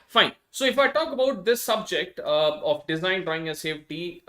fine. So if I talk about this subject of design, drawing and safety,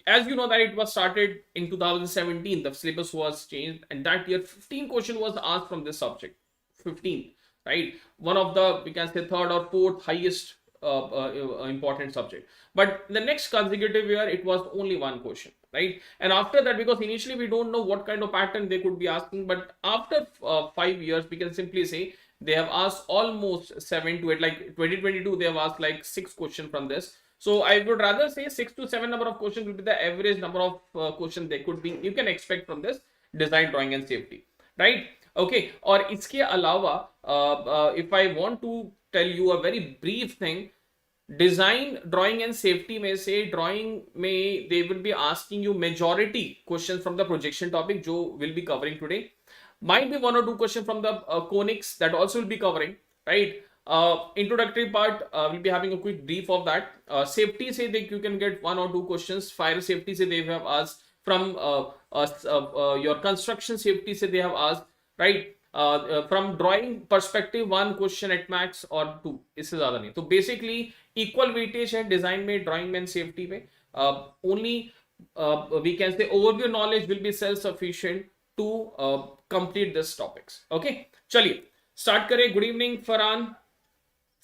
as you know that it was started in 2017, the syllabus was changed, and that year 15 question was asked from this subject. 15, right? One of the, we can say, third or fourth highest important subject. But the next consecutive year it was only one question, right? And after that, because initially we don't know what kind of pattern they could be asking, but after 5 years we can simply say they have asked almost 7 to 8, like 2022 they have asked like 6 questions from this. So I would rather say 6 to 7 number of questions will be the average number of questions they could be, you can expect from this design, drawing and safety, right? Okay. और इसके अलावा if I want to tell you a very brief thing, design, drawing and safety में से drawing में they will be asking you majority question from the projection topic जो will be covering today. Might be 1 or 2 questions from the conics that also will be covering, right? Introductory part will be having a quick brief of that. Safety say that you can get 1 or 2 questions. Fire safety say they have asked. From your construction safety say they have asked, right? From drawing perspective 1 question at max or 2, इससे ज्यादा नहीं. तो basically equal weightage है design में, drawing में, safety में. Only we can say overview knowledge will be self sufficient to complete this topics. Okay, चलिए start करें. Good evening Farhan,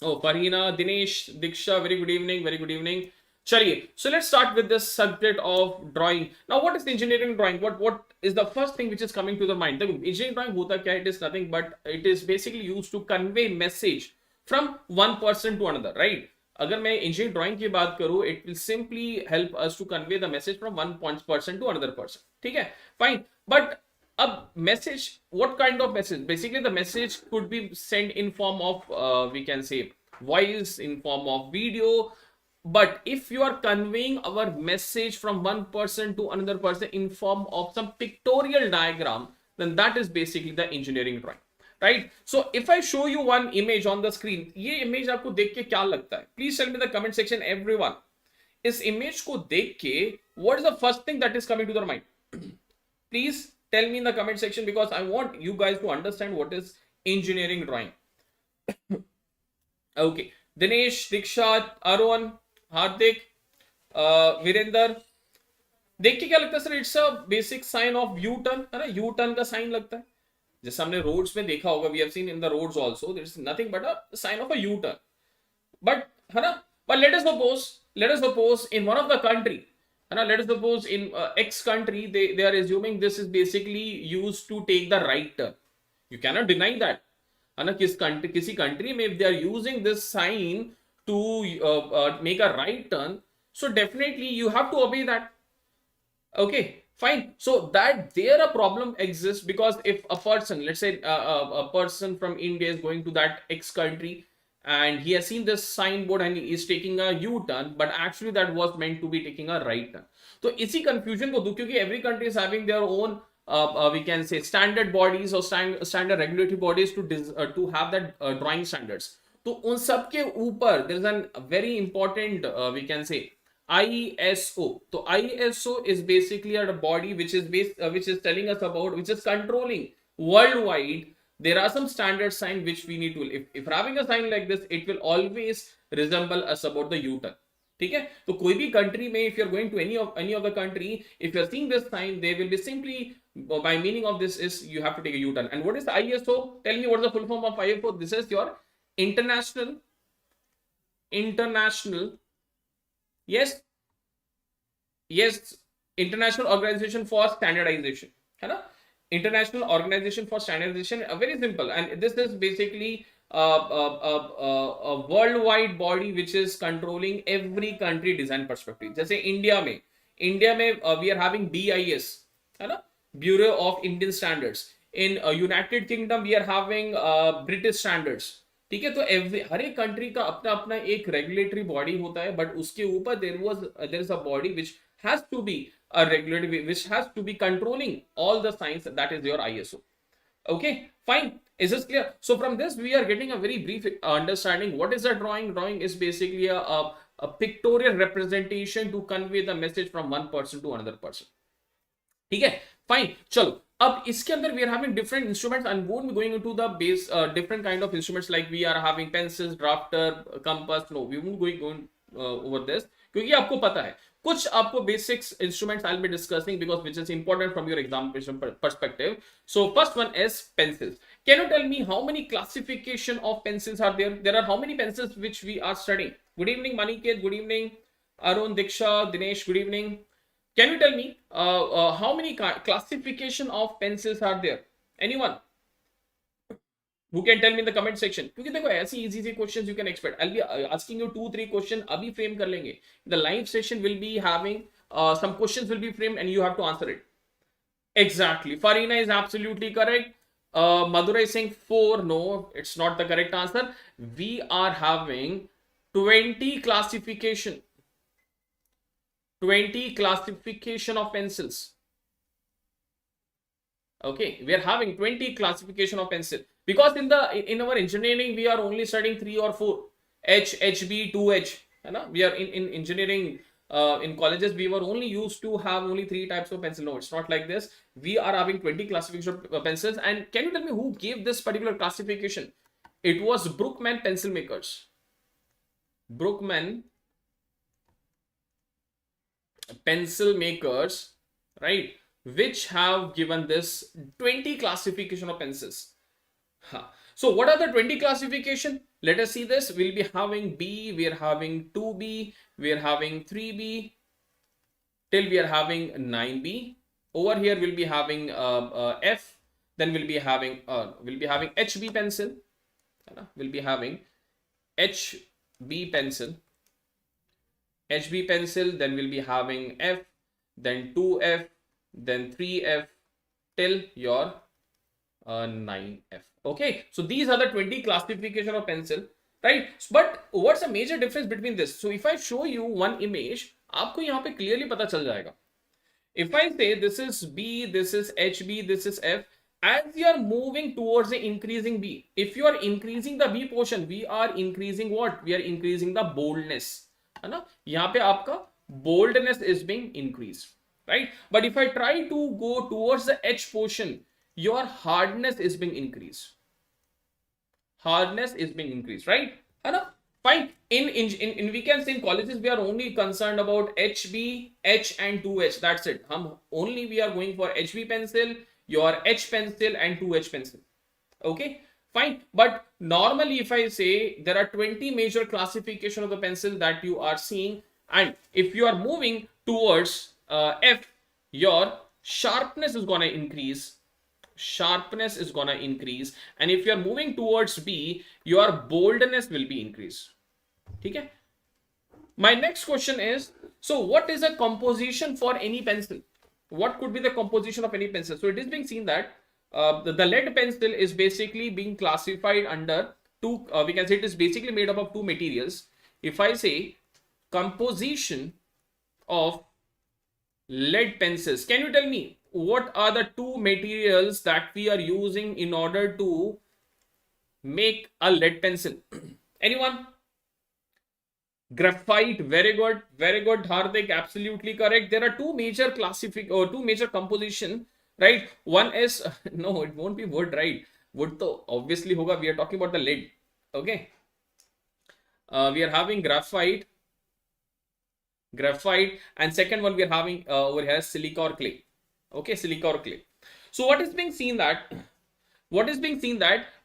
Farhina, Dinesh, Diksha, very good evening, very good evening. चलिए, so let's start with this subject of drawing. Now what is engineering drawing? What is the first thing which is coming to the mind? देखो engineering drawing होता क्या है? It is nothing but it is basically used to convey message from one person to another, right? अगर मैं engineering drawing की बात करूँ, it will simply help us to convey the message from one person to another person. ठीक है, fine. But a message, what kind of message? Basically the message could be sent in form of we can say voice, in form of video. But if you are conveying our message from one person to another person in form of some pictorial diagram, then that is basically the engineering drawing, right? So if I show you one image on the screen, ये image आपको देख के क्या लगता है? Please tell me in the comment section, everyone. इस image को देख के what is the first thing that is coming to your mind? Please tell me in the comment section, because I want you guys to understand what is engineering drawing. Okay, Dinesh, Diksha, Arun, हार्दिक, वीरेंद्र, देख के क्या लगता है sir? It's a basic sign of U turn, है ना? U turn का sign लगता है, जैसे हमने रोड्स में देखा होगा. We have seen in the roads also there is nothing but a sign of a U turn. But है ना, but let us suppose in one of the country, है ना, let us suppose in X country they are assuming this is basically used to take the right turn. You can not deny that, है ना? किसी country में if they are using this sign to make a right turn, so definitely you have to obey that. Okay, fine. So that there a problem exists, because if a person, let's say a person from India is going to that X country and he has seen this signboard and he is taking a U-turn, but actually that was meant to be taking a right turn. तो इसी confusion को दूं, क्योंकि every country is having their own we can say standard bodies or standard regulatory bodies to have that drawing standards. तो उन सब के ऊपर there is a very important we can say ISO. तो ISO is basically a body which is telling us about, which is controlling worldwide. There are some standard sign which we need to, if having a sign like this, it will always resemble us about the U-turn. ठीक है, तो कोई भी country में if you are going to any of the country, if you are seeing this sign, they will be simply, by meaning of this is you have to take a U-turn. And what is the ISO? Tell me what is the full form of ISO. This is your international, yes, international organization for standardization, है ना? International organization for standardization, very simple. And this is basically a worldwide body which is controlling every country design perspective. जैसे India में we are having BIS, है ना? Bureau of Indian Standards. In United Kingdom we are having British standards. ठीक है, तो हर एक country का अपना अपना एक रेगुलेटरी बॉडी होता है, बट उसके ऊपर there is a body which has to be a regulatory, which has to be controlling all the science, that is your ISO. Okay, fine. Is this clear? So from this we are getting a very brief understanding. What is a drawing? Drawing is basically a pictorial representation to convey the message from one person to another person. ठीक है, fine. चलो अब इसके अंदर we are having different instruments and won't be going into the base different kind of instruments like we are having pencils, drafter, compass. No, we won't going over this क्योंकि आपको पता है कुछ आपको basics instruments I'll be discussing because which is important from your examination perspective. So first one is pencils. Can you tell me how many classification of pencils are there? There are how many pencils which we are studying? Good evening, Maniket. Good evening, Arun, Diksha, Dinesh. Good evening. Can you tell me how many classification of pencils are there? Anyone who can tell me in the comment section? क्योंकि देखो ऐसी easy questions you can expect. I'll be asking you 2-3 questions. अभी frame कर लेंगे. The live session will be having some questions will be framed and you have to answer it. Exactly. Farina is absolutely correct. Madurai is saying 4. No, it's not the correct answer. We are having 20 classification. 20 classification of pencils. Okay, we are having 20 classification of pencil because in our engineering we are only studying 3 or 4 H, HB, 2H. We are in engineering in colleges we were only used to have only 3 types of pencil. No, it's not like this. We are having 20 classification of pencils. And can you tell me who gave this particular classification? It was Brookman pencil makers. Brookman pencil makers, right, which have given this 20 classification of pencils. So what are the 20 classification? Let us see this. We'll be having B, we are having 2B, we are having 3B, till we are having 9B. Over here we'll be having F, then we'll be having HB pencil. We'll be having HB pencil. HB pencil, then we'll be having F, then 2F, then 3F, till your 9F. Okay, so these are the 20 classification of pencil, right? But what's the major difference between this? So if I show you one image, आपको यहाँ पे clearly पता चल जाएगा. If I say this is B, this is HB, this is F, as you are moving towards the increasing B, if you are increasing the B portion, we are increasing what? We are increasing the boldness. है ना, यहाँ पे आपका boldness is being increased, right? But if I try to go towards the H portion, your hardness is being increased. Hardness is being increased, right? है ना? Fine. In we can say in colleges we are only concerned about HB, H and 2H. That's it. We are going for HB pencil, your H pencil and 2H pencil. Okay. Fine, but normally if I say there are 20 major classification of the pencil that you are seeing, and if you are moving towards F, your sharpness is gonna increase. Sharpness is gonna increase, and if you are moving towards B, your boldness will be increased. Okay. My next question is, so what is a composition for any pencil? What could be the composition of any pencil? So it is being seen that the lead pencil is basically being classified under two, we can say it is basically made up of 2 materials. If I say composition of lead pencils, can you tell me what are the 2 materials that we are using in order to make a lead pencil? Anyone? Graphite. Very good, Hardik, absolutely correct. There are 2 major two major composition, right? One is no, it won't be wood, right? Wood to obviously hoga. We are talking about the lead. Okay, we are having graphite, and second one we are having over here silica or clay. Okay, silica or clay. So what is being seen that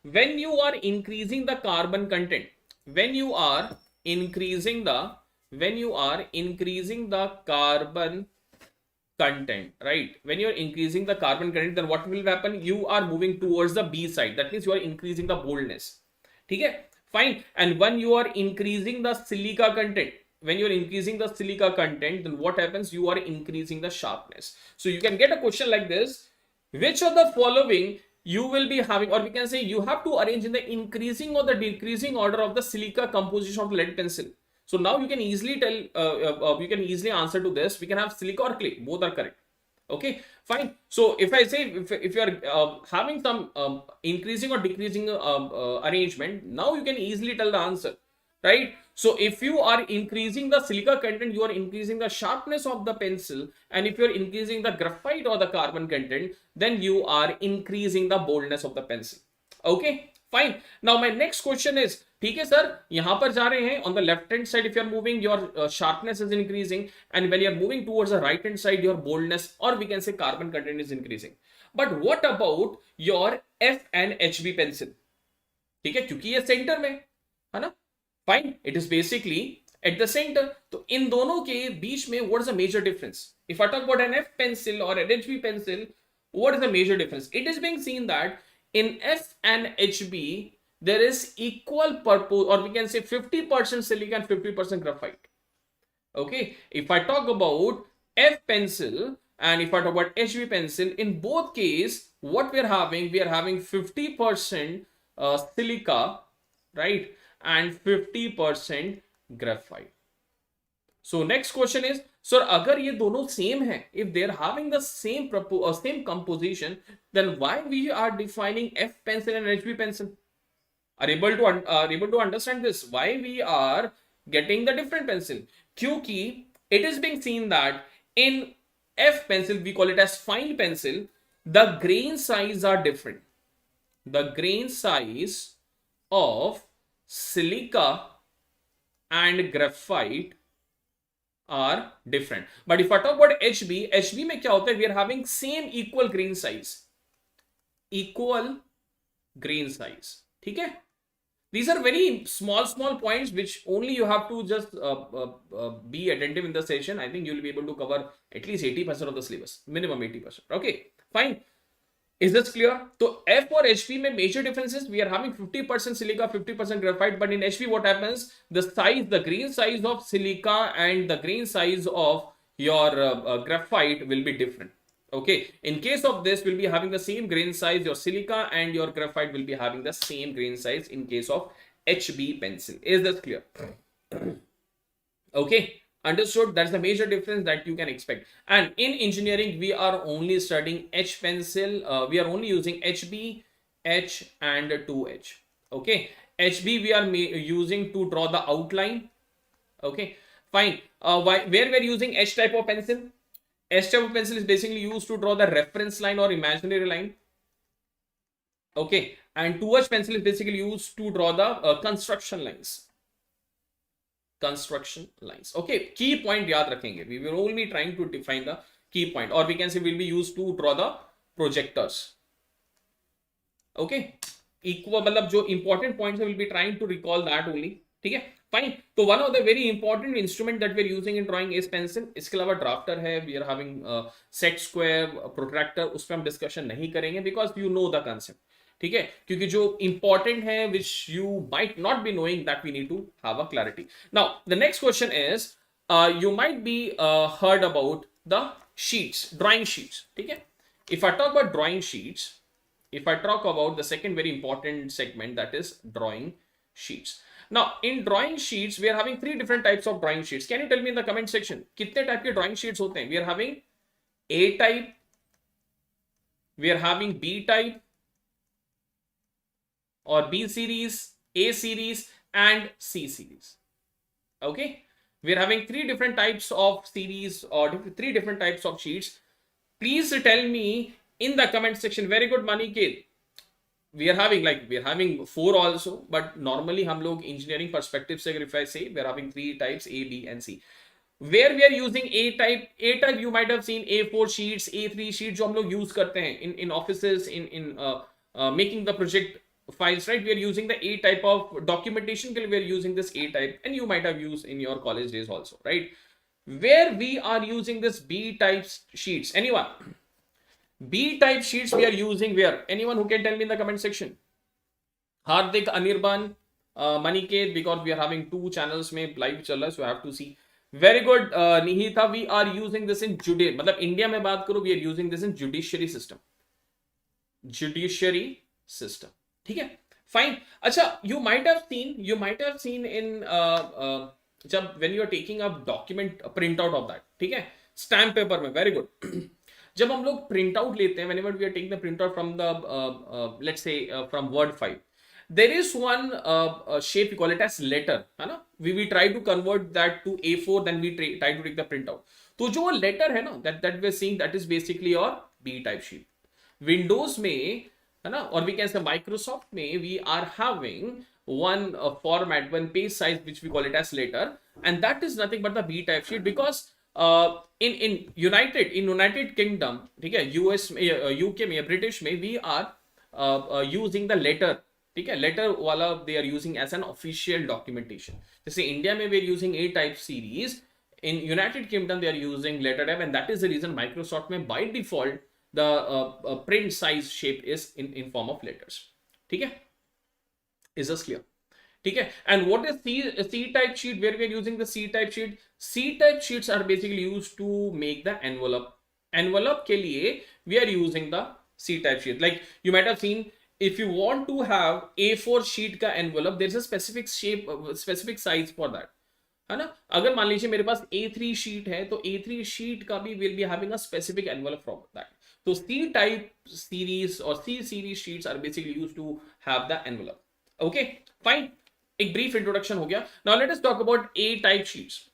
when you are increasing the carbon content, when you are increasing the carbon content, right? When you are increasing the carbon content, then what will happen? You are moving towards the B side. That means you are increasing the boldness. Okay, fine. And when you are increasing the silica content, then what happens? You are increasing the sharpness. So you can get a question like this: which of the following you will be having, or we can say you have to arrange in the increasing or the decreasing order of the silica composition of lead pencil. So now you can easily tell, you can easily answer to this. We can have silica or clay, both are correct. Okay, fine. So if I say, if you are having some increasing or decreasing arrangement, now you can easily tell the answer. right? So if you are increasing the silica content, you are increasing the sharpness of the pencil, and if you are increasing the graphite or the carbon content, then you are increasing the boldness of the pencil. Okay, fine. Now my next question is, ठीक है sir, यहां पर जा रहे हैं on the left hand side, if you are moving, your sharpness is increasing, and when you are moving towards the right hand side, your boldness, or we can say carbon content, is increasing. But what about your F and HB pencil? ठीक है, क्योंकि ये centre में है ना, fine, it is basically at the centre. तो इन दोनों के बीच में what is the major difference? If I talk about an F pencil और an HB pencil, what is the major difference? It is being seen that in F and HB there is equal purpose, or we can say 50% silica and 50% graphite. Okay, if I talk about F pencil and if I talk about HB pencil, in both case what we are having 50% silica, right, and 50% graphite. So next question is, sir, अगर ये दोनों same है, if they are having the same same composition, then why we are defining F pencil and HB pencil? Are able to understand this? Why we are getting the different pencil? क्योंकि it is being seen that in F pencil, we call it as fine pencil, the grain size are different. The grain size of silica and graphite are different. But if I talk about HB में क्या होता है? We are having same equal grain size. Equal grain size. ठीक है? These are very small points which only you have to just be attentive in the session. I think you will be able to cover at least 80% of the syllabus. Minimum 80%. Okay, fine. Is this clear? So F or HB में major differences, we are having 50% silica, 50% graphite, but in HB what happens? The size, the grain size of silica and the grain size of your graphite will be different. Okay, in case of this, we'll be having the same grain size, your silica and your graphite will be having the same grain size in case of HB pencil. Is this clear? Okay. Understood? That's the major difference that you can expect. And in engineering, we are only studying H pencil. We are only using HB, H and 2H. Okay. HB we are using to draw the outline. Okay. Fine. Where we are using H type of pencil? H type of pencil is basically used to draw the reference line or imaginary line. Okay. And 2H pencil is basically used to draw the construction lines. Construction lines. Okay, key point याद रखेंगे. We were only trying to define the key point, or we can say will be used to draw the projectors. Okay, equal मतलब जो important points will be trying to recall that only. ठीक है, fine. तो one of the very important instrument that we are using in drawing is pencil. इसके अलावा drafter है. We are having set square, protractor. उस पर हम discussion नहीं करेंगे because you know the concept. ठीक है, क्योंकि जो इंपॉर्टेंट है which you might not be knowing, that we need to have a clarity. Now the next question is, you might be heard about the sheets, drawing sheets. ठीक है, if I talk about drawing sheets, if I talk about the second very important segment, that is drawing sheets. Now in drawing sheets we are having three different types of drawing sheets. Can you tell me in the comment section कितने type के drawing sheets होते हैं? We are having A type, we are having B type, or B series, A series and C series. Okay, we are having three different types of series or three different types of sheets. Please tell me in the comment section. Very good, Maniket. We are having four also, but normally हम लोग engineering perspective से, if I say, we are having three types, A, B and C. Where we are using A type you might have seen A4 sheets, A3 sheets जो हम लोग use करते हैं in offices, in making the project files, right? We are using the A type of documentation. We are using this A type, and you might have used in your college days also, right? Where we are using this B type sheets? Anyone? B type sheets we are using where? Anyone who can tell me in the comment section? Hardik, Anirban, Maniket, because we are having two channels में live चल रहा है, so I have to see. Very good, Nihita. We are using this in मतलब India में बात करो, we are using this in judiciary system. Judiciary system. ठीक है, फाइन. अच्छा, you might have seen in जब when you are taking a document, a print out of that, ठीक है, stamp paper में. Very good. जब हम लोग प्रिंट आउट लेते हैं, whenever we are taking the print out from the let's say from word file, there is one shape, we call it as letter, है ना? We try to convert that to A4, then we try to take the printout. तो जो letter है ना, that we're seeing, that is basically your B type sheet. Windows में, है ना, or we can say Microsoft में, we are having one format, one page size, which we call it as letter, and that is nothing but the B type sheet, because in United Kingdom, ठीक है, US में, UK में, British में, we are using the letter, ठीक है, letter वाला they are using as an official documentation. जैसे India में we are using A type series, in United Kingdom they are using letter type, and that is the reason Microsoft में by default the print size shape is in form of letters. ठीक है, is this clear? ठीक है, and what is C type sheet, where we are using the C type sheet? C type sheets are basically used to make the envelope के लिए we are using the C type sheet. Like you might have seen, if you want to have A4 sheet का envelope, there is a specific shape, specific size for that, है ना? अगर मान लीजिए मेरे पास A3 sheet है, तो A3 sheet का भी will be having a specific envelope from that. So C type series or C series sheets are basically used to have the envelope. Okay, fine. एक brief introduction हो गया. Now let us talk about A type sheets.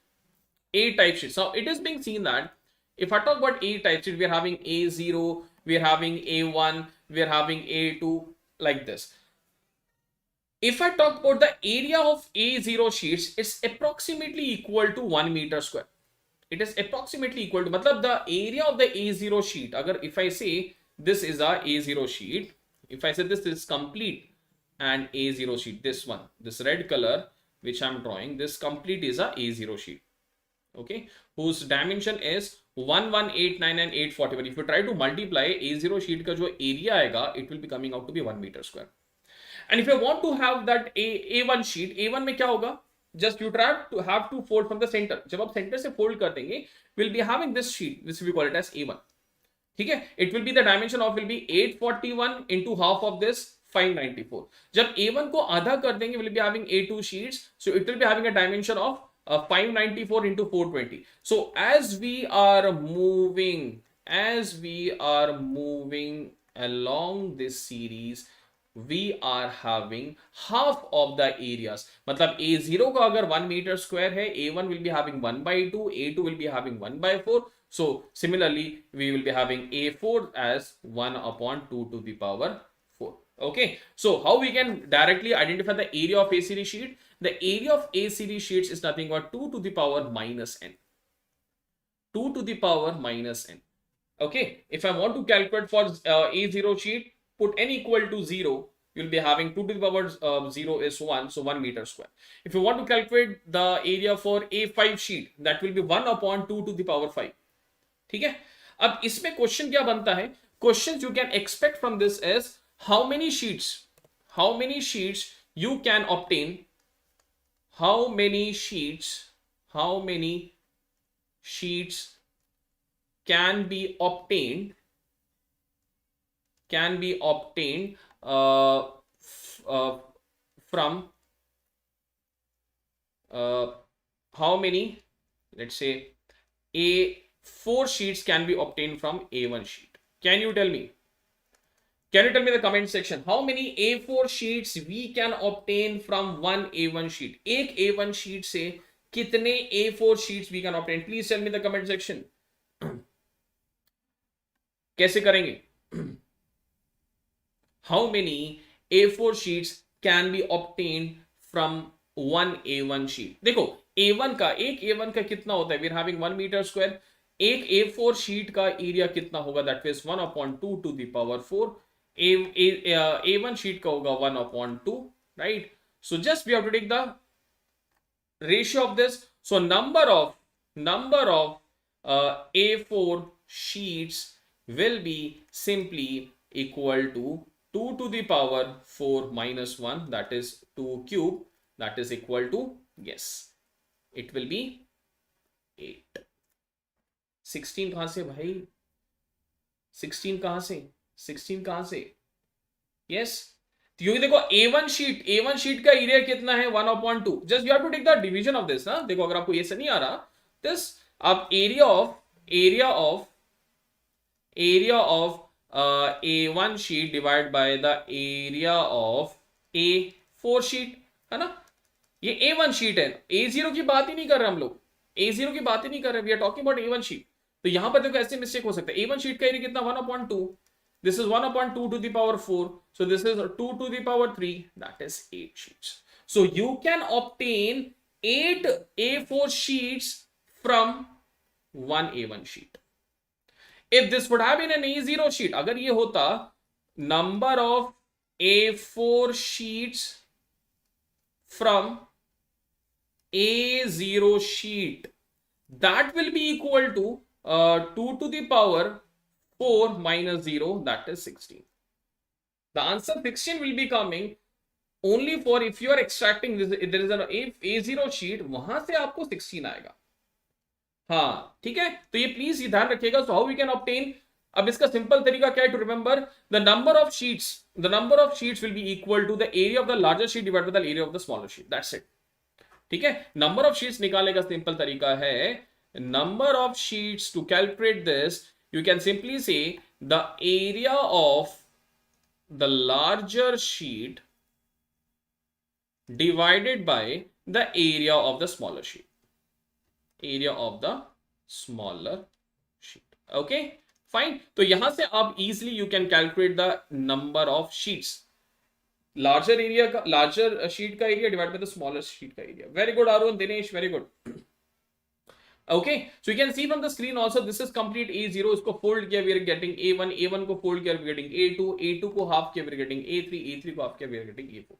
A type sheets. Now it is being seen that if I talk about A type sheet, we are having A0, we are having A1, we are having A2, like this. If I talk about the area of A0 sheets, it's approximately equal to 1 meter square. It is approximately equal to, matlab the area of the A0 sheet, if I say this is a A0 sheet, if I say this is complete and A0 sheet, this one, this red color which I'm drawing, this complete is a A0 sheet, okay, whose dimension is 11899 and 841. If you try to multiply A0 sheet का जो area आएगा, it will be coming out to be 1 meter square. And if you want to have that A1 sheet, A1 में क्या होगा? Just you try to have to fold from the center. जब आप center से fold कर देंगे, we'll be having this sheet, which we call it as A1. ठीक है? It will be the dimension of will be 841 into half of this 594. जब A1 को आधा कर देंगे, we'll be having A2 sheets. So it will be having a dimension of 594 into 420. So as we are moving along this series, we are having half of the areas. मतलब A0 का अगर 1 meter square है, A1 will be having 1 by 2, A2 will be having 1 by 4. So similarly, we will be having A4 as 1 upon 2 to the power 4. Okay, so how we can directly identify the area of A series sheet? The area of A series sheets is nothing but 2 to the power minus n. 2 to the power minus n. Okay, if I want to calculate for A0 sheet, put n equal to 0, you'll be having 2 to the power 0 is 1, so 1 meter square. If you want to calculate the area for A5 sheet, that will be 1 upon 2 to the power 5. ठीक है? अब इसमें question क्या बनता है? Questions you can expect from this is how many sheets you can obtain, how many sheets can be obtained from how many, let's say A4 sheets can be obtained from A1 sheet. Can you tell me in the comment section how many A4 sheets we can obtain from one A1 sheet? एक A1 sheet से कितने A4 sheets we can obtain? Please tell me in the comment section. कैसे करेंगे? How many A4 sheets can be obtained from one A1 sheet? देखो A1 का, एक A1 का कितना होता है? We are having 1 meter square. एक A4 sheet का एरिया कितना होगा? That is 1 upon 2 to the power 4. A1 sheet का होगा 1 upon 2, right? So just we have to take the ratio of this. So number of A4 sheets will be simply equal to 2 to the power 4 minus 1, that is 2 cube, that is equal to, yes, it will be 8. 16 कहां से भाई? 16 कहां से? Yes, क्योंकि देखो A1 sheet का area कितना है? 1 upon 2. Just you have to take the division of this ना. देखो अगर आपको ये से नहीं आ रहा, this आप area of A1 sheet divided by the area of A4 sheet है ना, ये A1 शीट है, A0 की बात ही नहीं कर रहे हम लोग, A0 की बात ही नहीं कर रहे, we are talking about A1 sheet. तो यहां पर देखो ऐसे मिस्टेक हो सकता है, A1 शीट का एरिया कितना 1/2, this is 1/2 to the power 4, so this is 2 to the power 3, that is 8 sheets. So you can obtain 8 A4 sheets from one A1 sheet. If this would have been an A0 sheet, अगर ये होता number of A4 sheets from A0 sheet, that will be equal to 2 to the power 4 minus 0, that is 16. The answer 16 will be coming only for if you are extracting this, if there is an A0 sheet, वहां से आपको 16 आएगा। हाँ ठीक है, तो ये please ये ध्यान रखिएगा। So how we can obtain, अब इसका सिंपल तरीका क्या है to remember, the number of sheets will be equal to the area of the larger sheet divided by the area of the smaller sheet, that's it. ठीक है, number of sheets निकालने का simple तरीका है, number of sheets, to calculate this you can simply say the area of the larger sheet divided by the area of the smaller sheet, area of the smaller sheet. Okay, fine. तो यहां से आप easily you can calculate the number of sheets, larger area का, larger sheet का area divided by the smaller sheet का area. Very good Arun, Dinesh, very good. Okay, so you can see from the screen also this is complete A0, इसको fold किया we are getting A1, A1 को fold किया we are getting A2, A2 को half किया we are getting A3, A3 को half किया we are getting A4.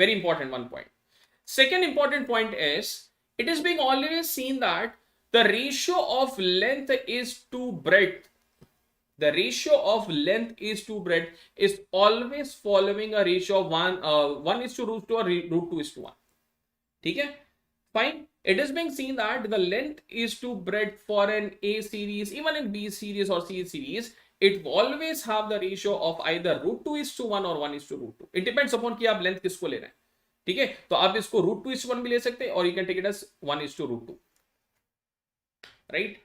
Very important one point. Second important point is, it is being always seen that the ratio of length is to breadth. The ratio of length is to breadth is always following a ratio of 1 is to root 2 or root 2 is to 1. ठीक है, fine. It is being seen that the length is to breadth for an A series, even in B series or C series, it always have the ratio of either root 2 is to 1 or 1 is to root 2. It depends upon कि आप length किसको ले रहे हैं। ठीक है, तो आप इसको root 2 is to 1 भी ले सकते हैं, और you can take it as 1 is to root 2. Right?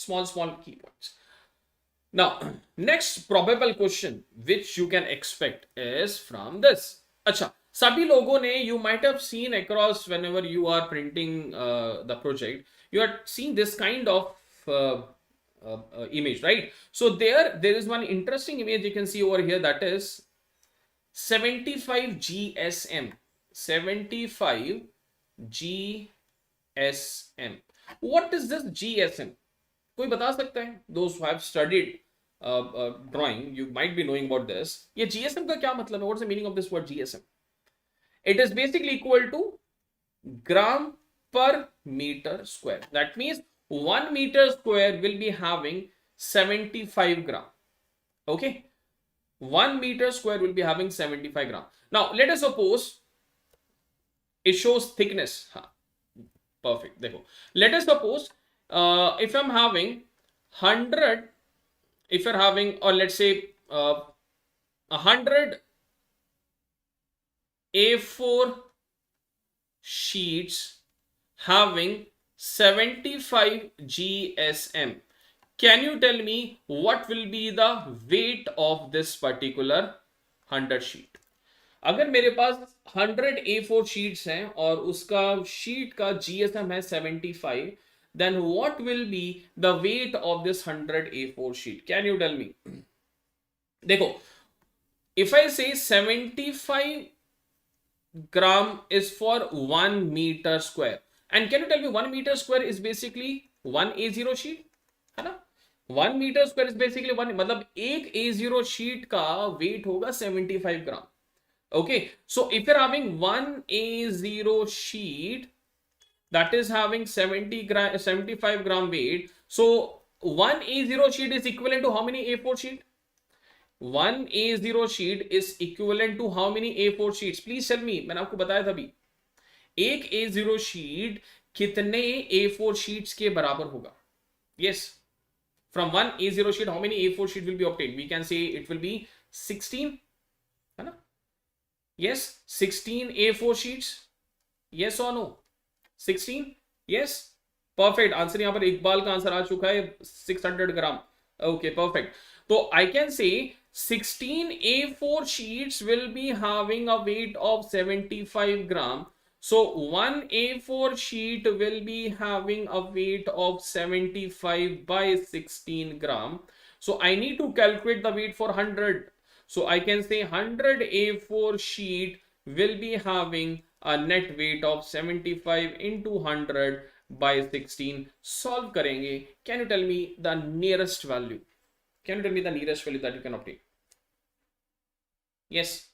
Small key points. Now, next probable question which you can expect is from this. अच्छा, सभी लोगों ने, you might have seen across whenever you are printing the project, you are seeing this kind of image, right? So there is one interesting image you can see over here, that is 75 GSM. 75 GSM. What is this GSM? कोई बता सकता है? Those who have studied drawing, you might be knowing about this. ये GSM का क्या मतलब है? What's the meaning of this word GSM? It is basically equal to gram per meter square. That means 1 meter square will be having 75 gram. Okay, 1 meter square will be having 75 gram. Now let us suppose it shows thickness. Perfect. देखो, let us suppose if I'm having 100, if you're having, or let's say 100 A4 sheets having 75 GSM. Can you tell me what will be the weight of this particular 100 sheet? अगर मेरे पास 100 A4 sheets हैं और उसका sheet का GSM है 75, then what will be the weight of this 100 A4 sheet? Can you tell me? देखो, if I say 75 gram is for 1 meter square, and can you tell me 1 meter square is basically 1 A0 sheet, है ना? 1 meter square is basically 1, मतलब एक A0 sheet का weight होगा 75 gram. Okay, so if you're having 1 A0 sheet that is having 75 gram weight, so 1 A0 sheet is equivalent to how many A4 sheet? 1 A0 sheet is equivalent to how many A4 sheets? Please tell me. मैंने आपको बताया था अभी, एक A0 sheet कितने A4 sheets के बराबर होगा? Yes, from 1 A0 sheet how many A4 sheet will be obtained? We can say it will be 16, है ना? Yes, 16 A4 sheets. Yes or no? 16? Yes. Perfect. Answer यहाँ पर इकबाल का आंसर आ चुका है 600 ग्राम. Okay, perfect. तो I can say 16 A4 sheets will be having a weight of 75 gram. So one A4 sheet will be having a weight of 75 by 16 gram. So I need to calculate the weight for 100. So I can say 100 A4 sheet will be having a net weight of 75 into 100 by 16. Solve करेंगे. Can you tell me the nearest value? Can you tell me the nearest value that you can obtain? Yes.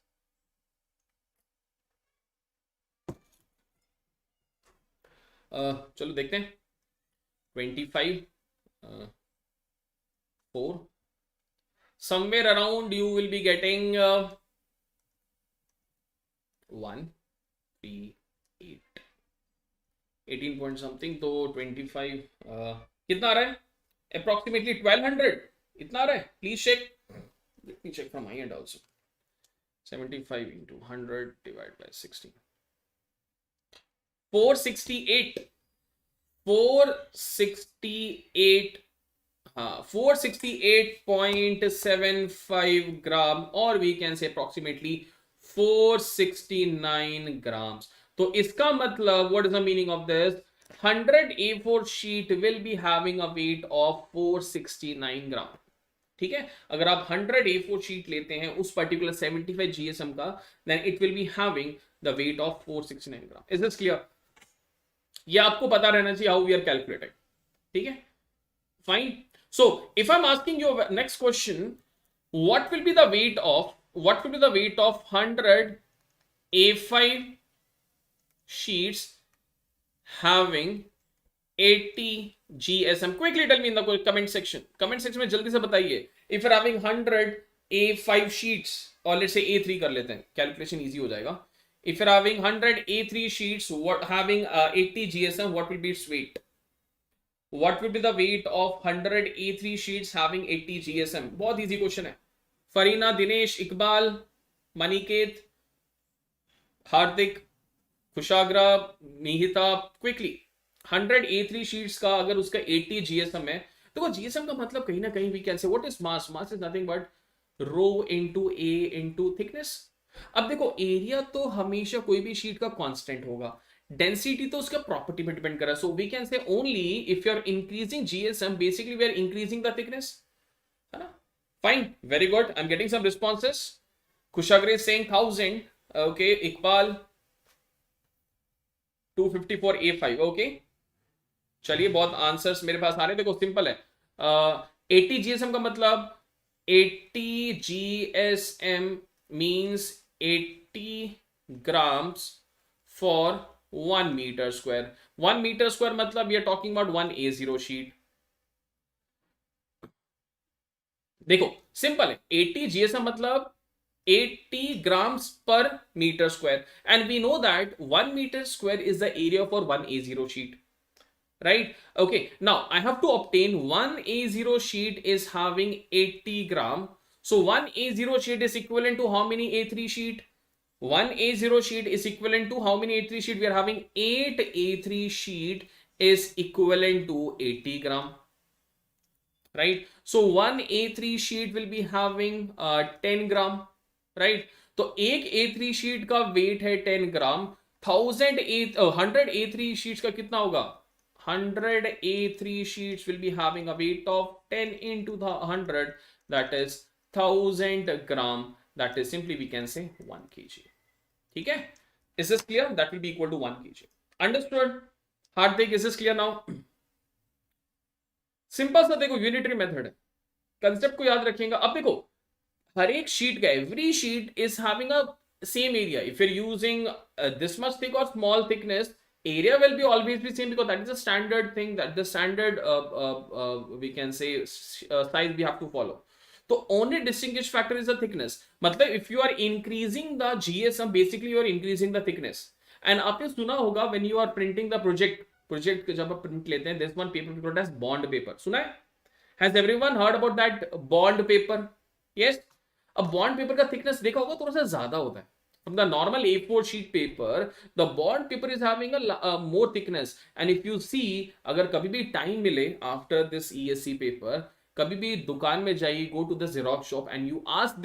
चलो देखते हैं. 25 4. Somewhere around you will be getting 1 3 8 18 point something. तो 25 कितना आ रहा है? Approximately 1200. इतना आ रहा है? Please check. Let me check from my end also. 75 into 100 divided by 16. 468. 468.75 gram, or we can say approximately 469 grams. तो इसका मतलब, what is the meaning of this? 100 A4 sheet will be having a weight of 469 gram. ठीक है, अगर आप 100 A4 sheet लेते हैं उस particular 75 GSM का, then it will be having the weight of 469 gram. Is this clear? ये आपको पता रहना चाहिए how we are calculating. ठीक है, fine. So if I'm asking you next question, what will be the weight of 100 A5 sheets having 80 GSM? Quickly tell me in the comment section. Comment section में जल्दी से बताइए. If you're having 100 A5 sheets, or let's say A3 कर लेते हैं, calculation easy हो जाएगा. If you're having 100 A3 sheets, having 80 GSM, what will be its weight? What will be the weight of 100 A3 sheets having 80 GSM? बहुत easy question है. फरीना, दिनेश, इकबाल, मनिकेत, हार्दिक, खुशाग्रा, निहिता, quickly. 100 A3 sheets का अगर उसका 80 GSM है, तो वो GSM का मतलब कहीं ना कहीं we can say what is mass? Mass is nothing but rho into A into thickness. अब देखो, एरिया तो हमेशा कोई भी शीट का कांस्टेंट होगा, डेंसिटी तो उसका प्रॉपर्टी पे डिपेंड कर रहा है. So we can say only if you are increasing GSM, basically we are increasing the thickness, है ना. Fine, very good. I am getting some responses. Kushagra saying 1000. Okay, Iqbal 254 A5. Okay, चलिए, बहुत आंसर्स मेरे पास आ रहे हैं. देखो, सिंपल है. 80 GSM का मतलब 80 GSM means 80 grams for 1 meter square. 1 meter square मतलब we are talking about 1 A0 sheet. देखो, सिंपल है. 80 GSM मतलब 80 grams per meter square, and we know that 1 meter square is the area for 1 A0 sheet, right? Okay, now I have to obtain 1 A0 sheet is having 80 gram. So 1 A0 sheet is equivalent to how many A3 sheet? 1 A0 sheet is equivalent to how many A3 sheet? We are having 8 A3 sheet is equivalent to 80 gram, right? So 1 A3 sheet will be having 10 gram, right? तो एक A3 sheet का weight है 10 gram. 100 A3 sheets का कितना होगा? 100 A3 sheets will be having a weight of 10 into the 100, that is 1000 gram. That is simply we can say 1 kg. ठीक है? Is this clear? That will be equal to 1 kg. Understood? Hardik, is this clear now? Simple सा देखो unitary method है, concept को याद रखिएगा. अब देखो, हर एक शीट का, every sheet is having a same area. If you are using this much thick or small thickness, area will be always be same because that is a standard thing, that the standard we can say size we have to follow. तो only distinguish factor is the thickness. मतलब if you are increasing the GSM, basically you are increasing the thickness. And आपने सुना होगा when you are printing the project जब आप print लेते हैं, this one paper called as bond paper. सुना है? Has everyone heard about that bond paper? Yes. अब bond paper का thickness देखा होगा, थोड़ा सा ज्यादा होता है. From the normal A4 sheet paper, the bond paper is having a more thickness. And if you see, अगर कभी भी time मिले after this ESE paper, कभी भी दुकान में जाइए, go to the Xerox shop and you ask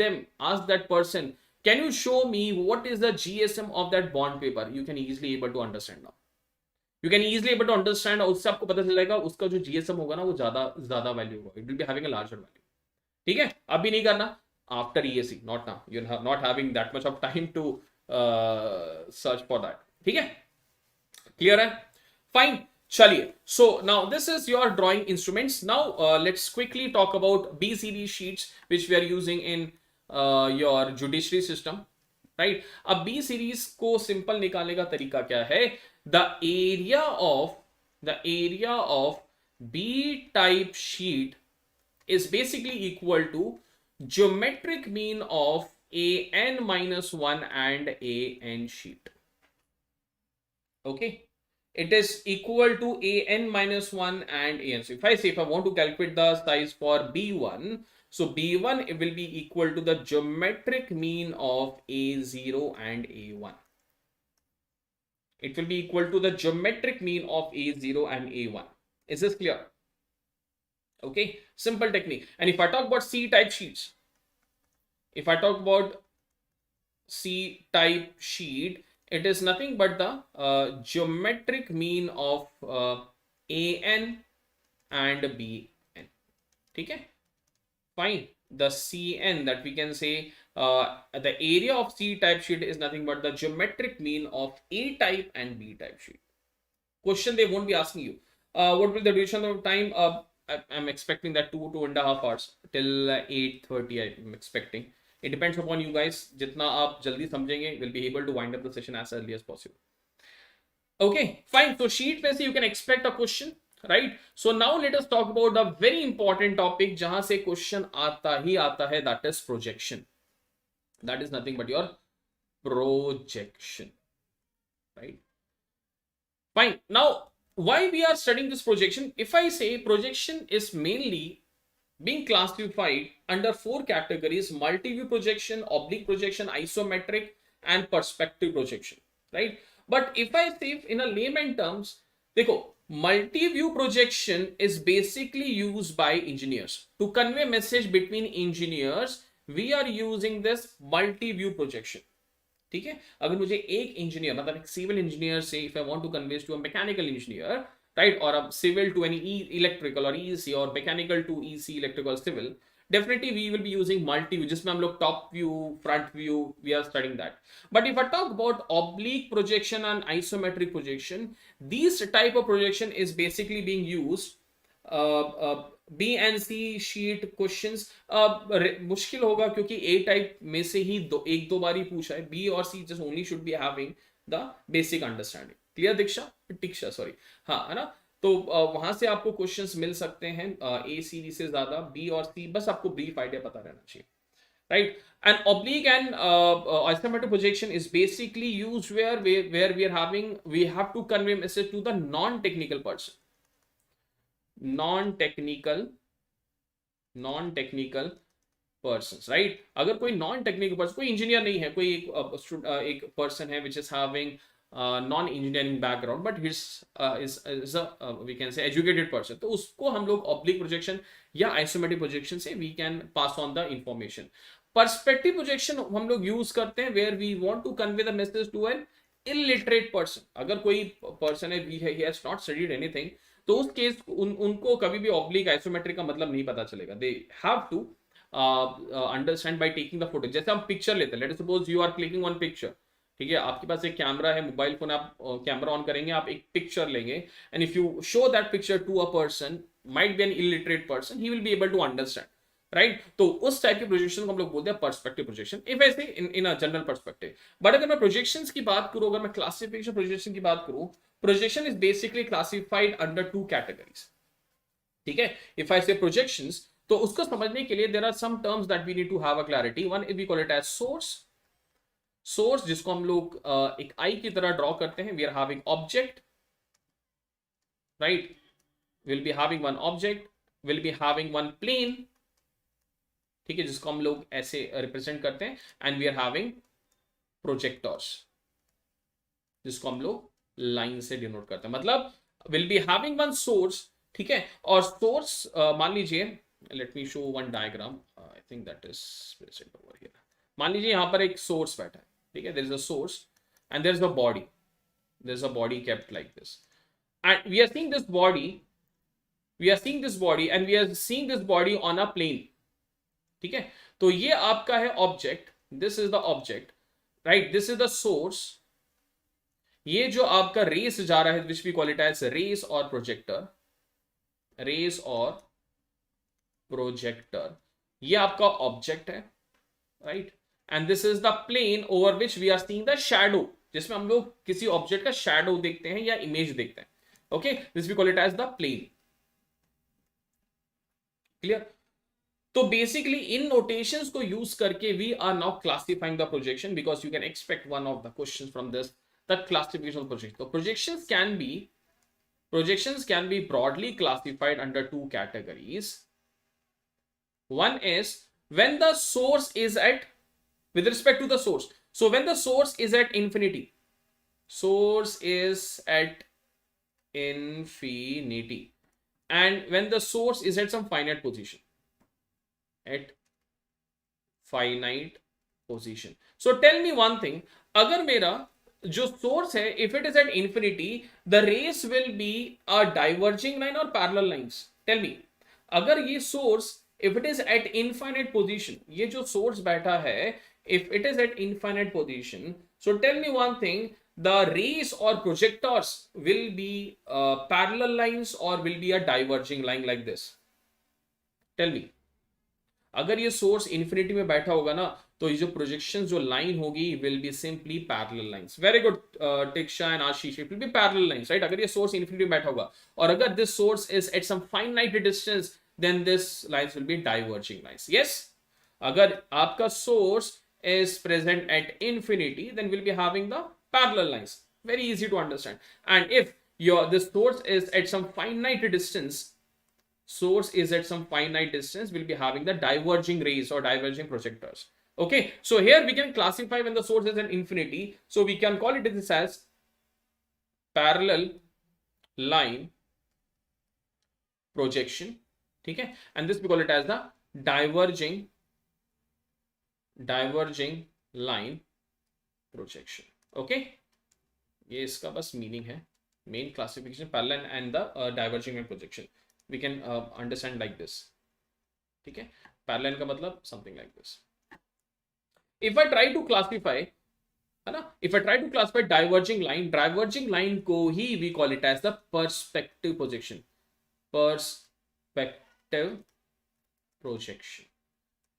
that person, can you show me what is the GSM of that bond paper? You can easily able to understand now. You can easily able to understand, और उससे आपको पता चलेगा उसका जो GSM होगा ना वो ज्यादा वैल्यू होगा. It will be having a larger value. ठीक है, अभी नहीं करना, after ESE, not now. You are not having that much of time to search for that. ठीक है, क्लियर है, फाइन. चलिए, so now this is your drawing instruments. Now let's quickly talk about B series sheets which we are using in your judiciary system. Right, अब B series को simple निकालने का तरीका क्या है? The area of B type sheet is basically equal to geometric mean of an minus 1 and an sheet. Okay, it is equal to an minus 1 and an. So if I want to calculate the size for b1, so b1 it will be equal to the geometric mean of a0 and a1. It will be equal to the geometric mean of a0 and a1. Is this clear? Okay, simple technique. And if I talk about C type sheets, it is nothing but the geometric mean of an and bn. Okay, fine. The cn that we can say, the area of C type sheet is nothing but the geometric mean of A type and B type sheet. Question they won't be asking you, what will the duration of time? I'm expecting that 2.5 hours till 8:30. I'm expecting. It depends upon you guys. जितना आप जल्दी समझेंगे, will be able to wind up the session as early as possible. Okay, fine. So sheet पे से you can expect a question, right? So now let us talk about the very important topic जहां से question आता है, that is projection. That is nothing but your projection, right? Fine. Now, why we are studying this projection? If I say projection is mainly being classified under 4 categories: multi-view projection, oblique projection, isometric, and perspective projection, right? But if I say in a layman terms, देखो, multi-view projection is basically used by engineers to convey message between engineers. We are using this multi-view projection. ठीक है, अगर मुझे एक engineer, मतलब एक civil engineer से, if I want to convey to a mechanical engineer, right, और अब सिविल टू एनी इलेक्ट्रिकल और ईसी, और mechanical to EC, electrical, civil, definitely we will be using multi view, जिसमें हम लोग top view, front view, we are studying that. But if I talk about oblique projection and isometric projection, these type of projection is basically being used B and C sheet questions. मुश्किल होगा क्योंकि ए type में से ही एक दो बार ही पूछा है. B और C just only should be having the basic understanding. Clear Diksha sorry, हाँ, है ना? तो वहां से आपको क्वेश्चंस मिल सकते हैं. ए सीरीज से ज्यादा बी और सी, बस आपको ब्रीफ आइडिया पता रहना चाहिए, right? And oblique and isometric projection is basically used where we have to convey message to the non-technical person. non-technical persons, right? अगर कोई non-technical person, कोई इंजीनियर नहीं है, कोई एक person है which is having non-engineering background but is a we can say educated person, तो उसको हम लोग oblique projection या isometric projection से we can pass on the information. Perspective projection हम लोग use करते हैं where we want to convey the message to an illiterate person. अगर कोई person है, he has not studied anything, तो उस केस उनको कभी भी ऑब्लिक आइसोमेट्रिक का मतलब नहीं पता चलेगा. They have to understand by taking the photo. जैसे हम पिक्चर लेते हैं, let us suppose you are clicking on picture, ठीक है, आपके पास एक कैमरा है, मोबाइल फोन, आप कैमरा ऑन करेंगे, आप एक पिक्चर लेंगे, and if you show that picture to a person, might be an illiterate person, he will be able to understand, right? तो उस टाइप के प्रोजेक्शन को हम लोग बोलते हैं पर्सपेक्टिव प्रोजेक्शन, इफ आई से इन अ जनरल पर्सपेक्टिव. बट अगर मैं प्रोजेक्शंस की बात करूं, अगर मैं क्लासिफिकेशन प्रोजेक्शन की बात करूं, projection is basically classified under 2 categories. ठीक है, if I say projections, तो उसको समझने के लिए there are some terms that we need to have a clarity. One, we call it as source, जिसको हम लोग एक आई की तरह ड्रॉ करते हैं. We are having object, right? We'll be having one object, we'll be having one plane, ठीक है, जिसको हम लोग ऐसे रिप्रेजेंट करते हैं, and we are having projectors, जिसको हम लोग लाइन से डिनोट करते हैं. मतलब will be having one source, ठीक है, और सोर्स मान लीजिए let me show one diagram. I think that is present over here. मान लीजिए यहाँ पर एक source बैठा है, ठीक है? There is a source and there is a body. There is a body kept like this, and we are seeing this body. We are seeing this body and we are seeing this body on a plane. ठीक है? तो ये आपका है object. This is the object, right? This is the source. ये जो आपका rays जा रहा है, which we call it as rays or projector. Rays or projector, ये आपका ऑब्जेक्ट है, right? And this is the plane over which we are seeing the shadow, जिसमें हम लोग किसी ऑब्जेक्ट का शैडो देखते हैं या इमेज देखते हैं. Okay, this we call it as the plane. Clear? तो बेसिकली इन नोटेशंस को यूज करके we are now classifying the projection, because you can expect one of the questions from this, the classification of projection. तो projections can be broadly classified under two categories. One is when the source is at, with respect to the source. So when the source is at infinity, source is at infinity, and when the source is at some finite position, at finite position. So tell me one thing, अगर मेरा जो source है, if it is at infinity, the rays will be a diverging line or parallel lines. Tell me, अगर ये source, if it is at infinite position, ये जो source बैठा है, if it is at infinite position, so tell me one thing, the rays or projectors will be parallel lines or will be a diverging line like this? Tell me. अगर ये source infinity में बैठा होगा ना, तो ये जो projection जो line होगी will be simply parallel lines. Very good, Tiksha and Ashish, it will be parallel lines, right? अगर ये source infinity में बैठा होगा और अगर this source is at some finite distance, then this lines will be diverging lines. Yes, अगर आपका source is present at infinity, then we'll be having the parallel lines. Very easy to understand. And if this source is at some finite distance, we'll be having the diverging rays or diverging projectors. Okay, so here we can classify when the source is at infinity, so we can call it this as parallel line projection. ठीक है? And this we call it as the diverging line projection. Okay, ये इसका बस meaning है. Main classification parallel and the diverging line projection we can understand like this. ठीक है? Parallel का मतलब something like this. If I try to classify, है ना, if I try to classify diverging line को ही we call it as the perspective projection. Perspective projection.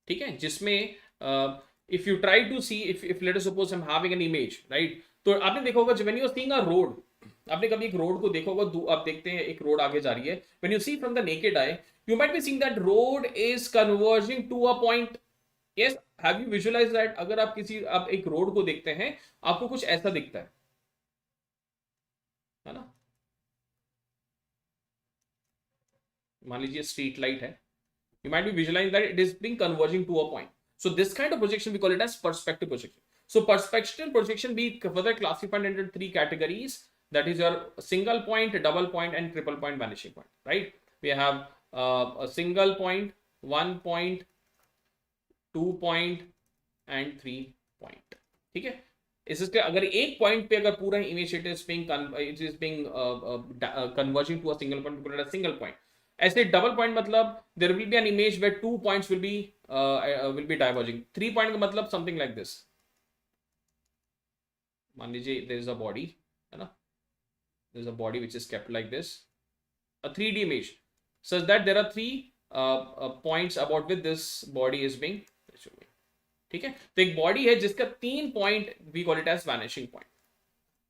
ठीक है? जिसमें if you try to see, if let us suppose I'm having an image, right? तो आपने देखा होगा, when you are seeing a road, आपने कभी एक रोड को देखा होगा, आप देखते हैं एक रोड आगे जा रही है, when you see from the naked eye, you might be seeing that road is converging to a point. Yes, have you visualized that? अगर आप एक रोड को देखते हैं, आपको कुछ ऐसा दिखता है ना? मान लीजिए स्ट्रीट लाइट है, you might be visualizing that it is being converging to a point. So this kind of projection we call it as perspective projection. So perspective projection be further classified into three categories, that is your single point, double point and triple point vanishing point, right? We have a single point, 1 point, 2 point and 3 point. ठीक है? इसके अगर एक point पे अगर पूरा image it is being converging to a single point, we call it a single point. ऐसे double point मतलब there will be an image where 2 points will be diverging. 3 point का मतलब something like this. मान लीजिए there is a body, है ना? There is a body which is kept like this, a 3D image, such that there are 3 points about which this body is being. ठीक है? तो एक बॉडी है जिसका 3 point we call it as vanishing point.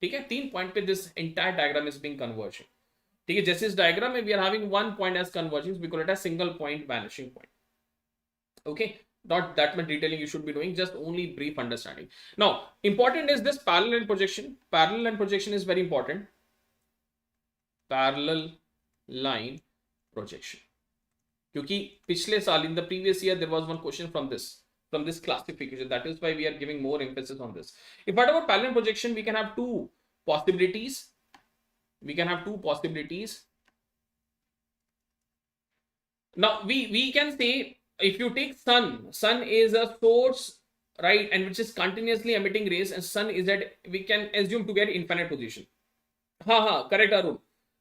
ठीक है? 3 point पे this entire diagram is being converging. ठीक है? जैसे इस डायग्राम में we are having 1 point as converging, we call it as single point vanishing point. Okay, not that much detailing you should be doing, just only brief understanding. Now important is this parallel line projection. Parallel line projection is very important. Parallel line projection, क्योंकि पिछले साल in the previous year there was one question from this classification, that is why we are giving more emphasis on this. If I talk about parallel projection, we can have two possibilities. Now we can say if you take sun is a source, right, and which is continuously emitting rays, and sun is at, we can assume to get infinite position. हाँ correct Arun.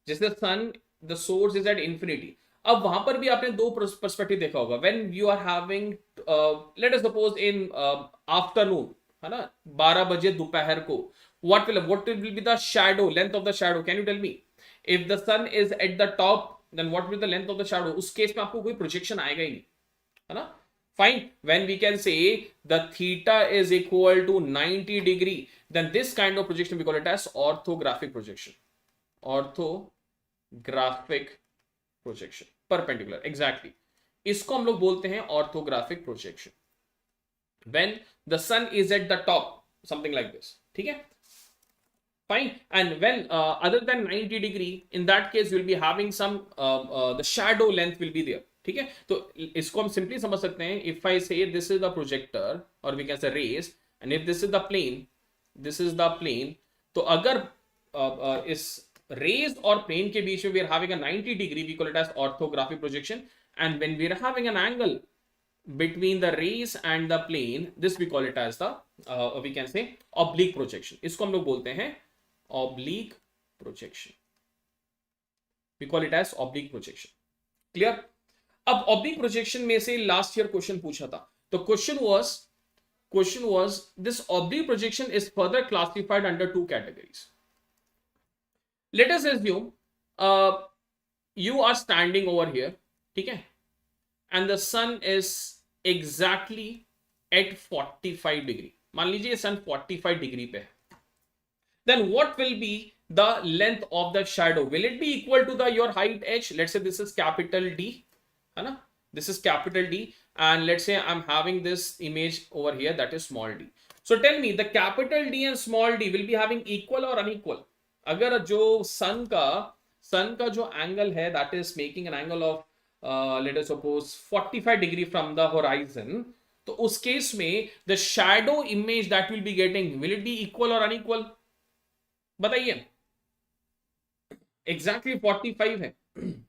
जैसे sun the source is at infinity. अब वहां पर भी आपने दो perspective देखा होगा. When you are having, let us suppose in afternoon, है ना, 12 बजे दोपहर को, what will be the shadow, length of the shadow? Can you tell me? If the sun is at the top, then what will be the length of the shadow? उस case में आपको कोई projection आएगा ही नहीं, है ना. Fine. When we can say the theta is equal to 90 degree, then this kind of projection we call it as orthographic projection. Orthographic projection. Perpendicular. Exactly. इसको हम लोग बोलते हैं orthographic projection. When the sun is at the top, something like this. ठीक है? Fine. And when other than 90 degree, in that case you'll be having some the shadow length will be there. ठीक है. तो इसको हम simply समझ सकते हैं. If I say this is the projector और we can say rays, and if this is the plane, this is the plane, तो अगर इस रेज और प्लेन के बीच में we are having a 90 degree, we call it as orthographic projection. And when we are having an angle between the rays and the plane, this we call it as the we can say oblique projection. इसको हम लोग बोलते हैं oblique projection. We call it as oblique projection. Clear? अब oblique projection में से last year question पूछा था. तो question was this oblique projection is further classified under two categories. Let us assume you are standing over here, ठीक है, and the sun is exactly at 45 degree. मान लीजिए sun 45 degree पे है. Then what will be the length of the shadow? Will it be equal to the your height h? Let's say this is capital D, है ना? This is capital D, and let's say I'm having this image over here that is small d. So tell me, the capital D and small d will be having equal or unequal? अगर जो sun का जो angle है, that is making an angle of let us suppose 45 degree from the horizon, तो उस case में the shadow image that will be getting, will it be equal or unequal? बताइए. Exactly 45 है.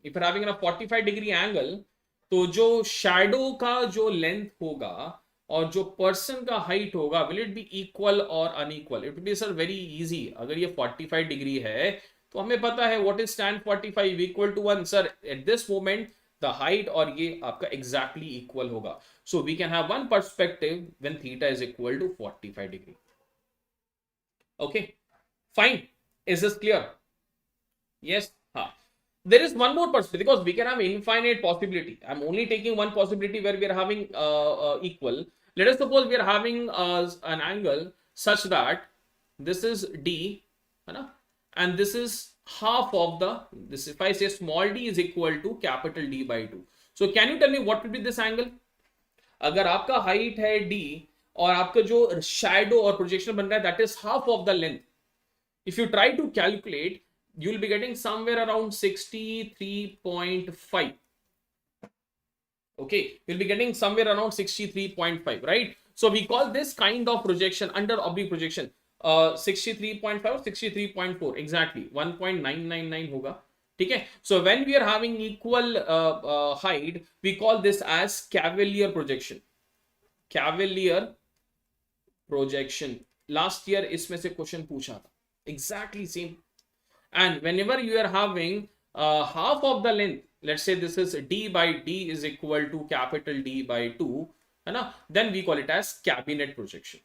If you're having a 45 degree angle, तो जो shadow का जो length होगा और जो person का height होगा, will it be equal or unequal? It will be sir very easy. अगर ये 45 degree है तो हमें पता है what is tan 45 equal to 1. Sir, at this moment the height और ये आपका exactly equal होगा. So we can have one perspective when theta is equal to 45 degree. Okay, fine. Is this clear? Yes. There is one more perspective because we can have infinite possibility. I'm only taking one possibility where we are having equal. Let us suppose we are having an angle such that this is D, and this is half of this. If I say small d is equal to capital D by 2. So can you tell me what will be this angle? अगर आपका height है D और आपका जो shadow और projection बन रहा है that is half of the length. If you try to calculate, you will be getting somewhere around 63.5. Okay, you'll be getting somewhere around 63.5, right? So we call this kind of projection under oblique projection 63.5 or 63.4 exactly 1.999 होगा. ठीक है. So when we are having equal height, we call this as cavalier projection. Cavalier projection. Last year इसमें से question पूछा था. Exactly same. And whenever you are having half of the length, let's say this is d by d is equal to capital D by 2, है ना, then we call it as cabinet projection.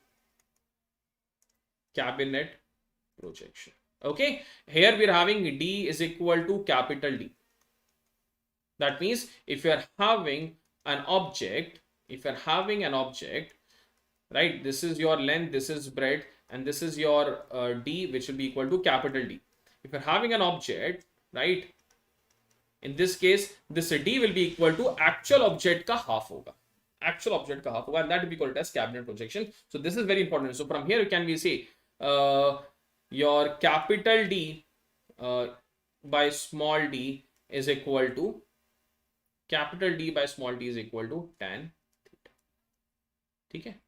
Cabinet projection. Okay, here we are having d is equal to capital D. That means if you are having an object, right, this is your length, this is breadth, and this is your d, which will be equal to capital D. If you're having an object, right, in this case this d will be equal to actual object का half होगा. Actual object का half होगा, and that will be called as cabinet projection. So this is very important. So from here can we say your capital D by small d is equal to capital D by small d is equal to tan theta. ठीक है,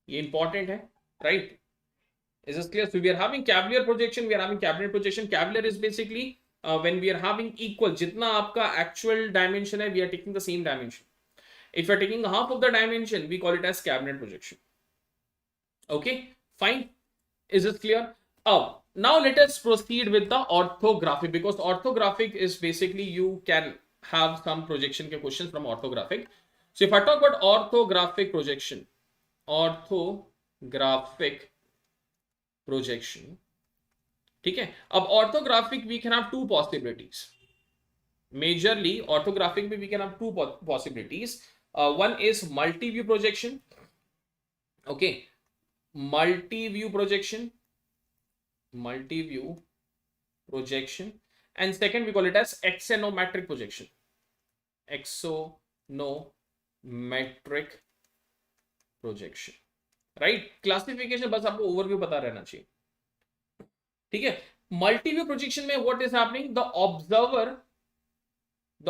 ये important है, right? Is this clear? So we are having cavalier projection, we are having cabinet projection. Cavalier is basically when we are having equal, जितना आपका actual dimension है, we are taking the same dimension. If you are taking half of the dimension, we call it as cabinet projection. Okay, fine. Is it clear? Now let us proceed with the orthographic, because orthographic is basically you can have some projection के questions from orthographic. So if I talk about orthographic projection, ठीक है. अब orthographic we can have two possibilities. Majorly orthographic में we can have two possibilities. One is multi-view projection. Okay, multi-view projection, and second we call it as axonometric projection. Right? Classification बस आपको overview पता रहना चाहिए. ठीक है. Multi-view projection में what is happening? The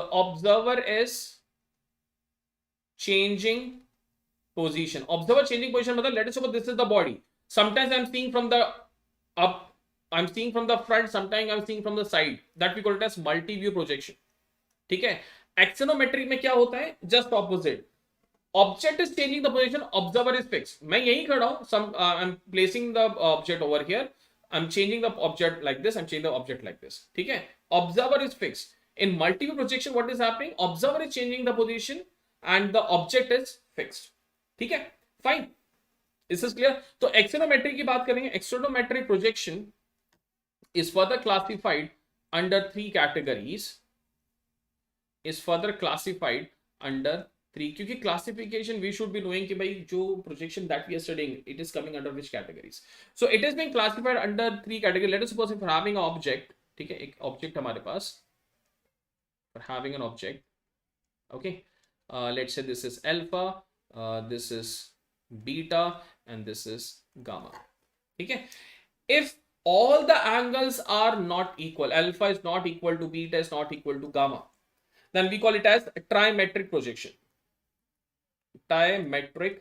observer is changing position. Observer changing position मतलब let us suppose this is the body. Sometimes I'm seeing from the up, I'm seeing from the front, sometimes I'm seeing from the side. That we call it as multi-view projection. ठीक है. Axonometric में क्या होता है? Just opposite. Object is changing the position, observer is fixed. मैं यहीं खड़ा हूं, I'm placing the object over here. I'm changing the object like this, I'm changing the object like this. ठीक है. Observer is fixed. In multi-view projection, what is happening? Observer is changing the position and the object is fixed. ठीक है. Fine. Is this clear? तो axonometric की बात करेंगे. Axonometric projection is further classified under three categories. क्योंकि classification we should be knowing कि भाई जो projection that we are studying, it is coming under which categories. So it is being classified under three categories. Let us suppose if we're having an object, ठीक है, एक object हमारे पास, we're having an object, okay, let's say this is alpha, this is beta, and this is gamma. ठीक है. If all the angles are not equal, alpha is not equal to beta is not equal to gamma, then we call it as trimetric projection. Trimetric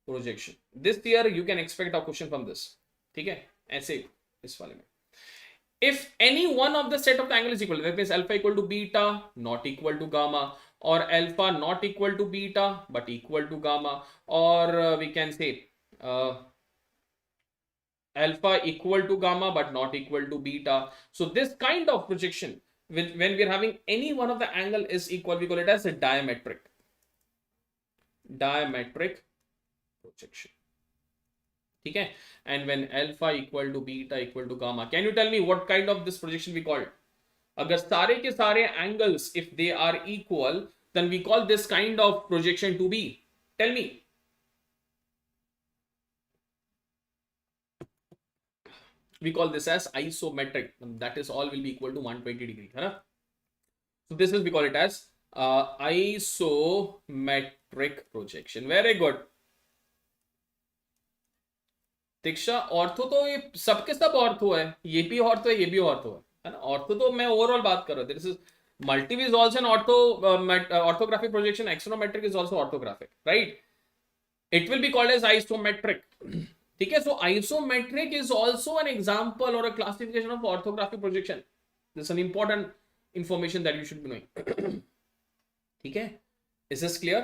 projection. This year you can expect a question from this. ठीक है, ऐसे इस वाले में. If any one of the set of the angle is equal, that means alpha equal to beta not equal to gamma, or alpha not equal to beta but equal to gamma, or we can say alpha equal to gamma but not equal to beta. So this kind of projection, when we are having any one of the angle is equal, we call it as a diametric projection. ठीक है. And when alpha equal to beta equal to gamma, can you tell me what kind of this projection we call? अगर सारे के सारे angles, if they are equal, then we call this kind of projection to be, tell me. We call this as isometric. That is all will be equal to 120 degree, है ना? So this is, we call it as isometric projection. Very good. Diksha, ortho तो ये सबके सब ortho है, ये भी ortho है, ये भी ऑर्थो है ना. ऑर्थो तो मैं ओवरऑल बात कर रहा हूँ. This is multiview is also an ortho orthographic projection. Axonometric is also orthographic, right? It will be called as isometric. ठीक है. So isometric is also an example और a classification of orthographic projection. This an important information that you should be knowing. ठीक है. Is this clear?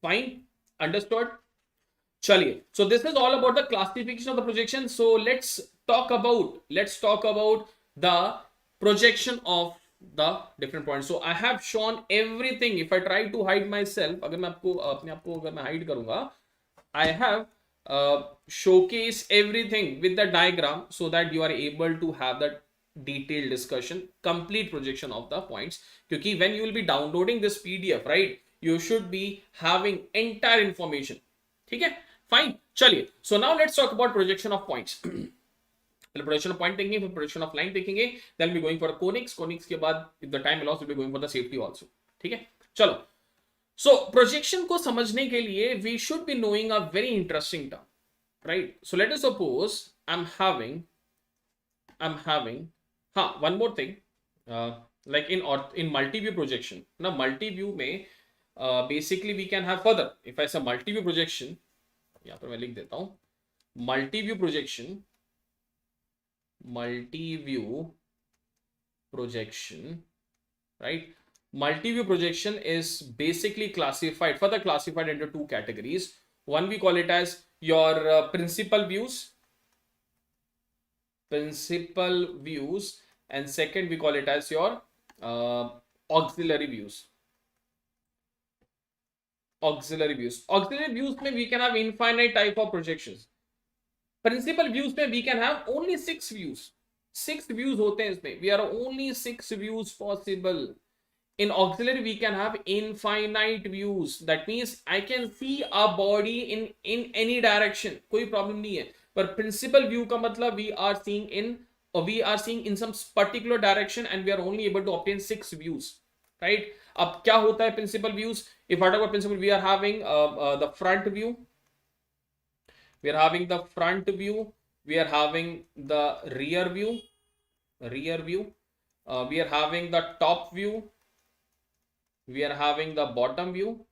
Fine. Understood. चलिए. So this is all about the classification of the projection. So let's talk about the projection of the different points. So I have shown everything. If I try to hide myself, अगर मैं आपको अपने आप को अगर मैं hide करूंगा, I have showcased everything with the diagram so that you are able to have that detailed discussion, complete projection of the points. क्योंकि when you will be downloading this PDF, right, you should be having entire information. ठीक है. Fine. चलिए. So now let's talk about projection of points. projection of point देखेंगे, फिर projection of line देखेंगे, then we'll be going for conics. Conics के बाद if the time allows we'll be going for the safety also. ठीक है. चलो. So projection को समझने के लिए we should be knowing a very interesting term, right? So let us suppose I'm having one more thing, like in multi-view projection. Now multi-view में basically we can have further. If I say multi-view projection, यहाँ पर मैं लिख देता हूं multiview projection, right? Multi-view projection is basically further classified into two categories. One we call it as your principal views, and second we call it as your uh, auxiliary views. Auxiliary views में we can have infinite type of projections. Principal views में we can have only 6 views. 6 views होते हैं इसमें. We are only 6 views possible. In auxiliary we can have infinite views. That means I can see a body in any direction. कोई problem नहीं है. पर principal view का मतलब we are seeing in some particular direction and we are only able to obtain 6 views. Right? अब क्या होता है principal views? If I talk about principal, we are having the front view. We are having the front view. We are having the rear view. We are having the top view. We are having the bottom view.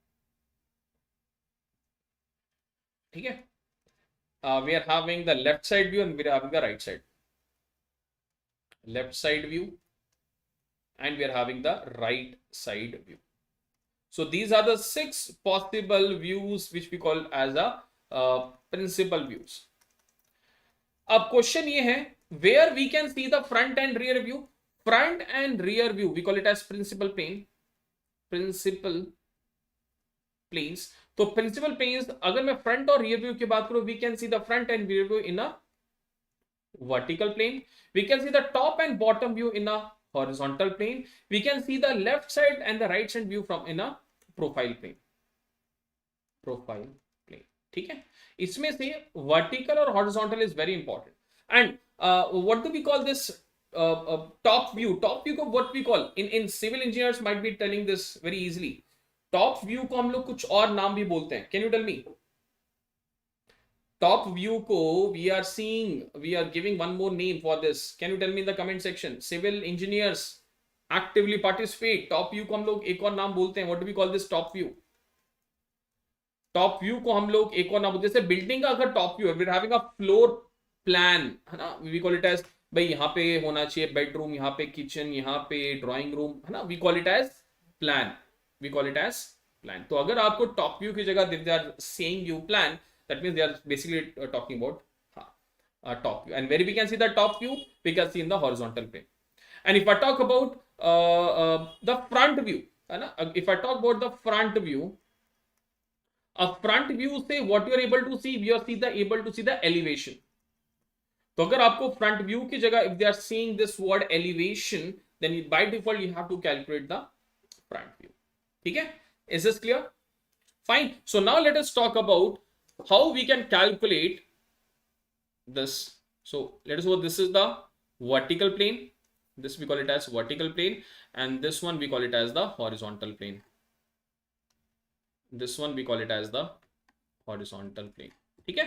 Okay. We are having the left side view and we are having the right side. Left side view and we are having the right side view. So these are the 6 possible views which we call as a principal views. अब question ये है where we can see the front and rear view. Front and rear view we call it as principal planes. तो principal planes अगर मैं front और rear view की बात करूं, we can see the front and rear view in a vertical plane. We can see the top and bottom view in a horizontal plane. We can see the left side and the right side view from in a profile plane. ठीक है. इसमें से vertical और horizontal is very important. And what do we call this top view? Top view को what we call in civil engineers might be telling this very easily. Top view को हम लोग कुछ और नाम भी बोलते हैं. Can you tell me? Top view को we are giving one more name for this. Can you tell me in the comment section? Civil engineers actively participate. Top view को हम लोग एक और नाम बोलते हैं. What do we call this top view? Top view को हम लोग एक और नाम बोलते हैं. जैसे बिल्डिंग का अगर टॉप व्यू है, we are having a floor plan, है ना, वी कॉल इट एज भाई यहाँ पे होना चाहिए बेडरूम, यहाँ पे किचन, यहाँ पे ड्राइंग रूम, है ना, we call it as plan. तो अगर आपको टॉप व्यू की जगह they are saying you plan, that means they are basically talking about top view. And where we can see the top view, we can see in the horizontal plane. And if I talk about the front view, है ना, if I talk about the front view, a front view से what you are able to see, we are able to see the elevation. तो अगर आपको front view की जगह if they are seeing this word elevation, then by default you have to calculate the front view. ठीक है? Is this clear? Fine. So now let us talk about how we can calculate this. So let us go, this is the vertical plane. This we call it as vertical plane, and this one we call it as the horizontal plane. This one we call it as the horizontal plane. ठीक है?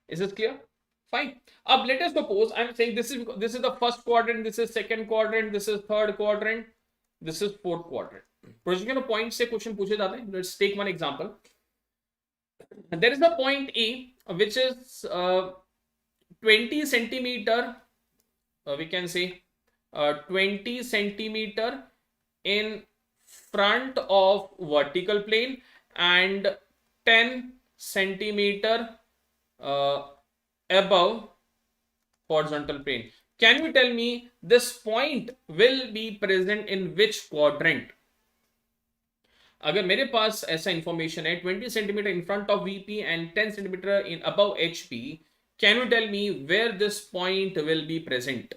Is this clear? Fine. अब let us suppose I'm saying this is the first quadrant, this is second quadrant, this is third quadrant, this is fourth quadrant. Projection of points से question पूछे जाते हैं. Let's take one example. There is a point A which is 20 centimeter. We can say 20 centimeter in front of vertical plane and 10 centimeter above horizontal plane. Can you tell me this point will be present in which quadrant? अगर मेरे पास ऐसा information है 20 centimeter in front of VP and 10 centimeter in above HP, can you tell me where this point will be present?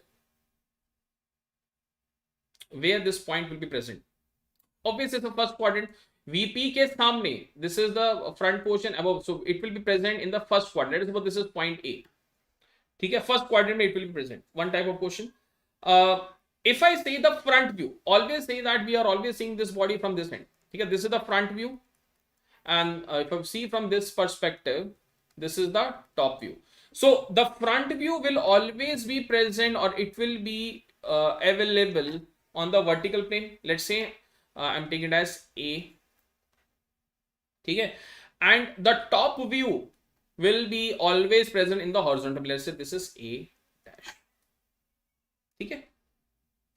Where this point will be present? Obviously, the first quadrant. VP के सामने, this is the front portion above, so it will be present in the first quadrant. Let us suppose this is point A. ठीक है, first quadrant में it will be present. One type of question. If I say the front view, always say that we are always seeing this body from this end. ठीक है, this is the front view, and if I see from this perspective, this is the top view. So the front view will always be present, or it will be available on the vertical plane. Let's say I'm taking it as A. ठीक है, and the top view will be always present in the horizontal plane. Let's say this is A dash. Okay,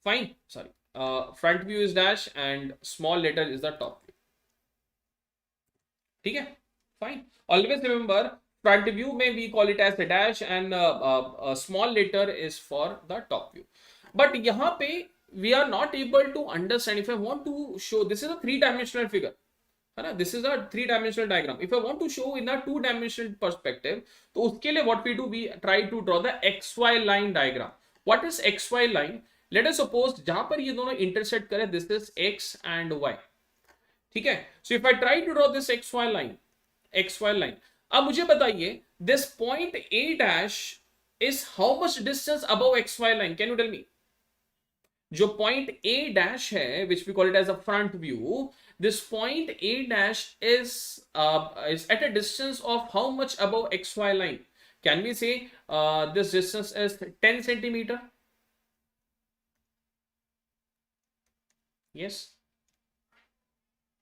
fine. Sorry. Front view is dash and small letter is the top view. Okay, fine. Always remember front view may we call it as a dash and a small letter is for the top view. But यहाँ पे we are not able to understand. If I want to show, this is a three-dimensional figure. This is a three-dimensional diagram. If I want to show in a two-dimensional perspective, तो उसके लिए what we do, we try to draw the XY line diagram. What is XY line? Let us suppose जहां पर ये दोनों intersect करें, this is X and Y. ठीक है? So if I try to draw this XY line, अब मुझे बताइए, this point A dash is how much distance above XY line? Can you tell me? जो point A dash है, which we call it as a front view, this point A dash is at a distance of how much above XY line? Can we say this distance is 10 centimeter? Yes.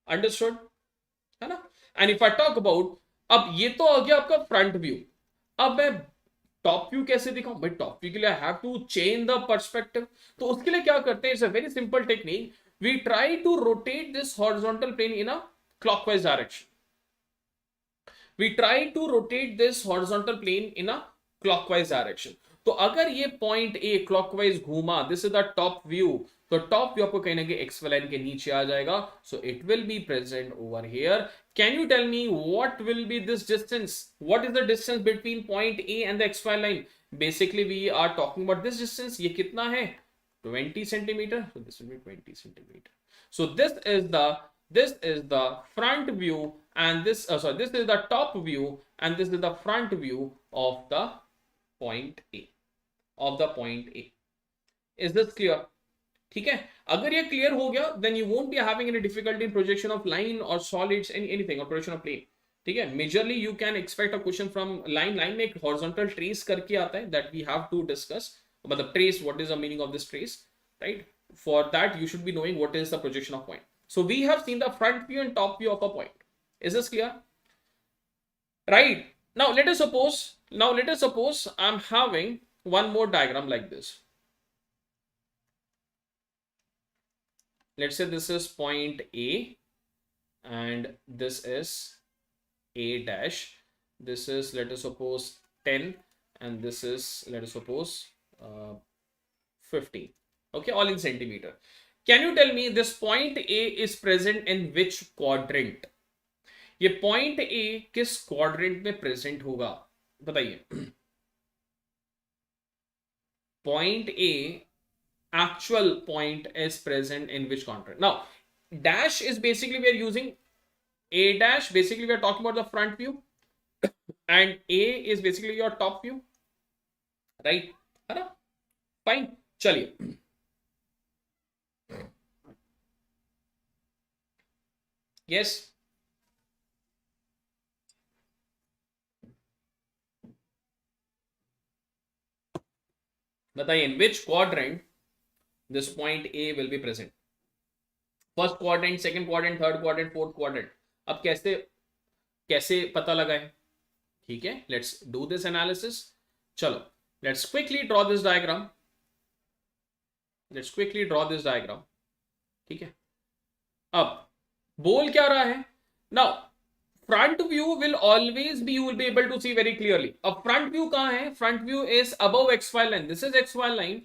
Understood? है ना? And if I talk about, अब ये तो आ गया आपका front view. अब मैं top view कैसे दिखाऊं भाई? टॉप व्यू के लिए I have to change the perspective. तो उसके लिए क्या करते हैं? It's a very simple technique. We try to rotate this horizontal plane in a clockwise direction. We try to rotate this horizontal plane in a clockwise direction. तो अगर ये point A clockwise घूमा, this is the top view, तो top view आपको कहीं ना कहीं x line के नीचे आ जाएगा. So it will be present over here. Can you tell me what will be this distance? What is the distance between point A and the XY line? Basically, we are talking about this distance. ये कितना है? 20 centimeter. So this will be 20 centimeter. So this is the front view, and this this is the top view, and this is the front view of the point A. Is this clear? ठीक है. अगर ये clear हो गया, then you won't be having any difficulty in projection of line or solids, anything, or projection of plane. ठीक है. Majorly you can expect a question from line में एक horizontal trace करके आता है, that we have to discuss. मतलब trace, what is the meaning of this trace, right? For that you should be knowing what is the projection of point. So we have seen the front view and top view of a point. Is this clear? Right. Now let us suppose I'm having one more diagram like this. Let's say this is point A and this is A dash. This is, let us suppose 10 and this is, let us suppose 15. Okay, all in centimeter. Can you tell me this point A is present in which quadrant? ये point A किस quadrant में present होगा? बताइए. Point A actual point is present in which quadrant? Now dash is basically we are using A dash, basically we are talking about the front view, and A is basically your top view, right? है ना? Fine. चलिए. Yes. बताइए, in which quadrant this point A will be present? First quadrant, second quadrant, third quadrant, fourth quadrant. अब कैसे पता लगाएं? ठीक है, let's do this analysis. चलो, let's quickly draw this diagram. ठीक है. अब बोल क्या रहा है? Now front view will always be, you will be able to see very clearly. अब front view कहाँ है? Front view is above XY line. This is XY line,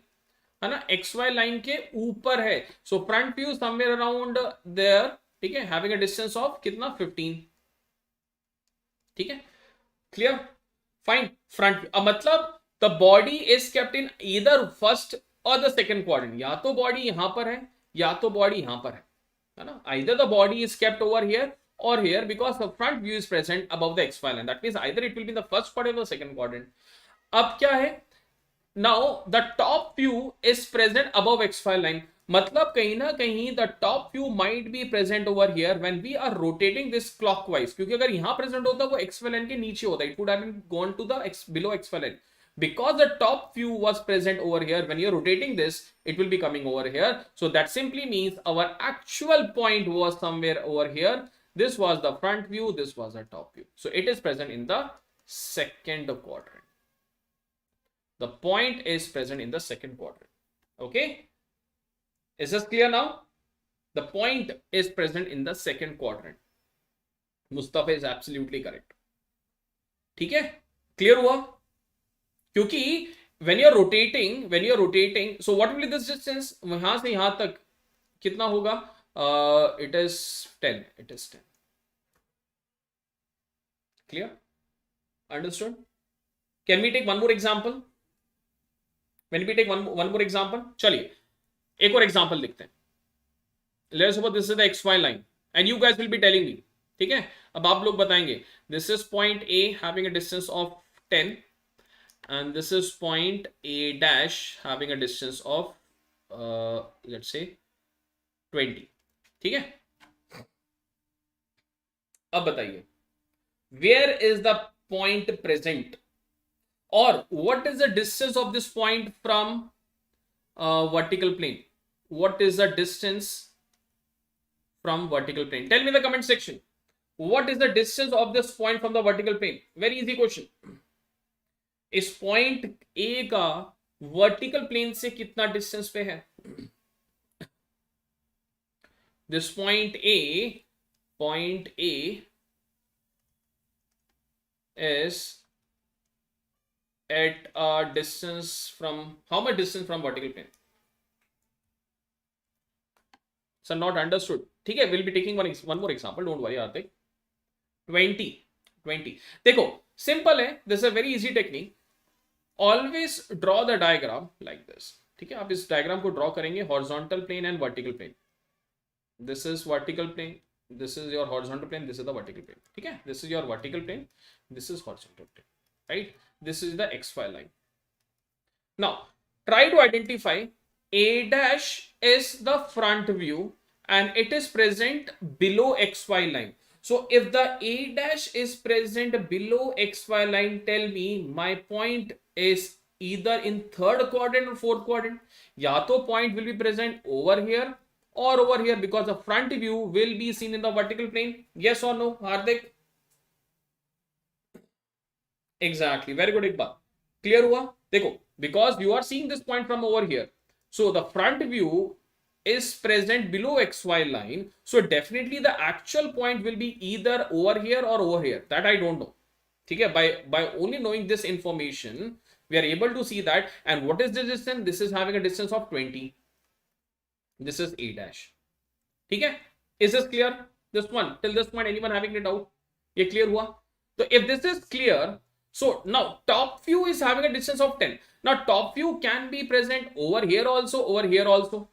है ना? XY line के ऊपर है. So front view somewhere around there. ठीक है, having a distance of कितना? 15. ठीक है, clear? Fine. Front view मतलब the body is kept in either first or the second quadrant. या तो body यहाँ पर है या तो body यहाँ पर है ना? Either the body is kept over here or here, because the front view is present above the XY line. That means either it will be in the first quadrant or the second quadrant. अब क्या है? Now the top view is present above XY line. मतलब कहीं ना कहीं the top view might be present over here when we are rotating this clockwise. क्योंकि अगर यहाँ present होता वो XY line के नीचे होता, it would have been gone to the below XY line. Because the top view was present over here, when you're rotating this, it will be coming over here. So that simply means our actual point was somewhere over here. This was the front view, this was the top view. So it is present in the second quadrant. The point is present in the second quadrant. Okay, is this clear now? The point is present in the second quadrant. Mustafa is absolutely correct. ठीक है, clear हुआ? क्योंकि when you're rotating, so what will be this distance? वहां से यहां तक कितना होगा? It is 10. Clear? Understood? Can we take one more example? When we take one more example, चलिए एक और example लिखते हैं. Let's suppose this is the XY line and you guys will be telling me, ठीक है? अब आप लोग बताएंगे, this is point A having a distance of 10 and this is point A dash having a distance of let's say 20. ठीक है? अब बताइए, where is the point present or what is the distance of this point from vertical plane? What is the distance from vertical plane? Tell me in the comment section. What is the distance of this point from the vertical plane? Very easy question. इस point A का vertical plane से कितना distance पे है? This point A is at a distance from, how much distance from vertical plane? So not understood. ठीक है, we'll be taking one more example. Don't worry, Artik. 20. देखो, simple है. This is a very easy technique. Always draw the diagram like this. ठीक है, आप इस diagram को draw करेंगे horizontal plane and vertical plane. This is vertical plane. This is your horizontal plane. This is the vertical plane. ठीक है, this is your vertical plane. This is horizontal plane. Right? This is the XY line. Now, try to identify A dash is the front view and it is present below XY line. So if the A dash is present below XY line, tell me my point is either in third quadrant or fourth quadrant. या तो point will be present over here or over here because the front view will be seen in the vertical plane. Yes or no, Hardik? Exactly. Very good, Iqbal. Clear हुआ? देखो, because you are seeing this point from over here. So the front view is present below XY line. So definitely the actual point will be either over here or over here. That I don't know. ठीक है? By only knowing this information, we are able to see that. And what is the distance? This is having a distance of 20. This is A dash. ठीक है? Is this clear? This one. Till this point, anyone having a doubt? ये clear हुआ? So if this is clear, so now top view is having a distance of 10. Now top view can be present over here also, over here also.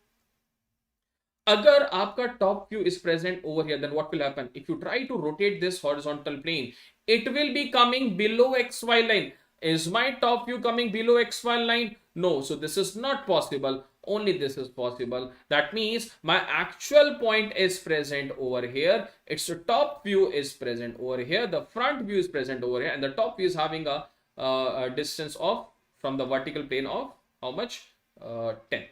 अगर आपका top view is present over here, then what will happen? If you try to rotate this horizontal plane, it will be coming below XY line. Is my top view coming below XY line? No. So this is not possible. Only this is possible. That means my actual point is present over here. Its top view is present over here. The front view is present over here. And the top view is having a distance of, from the vertical plane of how much? 10.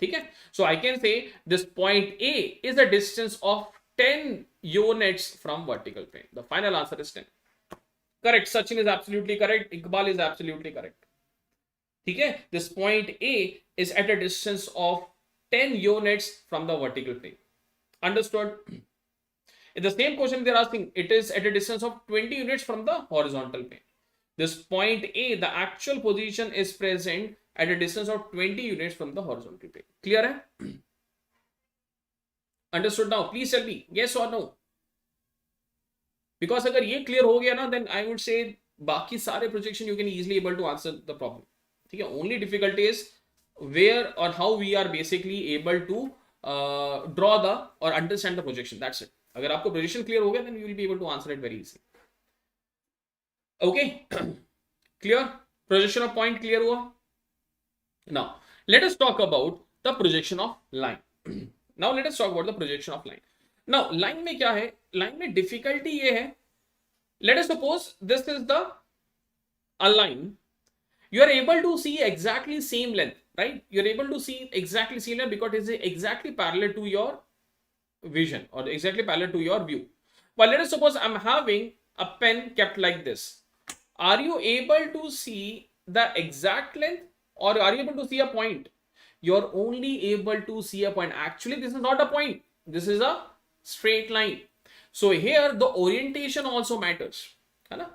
Okay? So I can say this point A is a distance of 10 units from vertical plane. The final answer is 10. Correct. Sachin is absolutely correct. Iqbal is absolutely correct. Okay? This point A is at a distance of 10 units from the vertical plane. Understood? In the same question they're asking, it is at a distance of 20 units from the horizontal plane. This point A, the actual position is present at a distance of 20 units from the horizontal plane. Clear hai? Understood now? Please tell me yes or no. Because अगर ये clear हो गया ना, then I would say बाकी सारे projection you can easily able to answer the problem. ठीक है? Only difficulty is where or how we are basically able to draw the or understand the projection. That's it. अगर आपको projection clear हो गया, then you will be able to answer it very easily. Okay? Clear? Projection of point clear हुआ? Now, let us talk about the projection of line. Now, let us talk about the projection of line. Now, line में क्या है? Line में difficulty ये है. Let us suppose this is a line. You are able to see exactly same length, right? You are able to see exactly same length because it is exactly parallel to your vision or exactly parallel to your view. But let us suppose I'm having a pen kept like this. are you able to see the exact length, or are you able to see a point? You're only able to see a point. Actually, this is not a point, this is a straight line. So here the orientation also matters, है ना?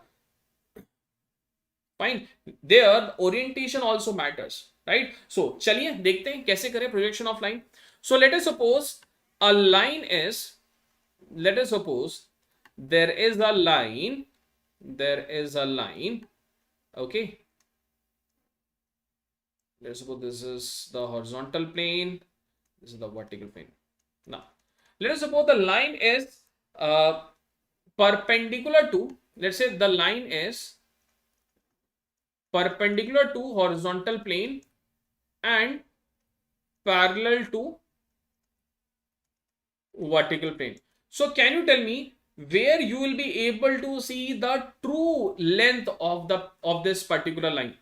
Fine, there the orientation also matters, right? So चलिए देखते हैं कैसे करें projection of line. So let us suppose a line is, let us suppose there is a line, okay, let's suppose this is the horizontal plane, this is the vertical plane. Now let us suppose the line is perpendicular to, let's say the line is perpendicular to horizontal plane and parallel to vertical plane. So can you tell me where you will be able to see the true length of this particular line?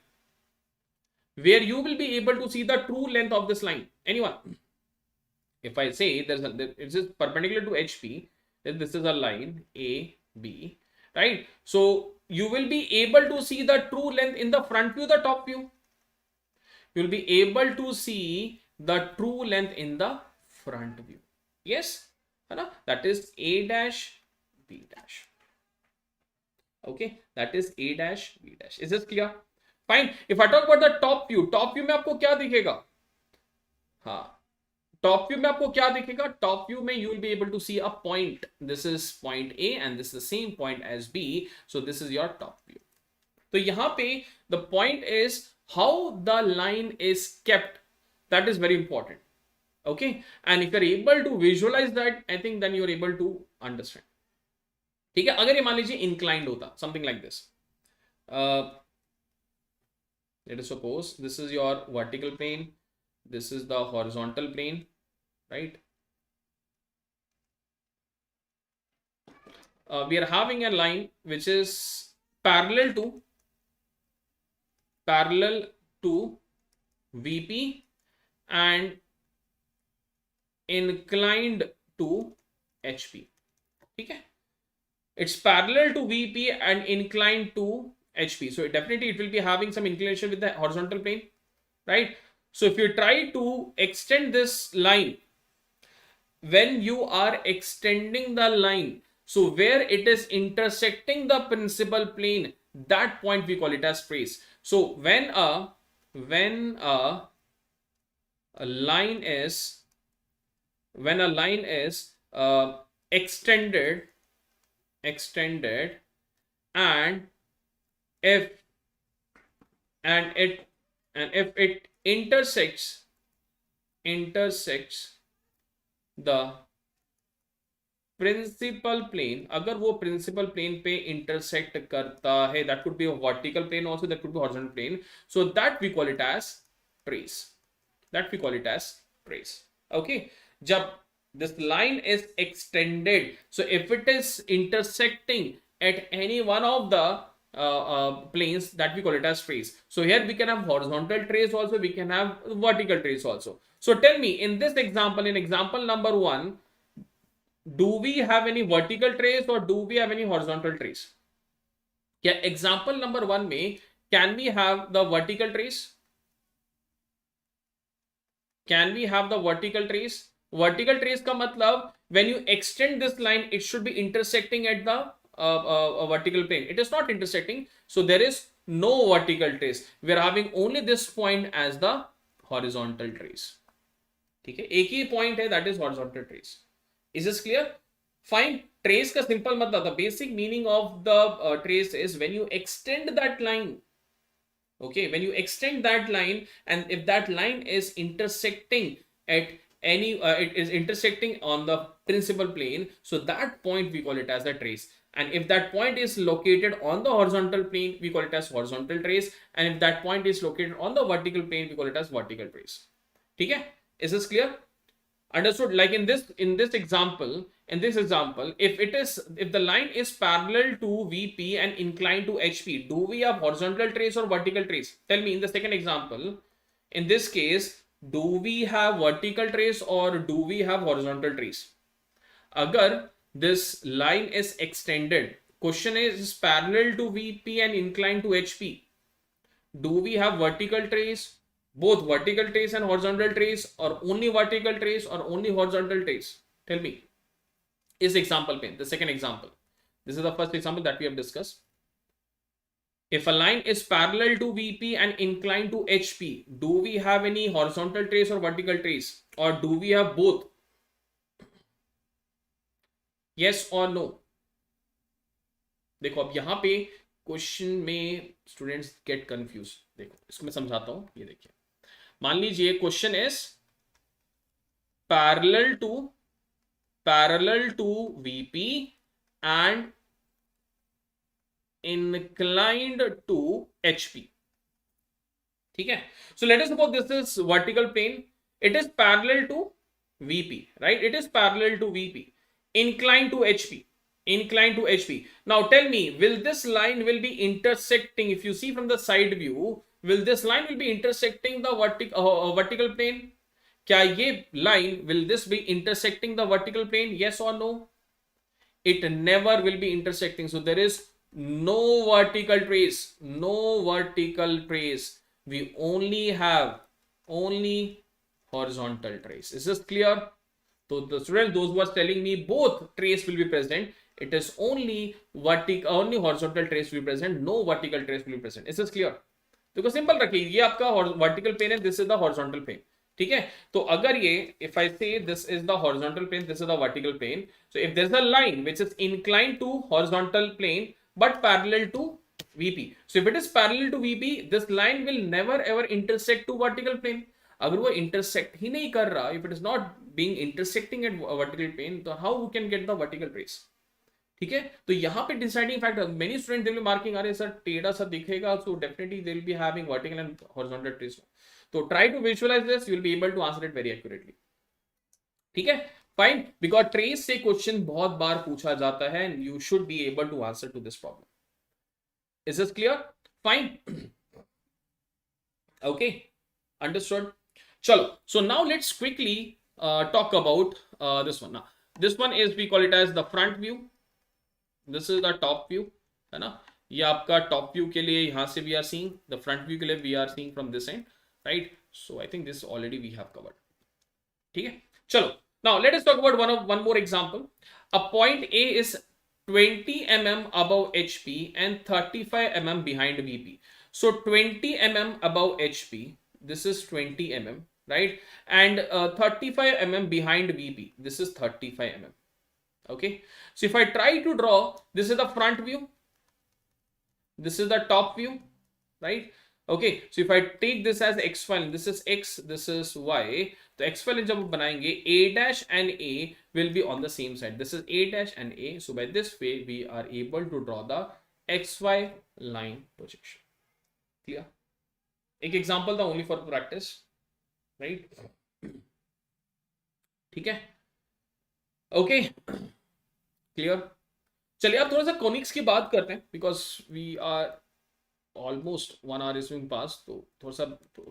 Where you will be able to see the true length of this line? Anyone? If I say it is perpendicular to HP, then this is a line AB, right? So you will be able to see the true length in the front view, the top view. You will be able to see the true length in the front view. Yes, that is A dash B dash. Okay, that is A dash B dash. Is this clear? Fine. If I talk about the top view में आपको क्या दिखेगा? हाँ, top view में आपको क्या दिखेगा? Top view में you will be able to see a point. This is point A and this is the same point as B. So this is your top view. तो यहाँ पे the point is how the line is kept. That is very important. Okay, and if you're able to visualize that, I think then you're able to understand. ठीक है, अगर ये मान लीजिए inclined होता, something like this. Let us suppose this is your vertical plane, this is the horizontal plane, right? We are having a line which is parallel to VP and inclined to HP. Okay, it's parallel to VP and inclined to HP. So definitely it will be having some inclination with the horizontal plane, right? So if you try to extend this line, when you are extending the line, so where it is intersecting the principal plane, that point we call it as trace. So when a line is extended and if it intersects the principal plane, अगर वो principal plane पे intersect करता है, that could be a vertical plane also, that could be horizontal plane, so that we call it as trace. Okay, जब this line is extended, so if it is intersecting at any one of the planes, that we call it as trace. So here we can have horizontal trace also, we can have vertical trace also. So tell me, in this example, in example number 1, do we have any vertical trace or do we have any horizontal trace? Yeah, example number 1 में can we have the vertical trace? Can we have the vertical trace? Vertical trace का मतलब when you extend this line, it should be intersecting at the vertical plane. It is not intersecting, so there is no vertical trace. We are having only this point as the horizontal trace. ठीक है, एक ही point है, that is horizontal trace. Is this clear? Fine. Trace का simple मतलब, the basic meaning of the trace is when you extend that line. Okay, when you extend that line, and if that line is intersecting at any it is intersecting on the principal plane, so that point we call it as a trace. And if that point is located on the horizontal plane, we call it as horizontal trace, and if that point is located on the vertical plane, we call it as vertical trace. ठीक है, is this clear? Understood? Like in this example, if the line is parallel to VP and inclined to HP, do we have horizontal trace or vertical trace? Tell me in the second example, in this case, do we have vertical trace or do we have horizontal trace? अगर this line is extended, question is parallel to VP and inclined to HP. Do we have vertical trace, both vertical trace and horizontal trace, or only vertical trace or only horizontal trace? Tell me. Is example pain the second example? This is the first example that we have discussed. If a line is parallel to VP and inclined to HP, do we have any horizontal trace or vertical trace, or do we have both? Yes or no? देखो अब यहाँ पे question में students get confuse. देखो इसको मैं समझाता हूं. ये देखिए, मान लीजिए question is parallel to VP and inclined to HP. ठीक है. So let us suppose this is vertical plane. It is parallel to VP, right? It is parallel to VP, inclined to HP. Inclined to HP. Now tell me, will this line will be intersecting? If you see from the side view, will this line will be intersecting the vertical plane? क्या ये line will this be intersecting the vertical plane? Yes or no? It never will be intersecting. So there is no vertical trace. No vertical trace. We only have horizontal trace. Is this clear? So the students, those who are telling me both trace will be present, it is only horizontal trace will be present, no vertical trace will be present. Is this clear? देखो simple रखिए, ये आपका vertical plane है, this is the horizontal plane. ठीक है. तो अगर ये if I say this is the horizontal plane, this is the vertical plane, so if there is a line which is inclined to horizontal plane but parallel to VP, so if it is parallel to VP, this line will never ever intersect to vertical plane. अगर वो intersect ही नहीं कर रहा, if it is not being intersecting at vertical plane, तो how we can get the vertical trace? ठीक है. तो यहाँ पे deciding factor, many student they will marking, अरे सर टेढ़ा सा दिखेगा, so definitely they will be having vertical and horizontal trace. तो try to visualise this, you will be able to answer it very accurately. ठीक है, fine. Because trace से question बहुत बार पूछा जाता है and you should be able to answer to this problem. Is this clear? Fine. Okay, understood. चलो, so now let's quickly talk about this one. Now this one is, we call it as the front view. This is the top view, है ना. ये आपका top view के लिए यहाँ से we are seeing, the front view के लिए we are seeing from this end, right. So I think this already we have covered. ठीक है. चलो, now let us talk about one more example. A point A is 20 mm above HP and 35 mm behind VP. So 20 mm above HP, this is 20 mm, right? And 35 mm behind VP, this is 35 mm. Okay, so if I try to draw, this is the front view, this is the top view, right? Okay, so if I take this as x file, this is x, this is y, तो x file जब बनाएंगे, a dash and a will be on the same side. This is a dash and a. So by this way, we are able to draw the xy line projection. Clear? एक example था only for practice, right? ठीक है. Okay. Clear. चलिए आप थोड़ा सा conics की बात करते हैं, because we are almost 1 hour is going pass. तो थोड़ा सा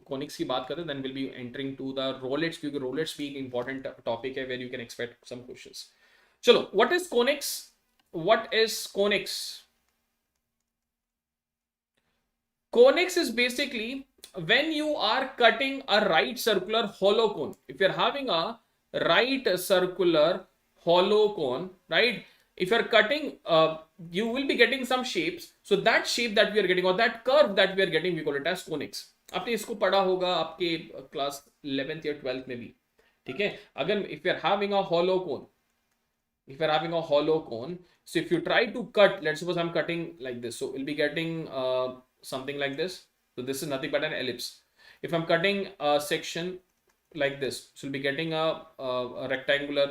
कॉनिक्स की बात करते हैं, then will be entering to the roulettes, क्योंकि रोलेट्स भी एक इंपॉर्टेंट टॉपिक है where you can expect some questions. चलो, what is conics? What is conics? Conics is basically when you are cutting a right circular hollow cone. If you are having a right circular hollow cone, right? If you are cutting, you will be getting some shapes. So that shape that we are getting, or that curve that we are getting, we call it as conics. आपने इसको पढ़ा होगा आपके class 11th या 12th में भी. ठीक है. अगर if you are having a hollow cone, so if you try to cut, let's suppose I'm cutting like this, so we'll be getting something like this. So this is nothing but an ellipse. If I'm cutting a section like this, so we'll be getting a rectangular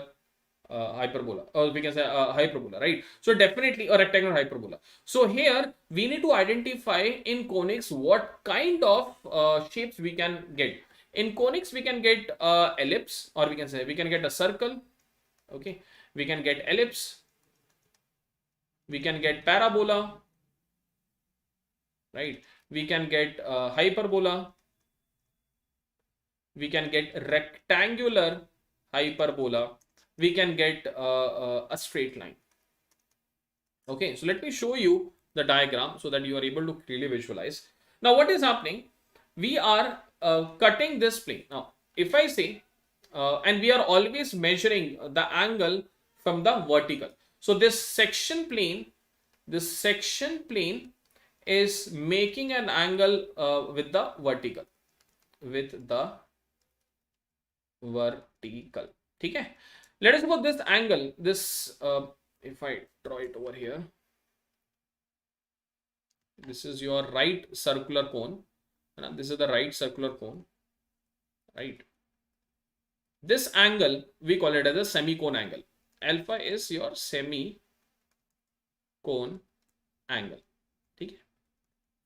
hyperbola, or we can say a hyperbola, right? So definitely a rectangular hyperbola. So here we need to identify in conics what kind of shapes we can get. In conics we can get ellipse, or we can say we can get a circle. Okay, we can get ellipse, we can get parabola, right? We can get hyperbola, we can get rectangular hyperbola, we can get a straight line. Okay, so let me show you the diagram so that you are able to clearly visualize. Now, what is happening? We are cutting this plane. Now, if I say, and we are always measuring the angle from the vertical. So, this section plane is making an angle with the vertical, with the vertical. Okay. Let us suppose this angle, if I draw it over here, this is your right circular cone. This is the right circular cone, right? This angle we call it as a semi-cone angle. Alpha is your semi-cone angle. Okay,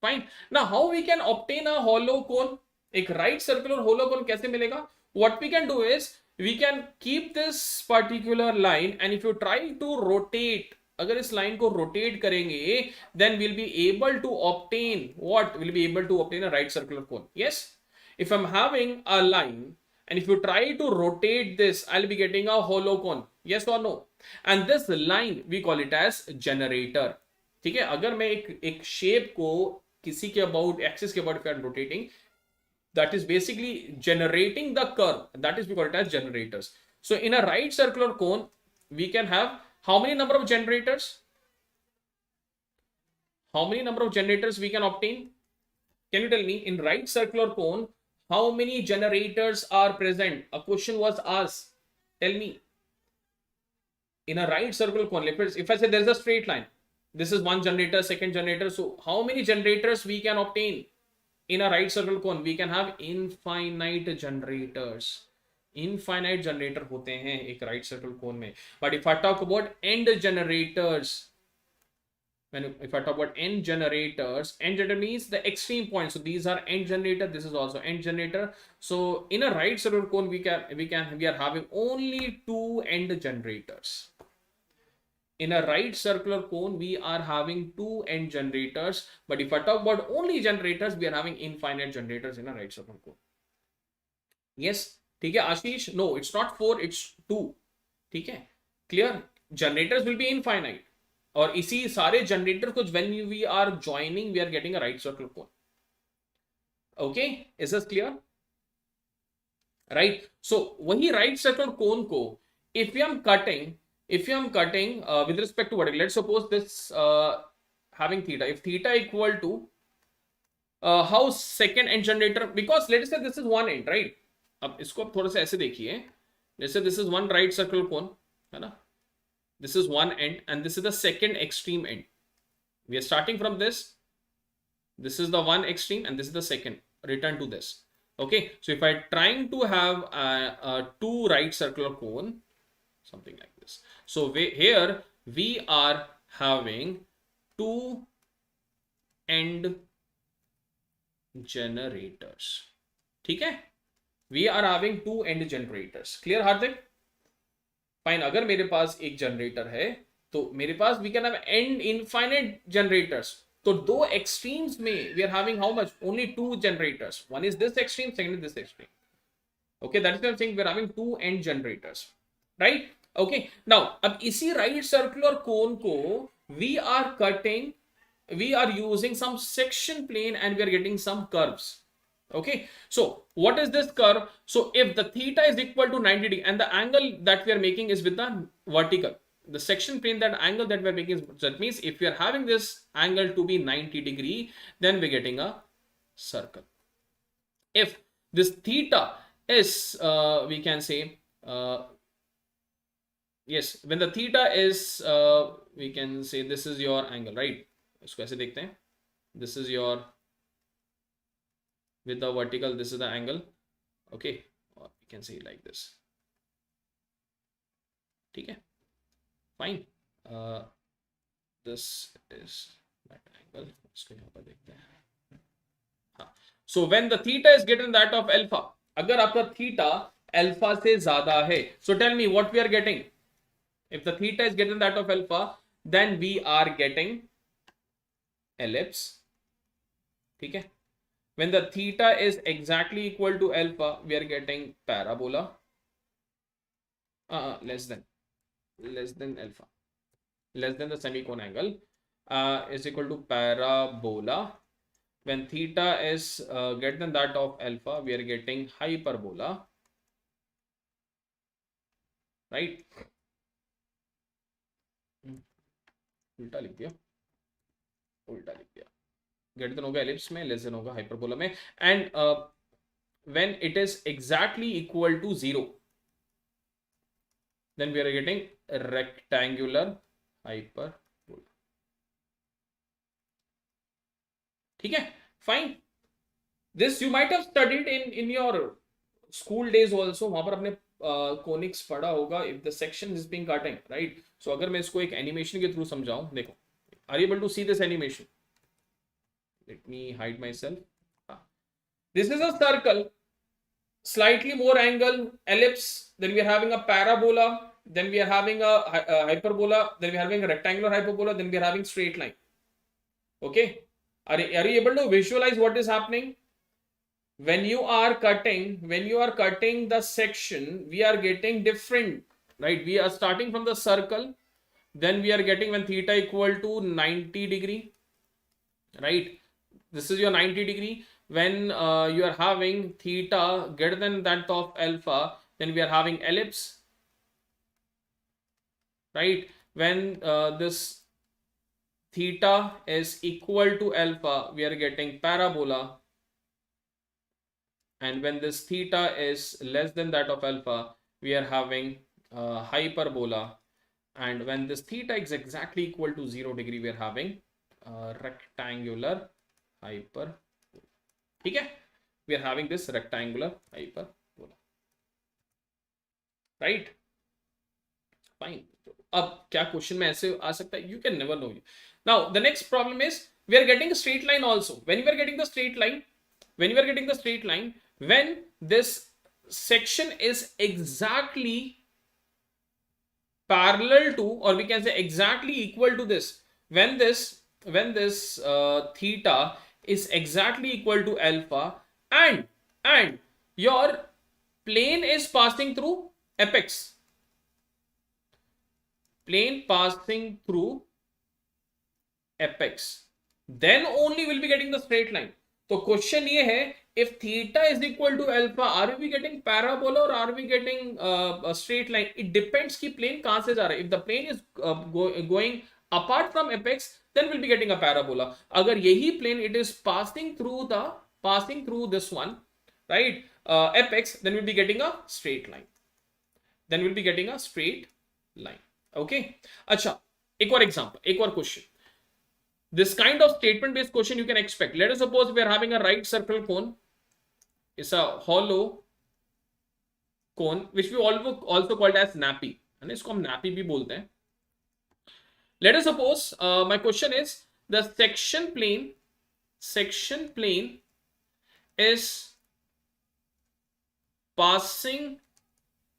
fine. Now, how we can obtain a hollow cone? एक right circular hollow cone कैसे मिलेगा? What we can do is we can keep this particular line, and if you try to rotate, अगर इस line को rotate करेंगे, then we'll be able to obtain what? We'll be able to obtain a right circular cone. Yes, if I'm having a line and if you try to rotate this, I'll be getting a hollow cone. Yes or no? And this line we call it as generator. ठीक है, अगर मैं एक shape को किसी के about axis के about rotating, that is basically generating the curve, that is we call it as generators. So in a right circular cone we can have how many number of generators? How many number of generators we can obtain? Can you tell me, in right circular cone, how many generators are present? A question was asked. Tell me. In a right circular cone, if I say there is a straight line, this is one generator, second generator. So how many generators we can obtain? In a right circular cone, we can have infinite generators. Infinite generator होते हैं एक right circle cone में. But if I talk about end generators, if I talk about end generator means the extreme point. So these are end generator. This is also end generator. So in a right circular cone, we are having only two end generators. In a right circular cone, we are having two end generators. But if I talk about only generators, we are having infinite generators in a right circular cone. Yes, ठीक है आशीष? No, it's not 4, it's 2. ठीक है, clear? Generators will be infinite. और इसी सारे generator को when we are joining, we are getting a right circular cone. Okay, is this clear? Right. So वही right circular cone को if we are cutting with respect to vertical, let's suppose this having theta. If theta equal to how second end generator, because let us say this is one end, right? अब इसको आप थोड़ा सा ऐसे देखिए. Let's say this is one right circular cone, है ना? This is one end and this is the second extreme end. We are starting from this. This is the one extreme and this is the second. Return to this. Okay. So if I trying to have a two right circular cone, something like this. So here we are having two end generators. ठीक है? We are having two end generators. Clear Hardik? Fine. अगर मेरे पास एक generator है तो मेरे पास we can have end infinite generators. तो दो एक्सट्रीम्स में we are having how much? Only two generators. One is this extreme, second is this extreme. Okay, that is why I am saying we are having two end generators, right? Okay, now अब इसी right circular cone को we are cutting, we are using some section plane and we are getting some curves. Okay, so what is this curve? So if the theta is equal to 90 degree and the angle that we are making is with the vertical, the section plane, that angle that we are making is, that means if we are having this angle to be 90 degree, then we're getting a circle. If this theta is we can say yes, when the theta is we can say this is your angle, right? इसको ऐसे देखते हैं. This is your with the vertical, this is the angle. Okay, or you can say it like this. ठीक है, fine. This is that angle. इसको यहाँ पर देखते हैं. हाँ. So when the theta is greater than that of alpha, अगर आपका theta alpha से ज़्यादा है, so tell me what we are getting. If the theta is greater than that of alpha, then we are getting ellipse. ठीक है. When the theta is exactly equal to alpha, we are getting parabola. Less than alpha. less than the semicone angle is equal to parabola. When theta is greater than that of alpha, we are getting hyperbola, right? उल्टा लिख दिया, उल्टा लिख दिया. Greater than होगा ellipse में, less than होगा hyperbola में. And when it is exactly equal to 0, then we are getting a rectangular hyperbola. ठीक है, fine. This you might have studied in your school days also. वहां पर अपने conics पढ़ा होगा. If the section is being cutting, right? So अगर मैं इसको एक एनिमेशन के थ्रू समझाऊं, देखो, are you able to see this animation? Let me hide myself. This is a circle, slightly more angle, ellipse, then we are having a parabola, then we are having a hyperbola, then we are having a rectangular hyperbola, then we are having straight line. Okay, are you able to visualize what is happening? When you are cutting the section, we are getting different, right? We are starting from the circle, then we are getting when theta equal to 90 degree, right? This is your 90 degree. When you are having theta greater than that of alpha, then we are having ellipse, right? When this theta is equal to alpha, we are getting parabola. And when this theta is less than that of alpha, we are having hyperbola. And when this theta is exactly equal to 0 degree, we are having rectangular hyperbola. ठीक है, we are having this rectangular hyperbola, right? Fine. अब क्या question में ऐसे आ सकता है? You can never know. Now the next problem is we are getting a straight line also. When you are getting the straight line, when this section is exactly parallel to, or we can say exactly equal to this, when this theta is exactly equal to alpha, and your plane is passing through apex, then only we'll be getting the straight line. तो question ये है, if theta is equal to alpha, are we getting parabola or are we getting a straight line? It depends कि plane कहां से जा रहा है. If the plane is going apart from apex, then we'll be getting a parabola. अगर यही plane it is passing through this one, right, apex, then we'll be getting a straight line. Okay. अच्छा, एक और example, एक और question. This kind of statement based question you can expect. Let us suppose we are having a right circle cone. It's a hollow cone which we also called as nappy, and इसको हम nappy भी बोलते हैं. Let us suppose my question is the section plane is passing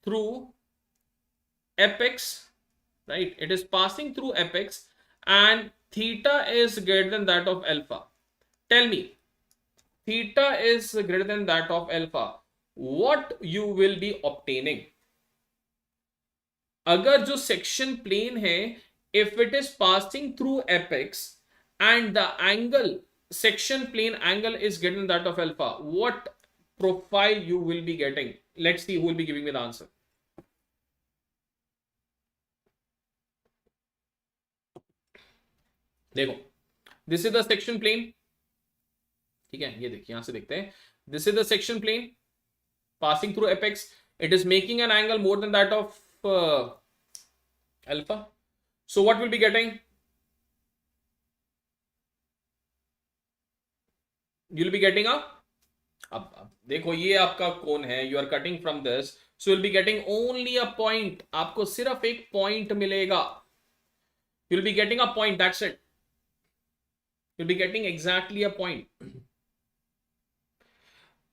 through apex, right? It is passing through apex and theta is greater than that of alpha. Tell me, theta is greater than that of alpha, what you will be obtaining? अगर जो section plane है, if it is passing through apex and the angle, section plane angle is greater than that of alpha, what profile you will be getting? Let's see who will be giving me the answer. देखो, this is the section plane. ठीक है, ये देखिए, यहां से देखते हैं. This is the section plane passing through apex. It is making an angle more than that of alpha. So what will be getting? You will be getting a, अब देखो, ये आपका कोन है. You are cutting from this, so you will be getting only a point. आपको सिर्फ एक point मिलेगा. You will be getting a point. That's it. You'll be getting exactly a point.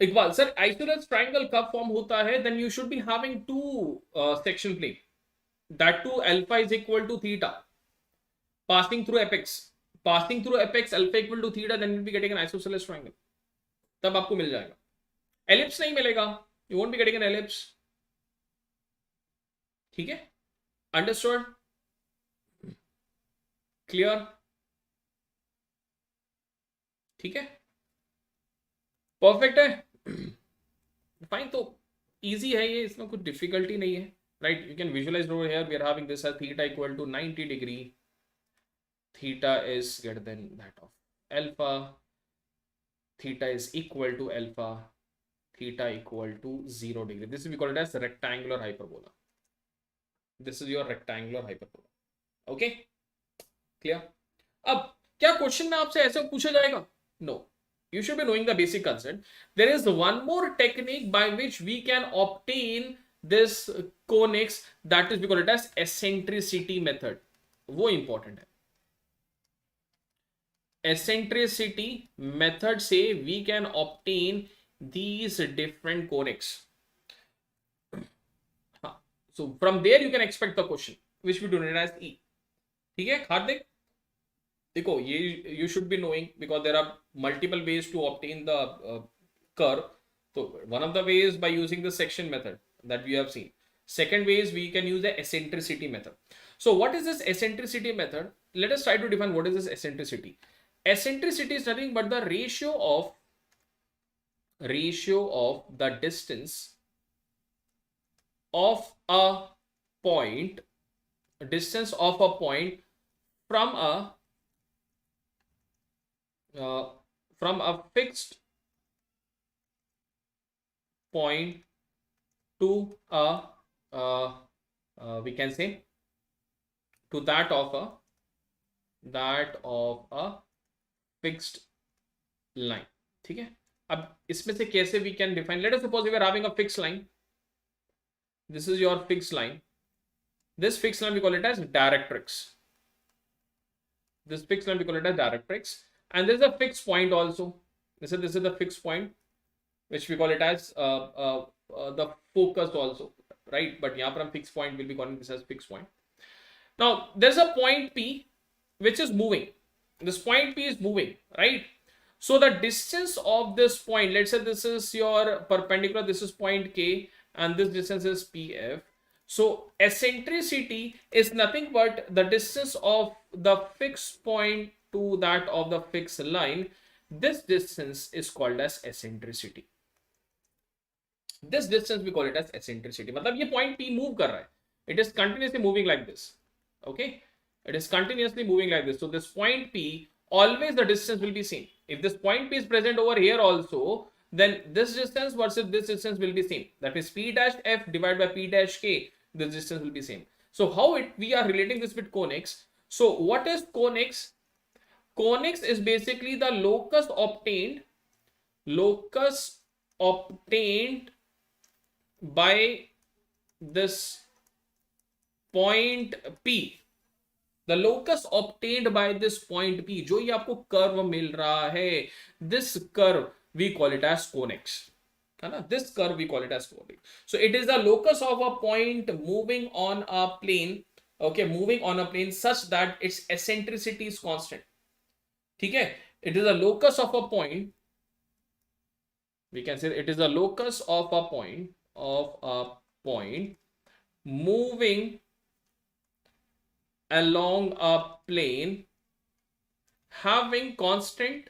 Iqbal sir, isosceles triangle कब form होता है? Then you should be having two section plane. That too alpha is equal to theta. Passing through apex, alpha equal to theta, then you'll be getting an isosceles triangle. तब आपको मिल जाएगा. Ellipse नहीं मिलेगा. You won't be getting an ellipse. ठीक है? Understood? Clear? ठीक है, perfect है। फाइन, तो इजी है ये, इसमें कुछ डिफिकल्टी नहीं है, right? You can visualise over here we are having this as theta equal to 90 degree, theta is greater than that of alpha, theta is equal to alpha, theta equal to 0 degree. This is we call it as rectangular hyperbola. This is your rectangular hyperbola. Okay, clear? अब क्या question में आपसे ऐसे पूछा जाएगा? No. You should be knowing the basic concept. There is one more technique by which we can obtain this conics, that is we call it as eccentricity method. वो important है. Eccentricity method से we can obtain these different conics. So from there you can expect the question which we denote as E. ठीक है हार्दिक, देखो ये you should be knowing because there are multiple ways to obtain the curve. So one of the ways by using the section method that we have seen. Second way is we can use the eccentricity method. So what is this eccentricity method? Let us try to define what is this eccentricity. Eccentricity is nothing but the ratio of the distance of a point, from a fixed point to a we can say to that of a fixed line. ठीक है, अब इसमें से कैसे we can define? Let us suppose we are having a fixed line. This is your fixed line. This fixed line we call it as directrix. This fixed line we call it as directrix, and there is a fixed point also. This is the fixed point which we call it as the focus also, right? But यहाँ पर हम fixed point will be calling this as fixed point. Now there's a point P which is moving. This point P is moving, right? So the distance of this point, let's say this is your perpendicular, this is point K, and this distance is PF. So eccentricity is nothing but the distance of the fixed point to that of the fixed line. This distance is called as eccentricity. This distance we call it as eccentricity. मतलब ये point P move कर रहा है. It is continuously moving like this. Okay, it is continuously moving like this. So this point P, always the distance will be same. If this point P is present over here also, then this distance versus this distance will be same. That is P dash F divided by P dash K. This distance will be same. So how we are relating this with conics? So what is conics? Conics is basically the locus obtained by this point P. The locus obtained by this point P, जो ये आपको curve मिल रहा है, this curve we call it as conics, है ना? This curve we call it as conics. So it is the locus of a point moving on a plane, okay, moving on a plane such that its eccentricity is constant. ठीक है, it is a locus of a point. We can say it is a locus of a point moving along a plane having constant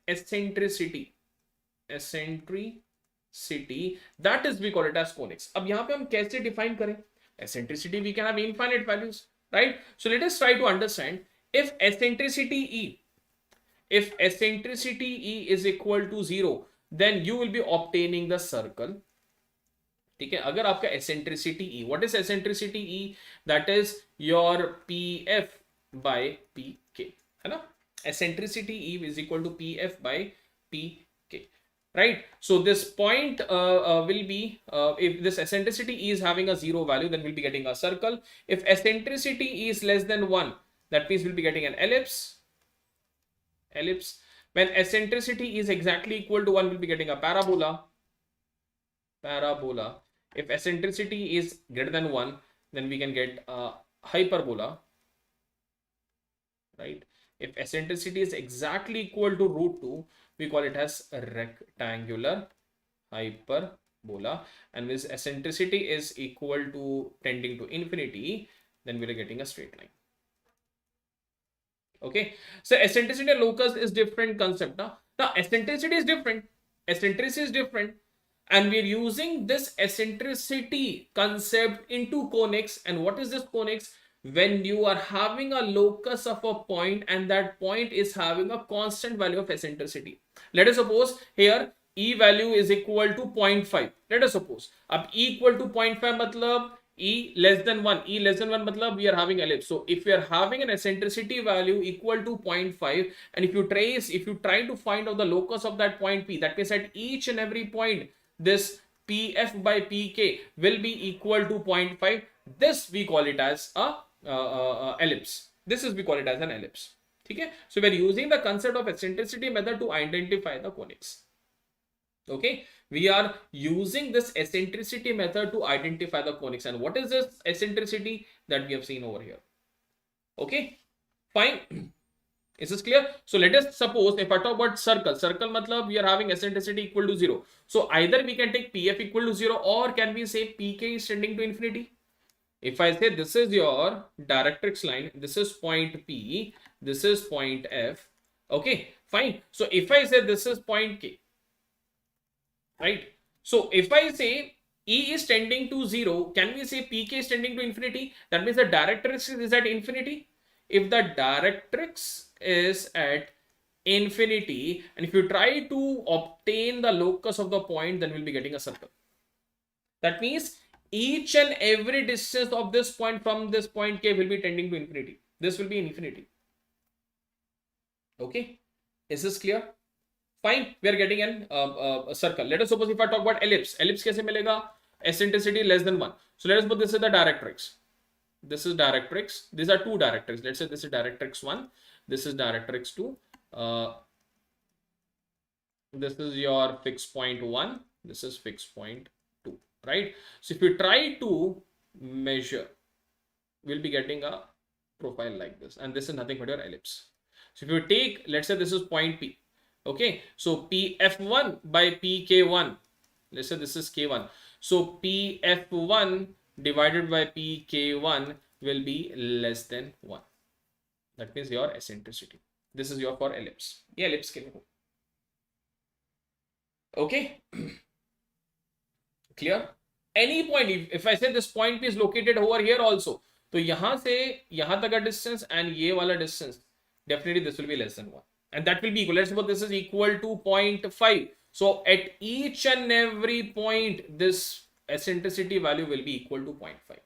eccentricity, that is we call it as conics. अब यहाँ पे हम कैसे define करें? Eccentricity we can have infinite values, right? So let us try to understand if eccentricity E is equal to 0, then you will be obtaining the circle. ठीक है, अगर आपका eccentricity E, what is eccentricity E? That is your PF by PK, है ना? Eccentricity E is equal to PF by PK, right? So this point will be, if this eccentricity E is having a 0 value, then we'll be getting a circle. If eccentricity E is less than 1, that means we'll be getting an ellipse. When eccentricity is exactly equal to 1, we'll be getting a parabola. If eccentricity is greater than 1, then we can get a hyperbola, right? If eccentricity is exactly equal to root 2, we call it as a rectangular hyperbola. And this eccentricity is equal to tending to infinity, then we are getting a straight line. Okay, so eccentricity and locus is different concept. Now eccentricity is different. Eccentricity is different, and we are using this eccentricity concept into conics. And what is this conics? When you are having a locus of a point and that point is having a constant value of eccentricity. Let us suppose here E value is equal to 0.5. Let us suppose. Ab E equal to 0.5 matlab E less than 1. E less than 1 matlab we are having ellipse. So if we are having an eccentricity value equal to 0.5, and if you try to find out the locus of that point P, that means at each and every point this PF by PK will be equal to 0.5. This we call it as a ellipse. This is we call it as an ellipse. Okay, so we are using the concept of eccentricity method to identify the conics. Okay, we are using this eccentricity method to identify the conics. And what is this eccentricity that we have seen over here? Okay, fine. Is this clear? So let us suppose if I talk about circle matlab we are having eccentricity equal to 0. So either we can take PF equal to 0, or can we say PK is tending to infinity? If I say this is your directrix line, this is point P, this is point F. Okay, fine. So if I say this is point K, right? So if I say E is tending to 0, can we say PK is tending to infinity? That means the directrix is at infinity. If the directrix is at infinity, and if you try to obtain the locus of the point, then we'll be getting a circle. That means each and every distance of this point from this point K will be tending to infinity. This will be infinity. Okay, is this clear? Fine, we are getting a circle. Let us suppose if I talk about ellipse. Ellipse kaise milega? Eccentricity less than 1. So let us suppose this is the directrix. This is directrix. These are two directrix. Let's say this is directrix 1. This is directrix 2. This is your fixed point 1. This is fixed point 2. Right? So if you try to measure, we'll be getting a profile like this. And this is nothing but your ellipse. So if you take, let's say this is point P. Okay, so PF1 by PK1, let's say this is K1. So PF1 divided by PK1 will be less than 1. That means your eccentricity. This is your for ellipse. Yeah, ellipse ke liye. Okay, clear? Any point, if I say this point P is located over here also, तो यहाँ से यहाँ तक का distance and ये वाला distance, definitely this will be less than 1. And that will be equal. Let's suppose this is equal to 0.5. So at each and every point, this eccentricity value will be equal to 0.5.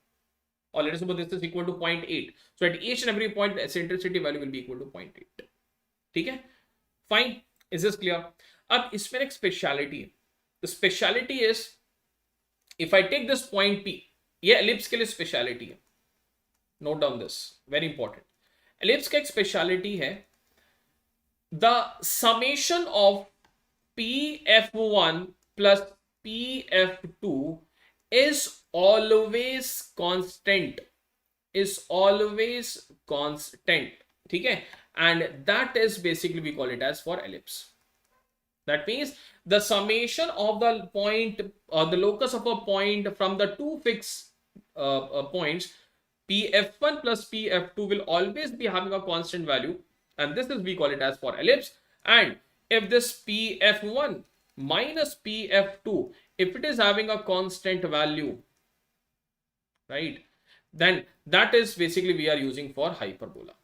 Or let us suppose this is equal to 0.8. So at each and every point, the eccentricity value will be equal to 0.8. Okay? Fine. Is this clear? Ab isme ek speciality hai. The speciality is, if I take this point P, ये ellipse के लिए speciality है. Note down this. Very important. Ellipse का एक speciality है. The summation of PF1 plus PF2 is always constant. Is always constant. Okay? And that is basically we call it as for ellipse. That means the summation of the point or the locus of a point from the two fixed points PF1 plus PF2 will always be having a constant value. And this is we call it as for ellipse. And if this PF1 minus PF2, if it is having a constant value, right, then that is basically we are using for hyperbola.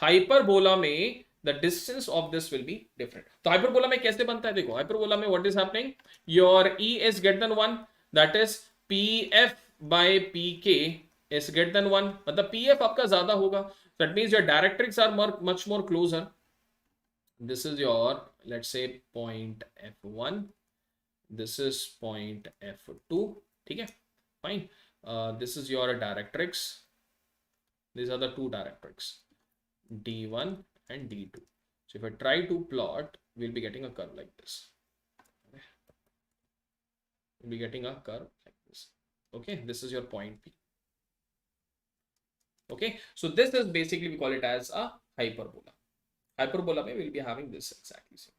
Hyperbola में the distance of this will be different. तो hyperbola में कैसे बनता है? देखो hyperbola में what is happening? Your E is greater than 1. That is PF by PK is greater than 1. मतलब PF आपका ज्यादा होगा. That means your directrix are much more closer. This is your, let's say, point F1. This is point F2. Okay, fine. This is your directrix. These are the two directrix, D1 and D2. So if I try to plot, we'll be getting a curve like this. Okay. We'll be getting a curve like this. Okay, this is your point P. Okay, so this is basically we call it as a hyperbola. Hyperbola may will be having this exactly same.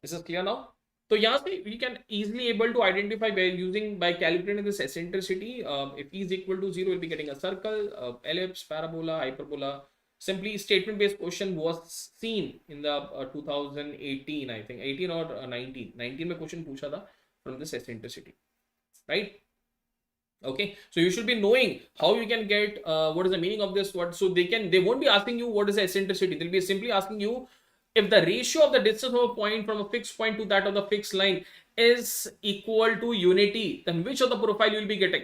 This is clear now? तो यहाँ से we can easily able to identify by calculating this eccentricity. If e is equal to 0, we'll be getting a circle, ellipse, parabola, hyperbola. Simply statement based question was seen in the 2018, I think 18 or 19 में question पूछा था from this eccentricity, right? Okay, so you should be knowing how you can get what is the meaning of this word. So they won't be asking you what is the eccentricity. They'll be simply asking you if the ratio of the distance of a point from a fixed point to that of the fixed line is equal to unity, then which of the profile you will be getting.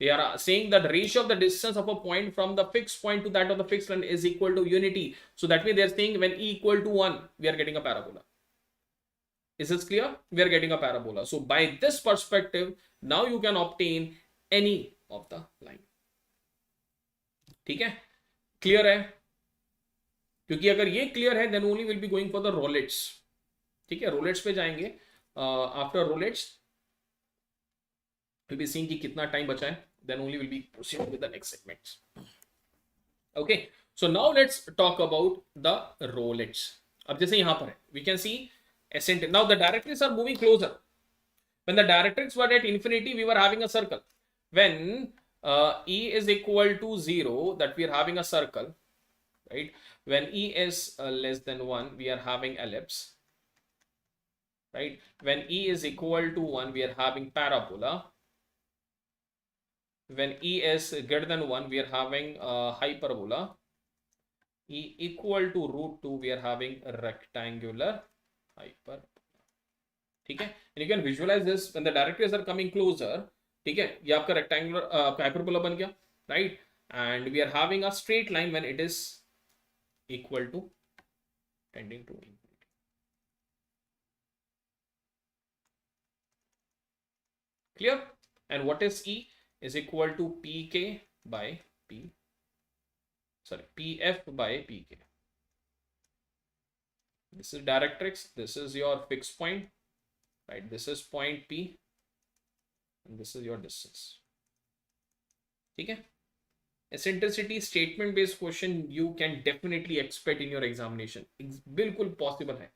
They are saying that the ratio of the distance of a point from the fixed point to that of the fixed line is equal to unity. So that means they are saying when e equal to 1, we are getting a parabola. Is this clear? We are getting a parabola. So by this perspective, now you can obtain any of the line. ठीक है, clear है? क्योंकि अगर ये clear है then only will be going for the rollets. ठीक है, rollets पे जाएंगे. After rollets we'll be seeing कि कितना टाइम बचा है, then only will be proceeding with the next segments. Okay, so now let's talk about the rollets. अब जैसे यहाँ पर है, we can see eccentric. Now the directrices are moving closer. When the directrix were at infinity, we were having a circle. When e is equal to 0, that we are having a circle, right? When e is less than 1, we are having ellipse, right? When e is equal to 1, we are having parabola. When e is greater than 1, we are having hyperbola. E equal to √2, we are having a rectangular hyperbola. ठीक है, and you can visualize this when the directrices are coming closer. ठीक है, ये आपका rectangular hyperbola बन गया, right? And we are having a straight line when it is equal to tending to infinity. Clear? And what is E? Is equal to pk by pf by pk. This is directrix, this is your fixed point, right? This is point P and this is your distance. ठीक है, eccentricity statement based question you can definitely expect in your examination. बिल्कुल possible है,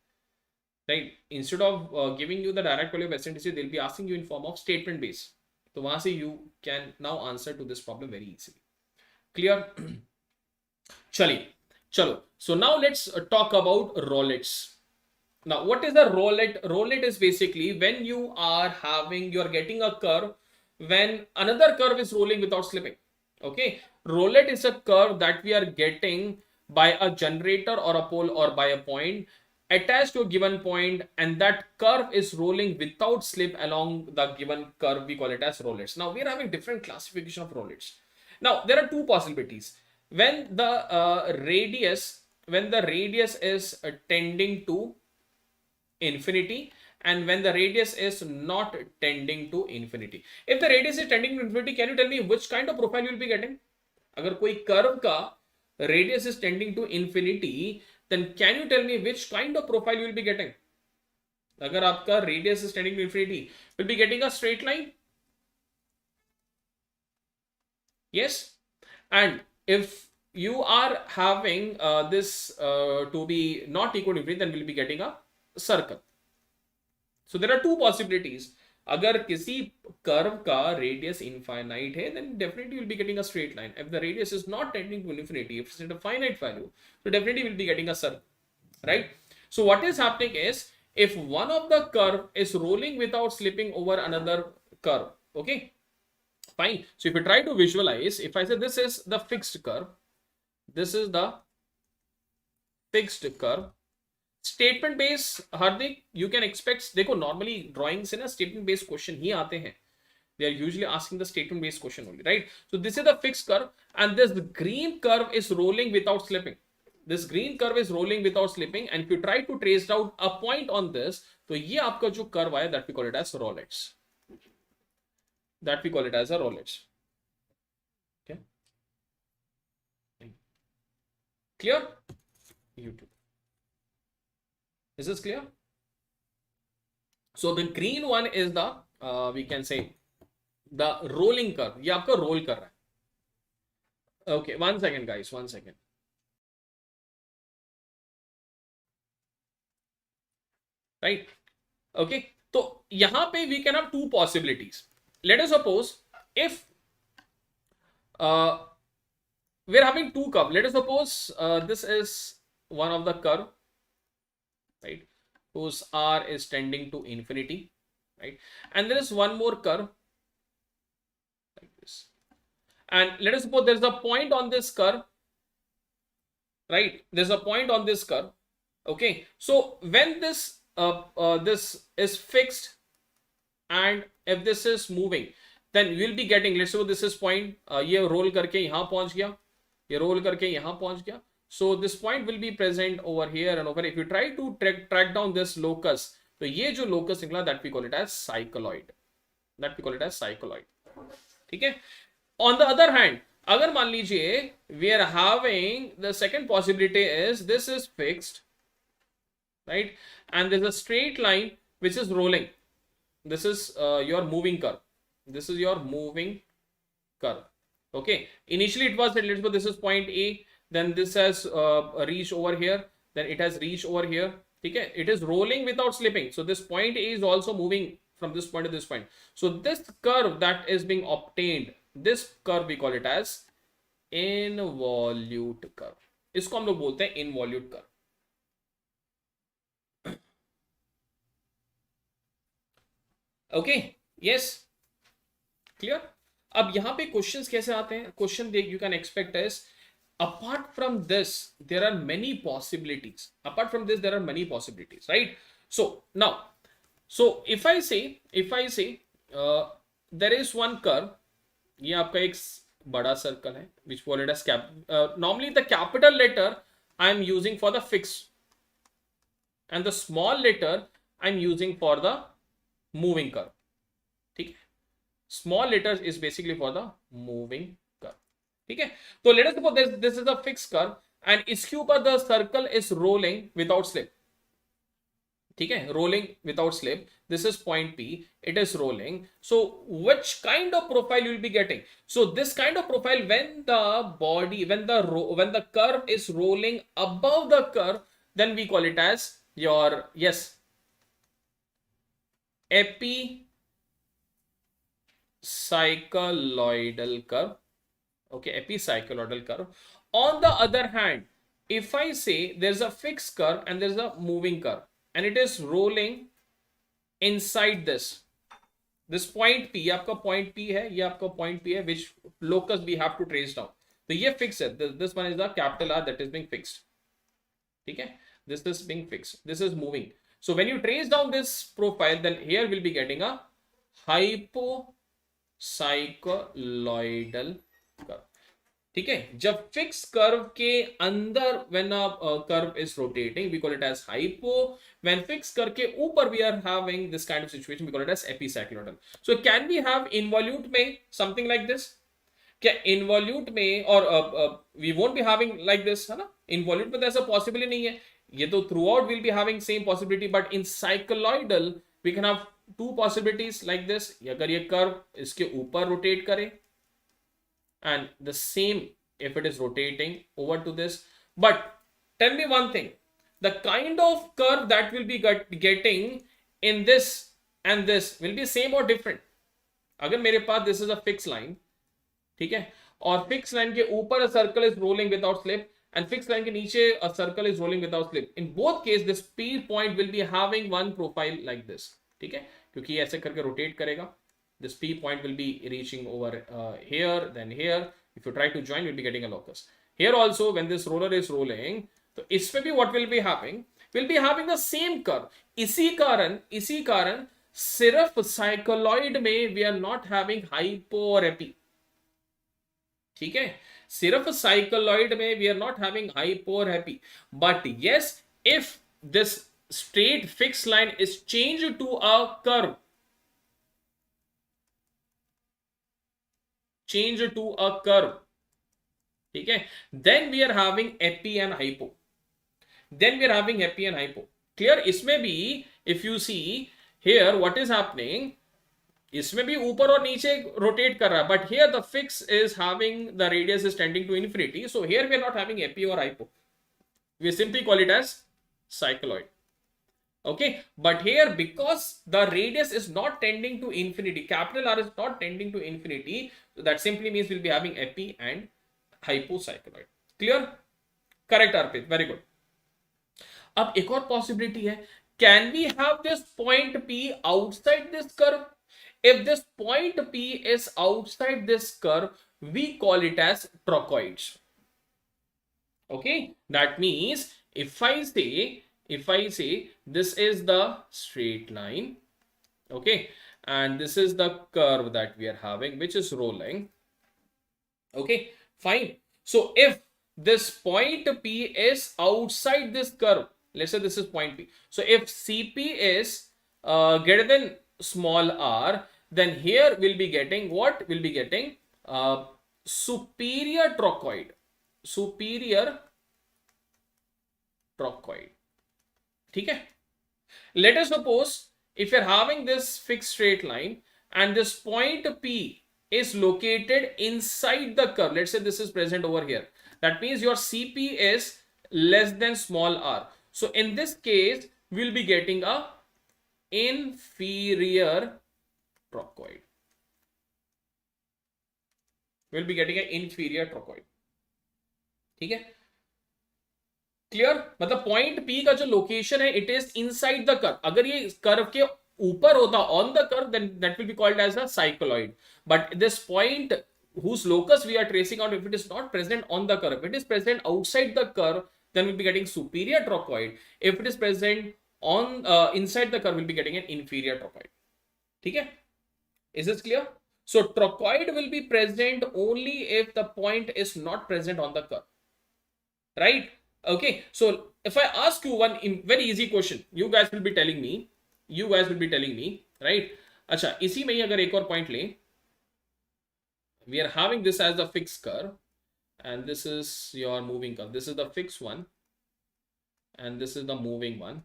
right? Instead of giving you the direct value of eccentricity, they'll be asking you in form of statement based. तो वहां से you can now answer to this problem very easily. Clear? चलिए, चलो. So now let's talk about rollets. Now, what is the rollet? Rollet is basically when you are getting a curve when another curve is rolling without slipping. Okay, rollet is a curve that we are getting by a generator or a pole or by a point attached to a given point, and that curve is rolling without slip along the given curve. We call it as rollets. Now, we are having different classification of rollets. Now, there are two possibilities. When the radius is tending to infinity, and when the radius is not tending to infinity. If the radius is tending to infinity, can you tell me which kind of profile you will be getting? अगर कोई curve का radius is tending to infinity, then can you tell me which kind of profile you will be getting? अगर आपका radius is tending to infinity, will be getting a straight line. Yes, and if you are having this to be not equal to infinity, then we'll be getting a circle. So there are two possibilities. अगर किसी curve का radius infinite है, then definitely will be getting a straight line. If the radius is not tending to infinity, if it's at a finite value, so definitely will be getting a circle, right? So what is happening is, if one of the curve is rolling without slipping over another curve, okay, fine. So if you try to visualize, if I say this is the fixed curve, this is the fixed curve. Statement base Hardik you can expect, देखो normally drawing से ना statement based question ही आते हैं. They are usually asking the statement based question only, right? So this is the fixed curve, and this green curve is rolling without slipping. This green curve is rolling without slipping, and if you try to trace out a point on this, तो ये आपका जो curve आया, that we call it as rollets. That we call it as a rollets. Okay. Clear? YouTube. Is this clear? So the green one is the we can say the rolling curve. ये आपका roll कर रहा है. Okay, one second guys, one second. Right? Okay, तो यहां पे we can have two possibilities. Let us suppose if uh, we're having two curve. Let us suppose this is one of the curve, right, whose r is tending to infinity, right, and there is one more curve like this, and let us suppose there's a point on this curve, right, there's a point on this curve. Okay, so when this is fixed, and if this is moving, then we'll be getting, let's say this is point, ये roll करके यहाँ पहुंच गया, ये roll करके यहाँ पहुंच गया, so this point will be present over here and over. If you try to track down this locus, तो ये जो locus निकला, that we call it as cycloid, that we call it as cycloid. ठीक है. On the other hand, अगर मान लीजिए we are having the second possibility is this is fixed, right, and there's a straight line which is rolling. This is your moving curve. This is your moving curve. Okay, initially it was, let's go, this is point A, then this has reached over here, then it has reached over here. Okay, it is rolling without slipping, so this point A is also moving from this point to this point. So this curve that is being obtained, this curve we call it as involute curve. इसको हम लोग बोलते हैं involute curve. Okay, yes, clear. अब यहां पे questions कैसे आते हैं? क्वेश्चन देख, you can expect is apart from this there are many possibilities, apart from this there are many possibilities, right? So now, so if I say there is one curve, ये आपका एक बड़ा circle है which call it as cap, normally the capital letter I am using for the fix and the small letter I am using for the moving curve. ठीक है, small letters is basically for the moving curve. ठीक है, तो let us suppose this is a fixed curve and इसके ऊपर the circle is rolling without slip. ठीक है, rolling without slip. This is point P, it is rolling. So which kind of profile you will be getting? So this kind of profile, when the body, when the curve is rolling above the curve, then we call it as your, yes, epicycloidal curve. Okay, epicycloidal curve. On the other hand, if I say there's a fixed curve and there's a moving curve and it is rolling inside this point P, आपका point P है, ये आपका point P है, which locus we have to trace down. तो ये fixed है, this one is the capital R that is being fixed. ठीक है, this is being fixed, this is moving. So when you trace down this profile, then here we'll be getting a hypocycloidal curve. ठीक है, जब fix curve के अंदर when a curve is rotating we call it as hypo, when fixed curve के ऊपर we are having this kind of situation we call it as epicycloidal. So can we have involute में something like this? क्या involute में, और we won't be having like this, है ना? Involute में तो ऐसा possible ही नहीं है, ये तो throughout will be having same possibility, but in cycloidal we can have two possibilities like this. अगर ये कर्व इसके ऊपर रोटेट करे and the same if it is rotating over to this. But tell me one thing, the kind of curve that will be getting in this and this will be same or different. अगर मेरे पास this is a fixed line, ठीक है, और fixed line के ऊपर a circle is rolling without slip and fixed line के नीचे a circle is rolling without slip, in both case this P point will be having one profile like this. ठीक है, क्योंकि ऐसे करके rotate करेगा, this P point will be reaching over here, then here. If you try to join, you'll be getting a locus. Here also, when this roller is rolling, so इसमें भी what will be having? Will be having the same curve. इसी कारण सिर्फ cycloid में we are not having hypo or epi. ठीक है, सिर्फ cycloid में we are not having hypo or epi. But yes, if this straight fixed line is changed to a curve, change to a curve, ठीक है, then we are having epi and hypo, then we are having epi and hypo. Clear? इसमें भी if you see here what is happening, इसमें भी ऊपर और नीचे rotate कर रहा है, but here the fix is having the radius is tending to infinity, so here we are not having epi or hypo, we simply call it as cycloid. Okay, but here because the radius is not tending to infinity, capital R is not tending to infinity, so that simply means we'll be having epi and hypocycloid. Clear? Correct, Arpit. Very good. अब एक और possibility है, can we have this point P outside this curve? If this point P is outside this curve, we call it as trochoids. Okay, that means if I say this is the straight line, okay, and this is the curve that we are having which is rolling. Okay, fine. So if this point P is outside this curve, let's say this is point P. So if CP is greater than small r, then here we'll be getting what? We'll be getting superior trochoid. Superior trochoid. ठीक है? Let us suppose if you're having this fixed straight line and this point P is located inside the curve. Let's say this is present over here. That means your CP is less than small r. So in this case, we'll be getting a inferior trochoid. We'll be getting an inferior trochoid. ठीक है? Clear? मतलब point P का जो location है, it is inside the curve. अगर ये curve के ऊपर होता on the curve, then that will be called as a cycloid. But this point whose locus we are tracing out, if it is not present on the curve, if it is present outside the curve, then we'll be getting superior trochoid. If it is present on inside the curve, we'll be getting an inferior trochoid. ठीक है? Is this clear? So trochoid will be present only if the point is not present on the curve, right? Okay, so if I ask you one very easy question, you guys will be telling me, right? अच्छा, इसी में ही अगर एक और point लें, we are having this as the fixed curve and this is your moving curve. This is the fixed one and this is the moving one.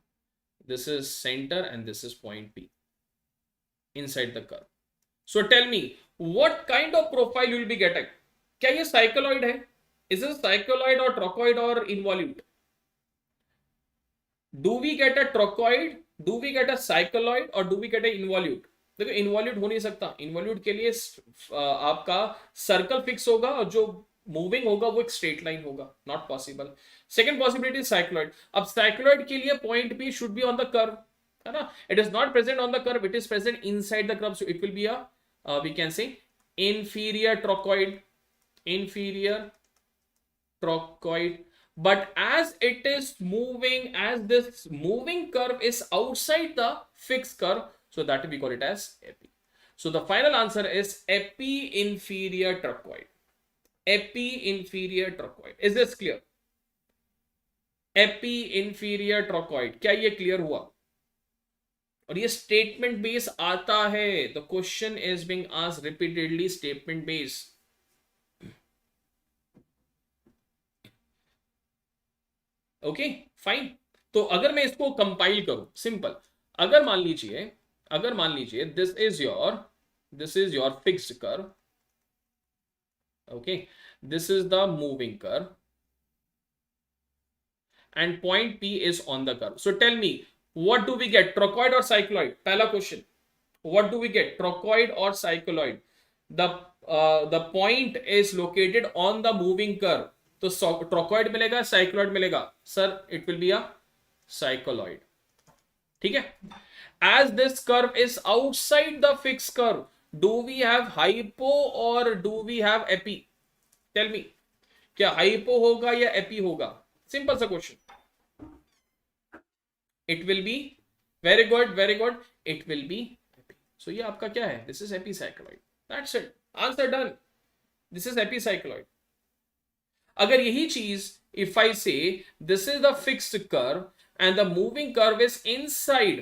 This is center and this is point P inside the curve. So tell me, what kind of profile you will be getting? क्या ये cycloid है? Is this cycloid or trochoid or involute? Do we get a trochoid? Do we get a cycloid or do we get a involute? देखो involute हो नहीं सकता. Involute के लिए आपका सर्कल फिक्स होगा और जो मूविंग होगा वो एक स्ट्रेट लाइन होगा. Not possible. Second possibility cycloid. अब साइक्लॉइड के लिए point P should be on the curve, है ना? It is not present on the curve, it is present inside the curve, so it will be a we can say inferior trochoid. Inferior trochoid. But as it is moving, as this moving curve is outside the fixed curve, so that we call it as epi. So the final answer is epi-inferior trochoid. Epi-inferior trochoid. Is this clear? Epi-inferior trochoid. क्या ये clear हुआ? और ये statement base आता है. The question is being asked repeatedly, statement base. Okay fine. तो अगर मैं इसको कंपाइल करूं, सिंपल, अगर मान लीजिए this is your fixed curve, okay, this is the moving curve and point P is on the curve. So tell me, what do we get, trochoid और cycloid? पहला question, what do we get, trochoid और cycloid? The point is located on the moving curve, तो trochoid मिलेगा, cycloid मिलेगा. Sir it will be a cycloid. ठीक है? As this curve is outside the fix curve, do we have hypo और do we have epi? Tell me, क्या hypo होगा या epi होगा? सिंपल सा question. It will be, very good, it will be epi. So ये आपका क्या है? This is epicycloid. That's it, answer done. This is epicycloid. अगर यही चीज, if I say this is the fixed curve and the moving curve is inside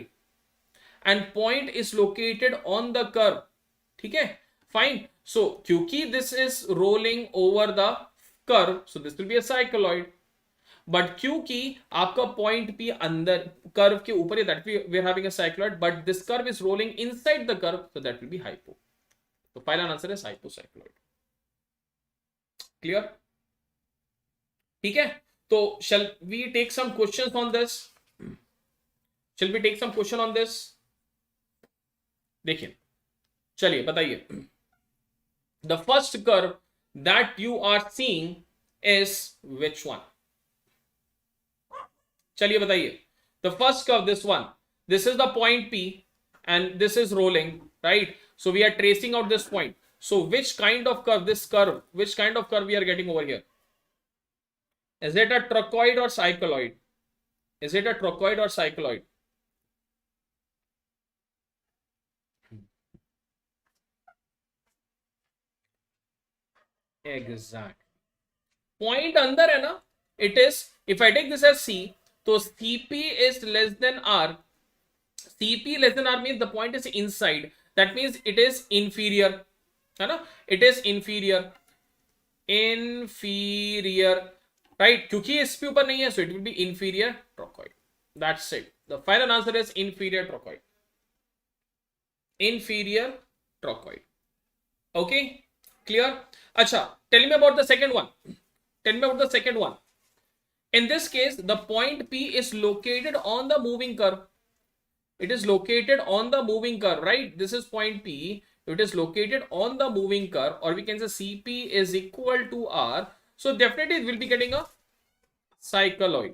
and point is located on the curve, ठीक है? Fine. So क्योंकि this is rolling over the curve, so this will be a cycloid. But क्योंकि आपका point P अंदर curve के ऊपर है, that we are having a cycloid, but this curve is rolling inside the curve, so that will be hypo. तो पहला answer है hypocycloid. Clear? ठीक है? तो shall we take some questions on this? Shall we take some question on this? देखिए, चलिए बताइए. The first curve that you are seeing is which one? चलिए बताइए. The first curve, this one. This is the point P and this is rolling, right? So we are tracing out this point. So which kind of curve, this curve, which kind of curve we are getting over here? Is it a trochoid or cycloid? Is it a trochoid or cycloid? Exact. Point अंदर है ना? It is, if I take this as C, तो CP is less than R. CP less than R means the point is inside. That means it is inferior. है ना? It is inferior. Inferior. Right? क्योंकि इस पे ऊपर नहीं है, so it will be inferior trochoid. That's it. The final answer is inferior trochoid. Inferior trochoid. Okay? Clear? Acha, tell me about the second one. Tell me about the second one. In this case, the point P is located on the moving curve. It is located on the moving curve, right? This is point P. It is located on the moving curve, or we can say CP is equal to R. So definitely it will be getting a cycloid.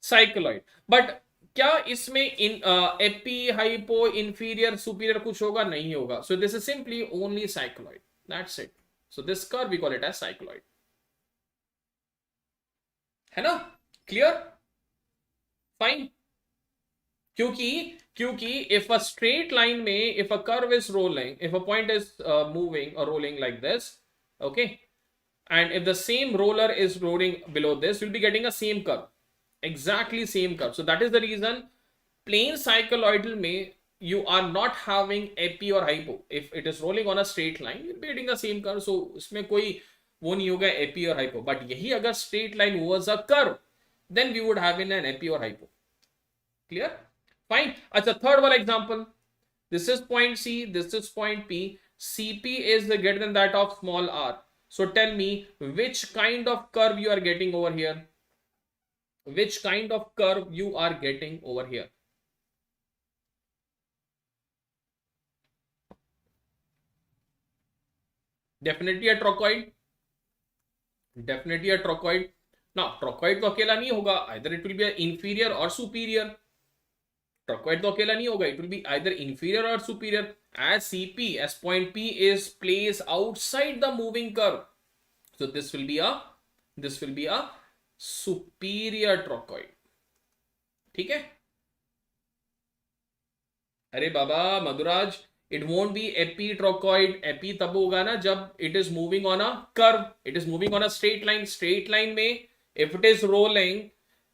Cycloid. But क्या इसमें AP hypo inferior superior कुछ होगा? नहीं होगा. So this is simply only cycloid. That's it. So this curve we call it as cycloid. है ना? Clear? Fine. क्योंकि if a straight line में, if a curve is rolling, if a point is moving or rolling like this, okay, and if the same roller is rolling below this, you'll be getting a same curve, exactly same curve. So that is the reason plane cycloidal में you are not having epi or hypo. If it is rolling on a straight line, you'll be getting the same curve. So इसमें कोई वो नहीं होगा epi or hypo. But यही अगर straight line was a curve, then we would have in an epi or hypo. Clear? Fine. अच्छा, third one example. This is point C. This is point P. CP is greater than that of small r. So tell me which kind of curve you are getting over here. Which kind of curve you are getting over here? Definitely a trochoid. Definitely a trochoid. Now, trochoid तो अकेला नहीं होगा. Either it will be inferior or superior. Trochoid तो अकेला नहीं होगा. It will be either inferior or superior. As CP, as point P is placed outside the moving curve. So this will be a superior trochoid. ठीक है? अरे बाबा Madhuraj, it won't be epitrochoid. Epi तब होगा ना जब it is moving on a curve. It is moving on a straight line. Straight line में if it is rolling,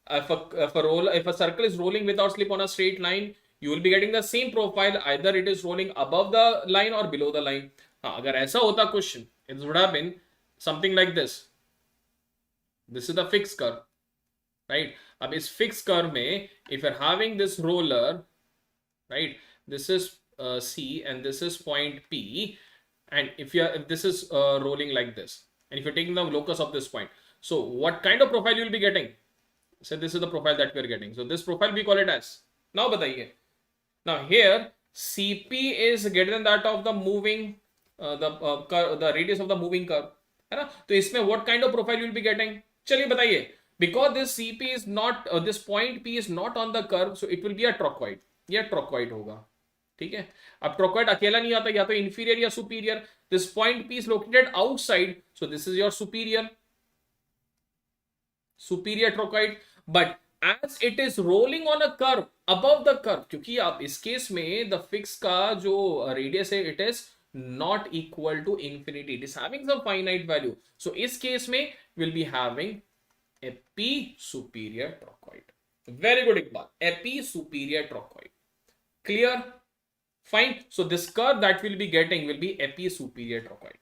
if a circle is rolling without slip on a straight line, you will be getting the same profile. Either it is rolling above the line or below the line. हाँ, अगर ऐसा होता question, it would have been something like this. This is the fixed curve, right? अब इस fixed curve में if you're having this roller, right? This is C and this is point P, and if this is rolling like this, and if you're taking the locus of this point, so what kind of profile you will be getting? So this is the profile that we are getting. So this profile we call it as. Now बताइए. Now here CP is greater than that of the moving the radius of the moving curve, है ना? तो इसमें what kind of profile you will be getting? चलिए बताइए. Because this CP is not this point P is not on the curve, so it will be a trochoid. यह trochoid होगा. ठीक है? अब trochoid अकेला नहीं आता, या तो inferior या superior. This point P is located outside, so this is your superior trochoid. But as it is rolling on a curve above the curve, क्योंकि आप इस केस में the fixed का जो radius है, it is not equal to infinity. It is having some finite value. So इस case में will be having epi superior trochoid. Very good Iqbal. Epi superior trochoid. Clear? Fine. So this curve that we'll be getting will be epi superior trochoid.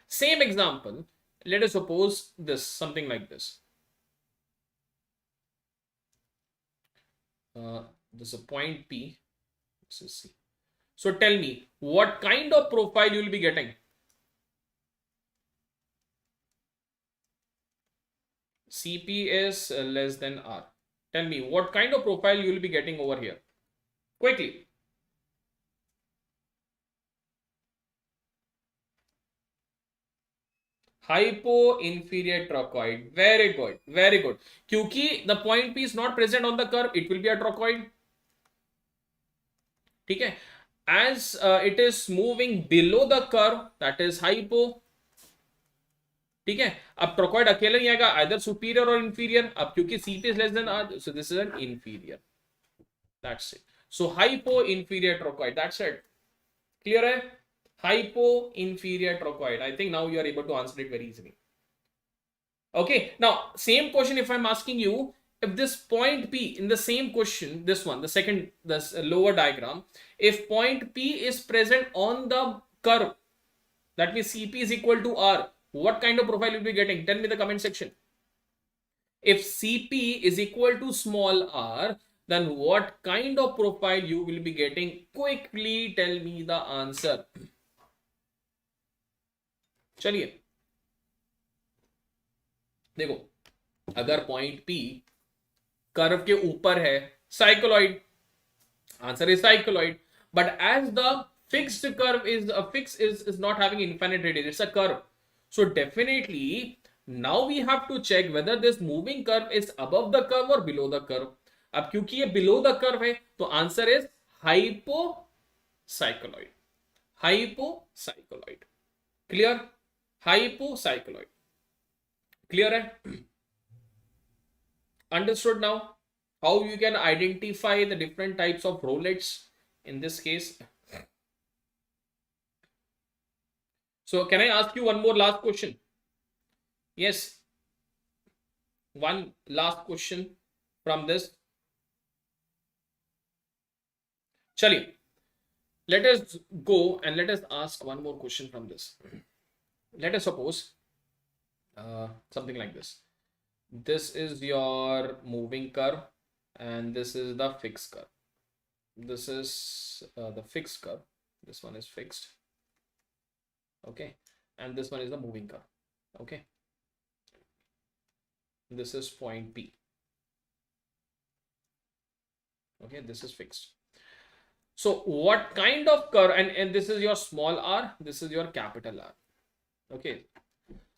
Same example. Let us suppose this, something like this. This is a point P. This is C. So tell me, what kind of profile you will be getting? CP is less than R. Tell me what kind of profile you will be getting over here. Quickly. Hypo inferior trochoid. Very good. Very good. क्योंकि the point P is not present on the curve, it will be a trochoid. ठीक है. As it is moving below the curve, that is hypo. ठीक है. अब trochoid अकेला नहीं आएगा, either superior or inferior. अब क्योंकि CP is less than R, so this is an inferior. That's it. So hypo inferior trochoid. That's it. Clear hai? Hypo inferior trochoid. I think now you are able to answer it very easily. Okay. Now same question. If I'm asking you, if this point P in the same question, this one, the second, this lower diagram, if point P is present on the curve, that means CP is equal to R, what kind of profile you'll be getting? Tell me in the comment section. If CP is equal to small r, then what kind of profile you will be getting? Quickly tell me the answer. चलिए देखो, अगर point P curve के ऊपर है, cycloid, answer is cycloid. But as the fixed curve is a fix is not having infinite radius, it's a curve. So definitely now we have to check whether this moving curve is above the curve or below the curve. अब क्योंकि ये below the curve है, तो answer is हाइपोसाइक्लोइड. हाइपोसाइक्लोइड. Clear? हाइपोसाइक्लोइड. Clear है? Understood now how you can identify the different types of rollets in this case. So can I ask you one more last question? Yes, one last question from this. Chaliye, let us go and let us ask one more question from this. Let us suppose something like this. This is your moving curve and this is the fixed curve. This is the fixed curve. This one is fixed. Okay, and this one is the moving curve. Okay, this is point P. Okay, this is fixed. So what kind of curve, and this is your small r, this is your capital R. Okay,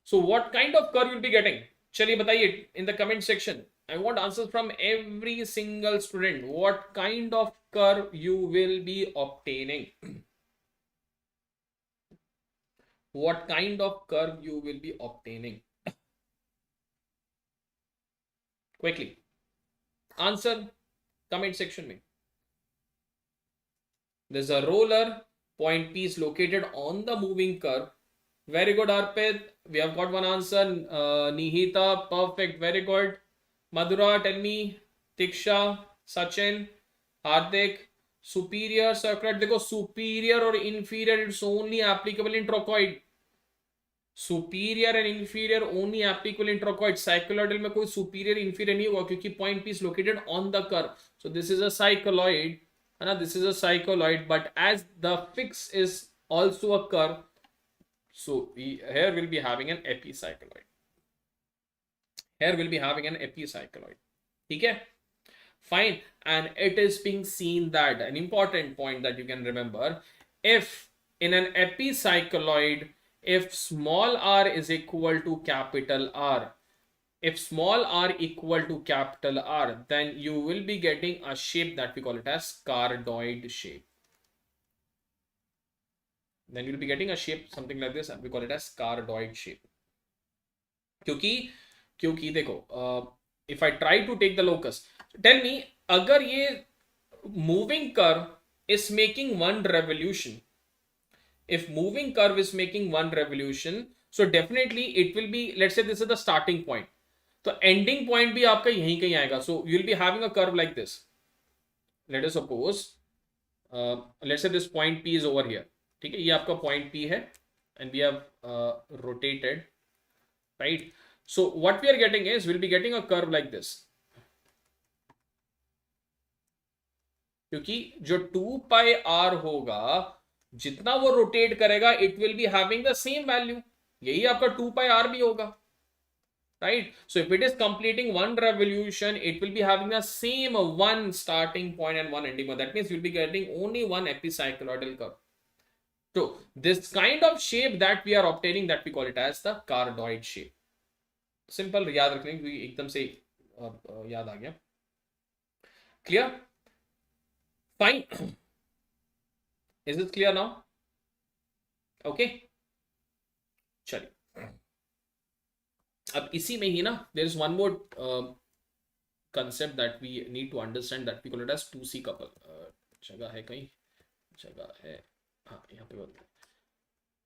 so what kind of curve you'll be getting? चलिए बताइए in the comment section. I want answers from every single student. What kind of curve you will be obtaining? What kind of curve you will be obtaining? Quickly answer comment section में. There's a roller, point P is located on the moving curve. Very good, Arpit. We have got one answer. Nihita, perfect, very good. Madhura, tell me. Tiksha, Sachin, Hardik. Superior circular. देखो, superior और inferior, it's only applicable in trochoid. Superior and inferior only applicable in trochoid. Cycloidal में कोई superior inferior नहीं होगा क्योंकि point P is located on the curve. So this is a cycloid. है ना? This is a cycloid. But as the fix is also a curve, so here we'll be having an epicycloid. Here we'll be having an epicycloid. ठीक है? Fine. And it is being seen that an important point that you can remember, if in an epicycloid, if small r is equal to capital R, if small r equal to capital R, then you will be getting a shape that we call it as cardioid shape. Then you'll be getting a shape something like this and we call it as cardioid shape. क्योंकि देखो, if I try to take the locus, tell me अगर ये moving curve is making one revolution, if moving curve is making one revolution, so definitely it will be, let's say this is the starting point, तो ending point भी आपका यहीं कहीं आएगा. So you'll be having a curve like this. Let us suppose let's say this point P is over here. ठीक है, ये आपका point P है and we have rotated, right? So what we are getting is we'll be getting a curve like this. क्योंकि जो 2 pi r होगा, जितना वो रोटेट करेगा, it will be having the same value. यही आपका 2 pi r भी होगा. right? So if it is completing one revolution, it will be having the same one starting point and one ending point. That means you'll be getting only one epicycloidal curve. So this kind of shape that we are obtaining, that we call it as the cardioid shape. Simple, याद रखने की एकदम से याद आ गया. Clear? Fine. Is it clear now? Okay. चलिए. अब इसी में ही ना, there is one more concept that we need to understand, that we call it as 2C couple. जगह है कहीं, जगह है, हाँ यहाँ पे बोलते हैं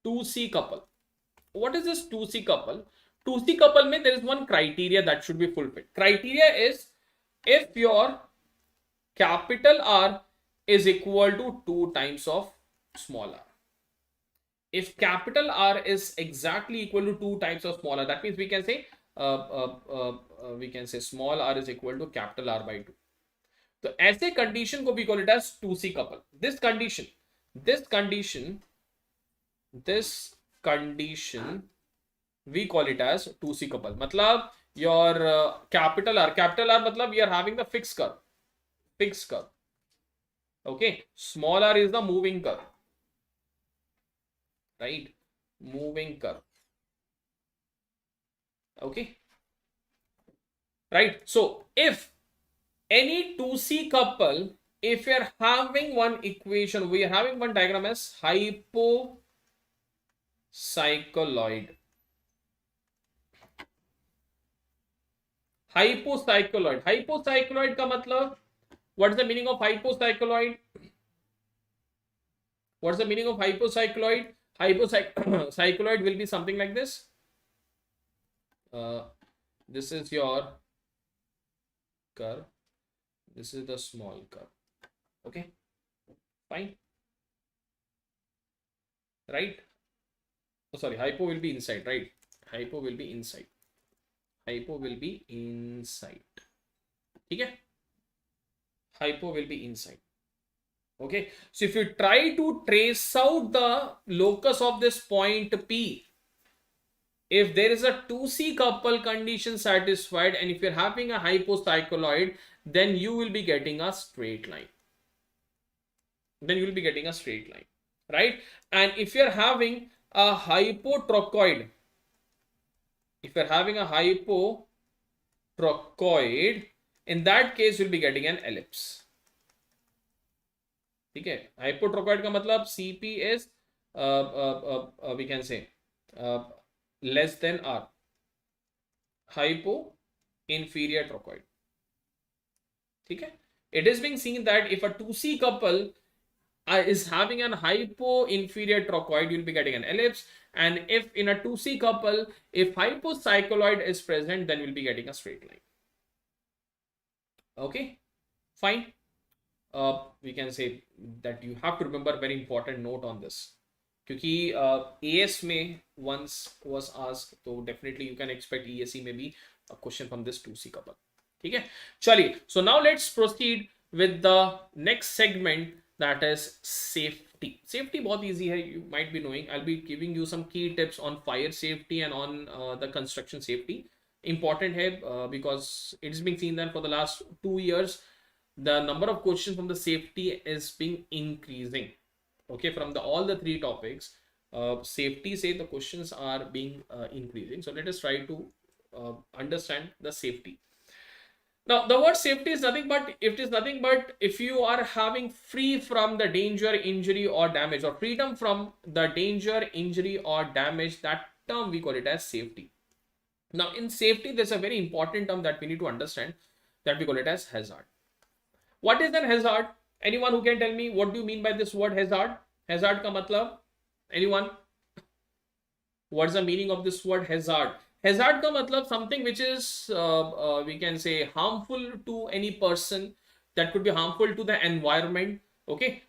2C couple. What is this 2C couple? 2C couple में there is one criteria that should be fulfilled. Criteria is if your capital R is equal to 2 times of small r. If capital R is exactly equal to 2 times of small r, that means we can say small r is equal to capital R by 2. तो ऐसे condition को we call it as 2C couple. This condition we call it as 2C couple. मतलब your capital R मतलब we are having the fixed curve. Okay, small r is the moving curve, right? Moving curve. Okay, right? So if any 2C couple, if we are having one equation, we are having one diagram as hypocycloid. Hypocycloid का मतलब, what is the meaning of hypocycloid? What's the meaning of hypocycloid? Hypocycloid will be something like this. This is your curve. This is the small curve. Okay, fine. Right? Oh, sorry, hypo will be inside, right? Hypo will be inside. Okay? Hypo will be inside. Okay, so if you try to trace out the locus of this point P, if there is a 2C couple condition satisfied, and if you're having a hypocycloid, then you will be getting a straight line. Right? And if you're having a hypotrochoid, in that case you'll be getting an ellipse. ठीक है, hypotrochoid का मतलब CP is we can say less than R. Hypo inferior trochoid. ठीक है, it is being seen that if a 2C couple is having an hypo inferior trochoid, you'll be getting an ellipse, and if in a 2C couple, if hypocycloid is present, then we'll be getting a straight line. Okay, fine. We can say that you have to remember very important note on this, क्योंकि AS में once was asked, so definitely you can expect ESE में भी a question from this 2C couple. ठीक है, चलिए. So now let's proceed with the next segment, that is safety. Safety बहुत easy है, you might be knowing. I'll be giving you some key tips on fire safety and on the construction safety. Important है because it's been seen that for the last 2 years the number of questions from the safety is being increasing. Okay, from all the 3 topics, safety say the questions are being increasing. So let us try to understand the safety. Now the word safety is nothing but, if you are having free from the danger, injury or damage, or freedom from the danger, injury or damage, that term we call it as safety. Now in safety there's a very important term that we need to understand, that we call it as hazard. What is an hazard? Anyone who can tell me what do you mean by this word hazard? Hazard का मतलब, anyone? What's the meaning of this word hazard? Hazard का मतलब something which is we can say harmful to any person, that could be harmful to the environment. Okay,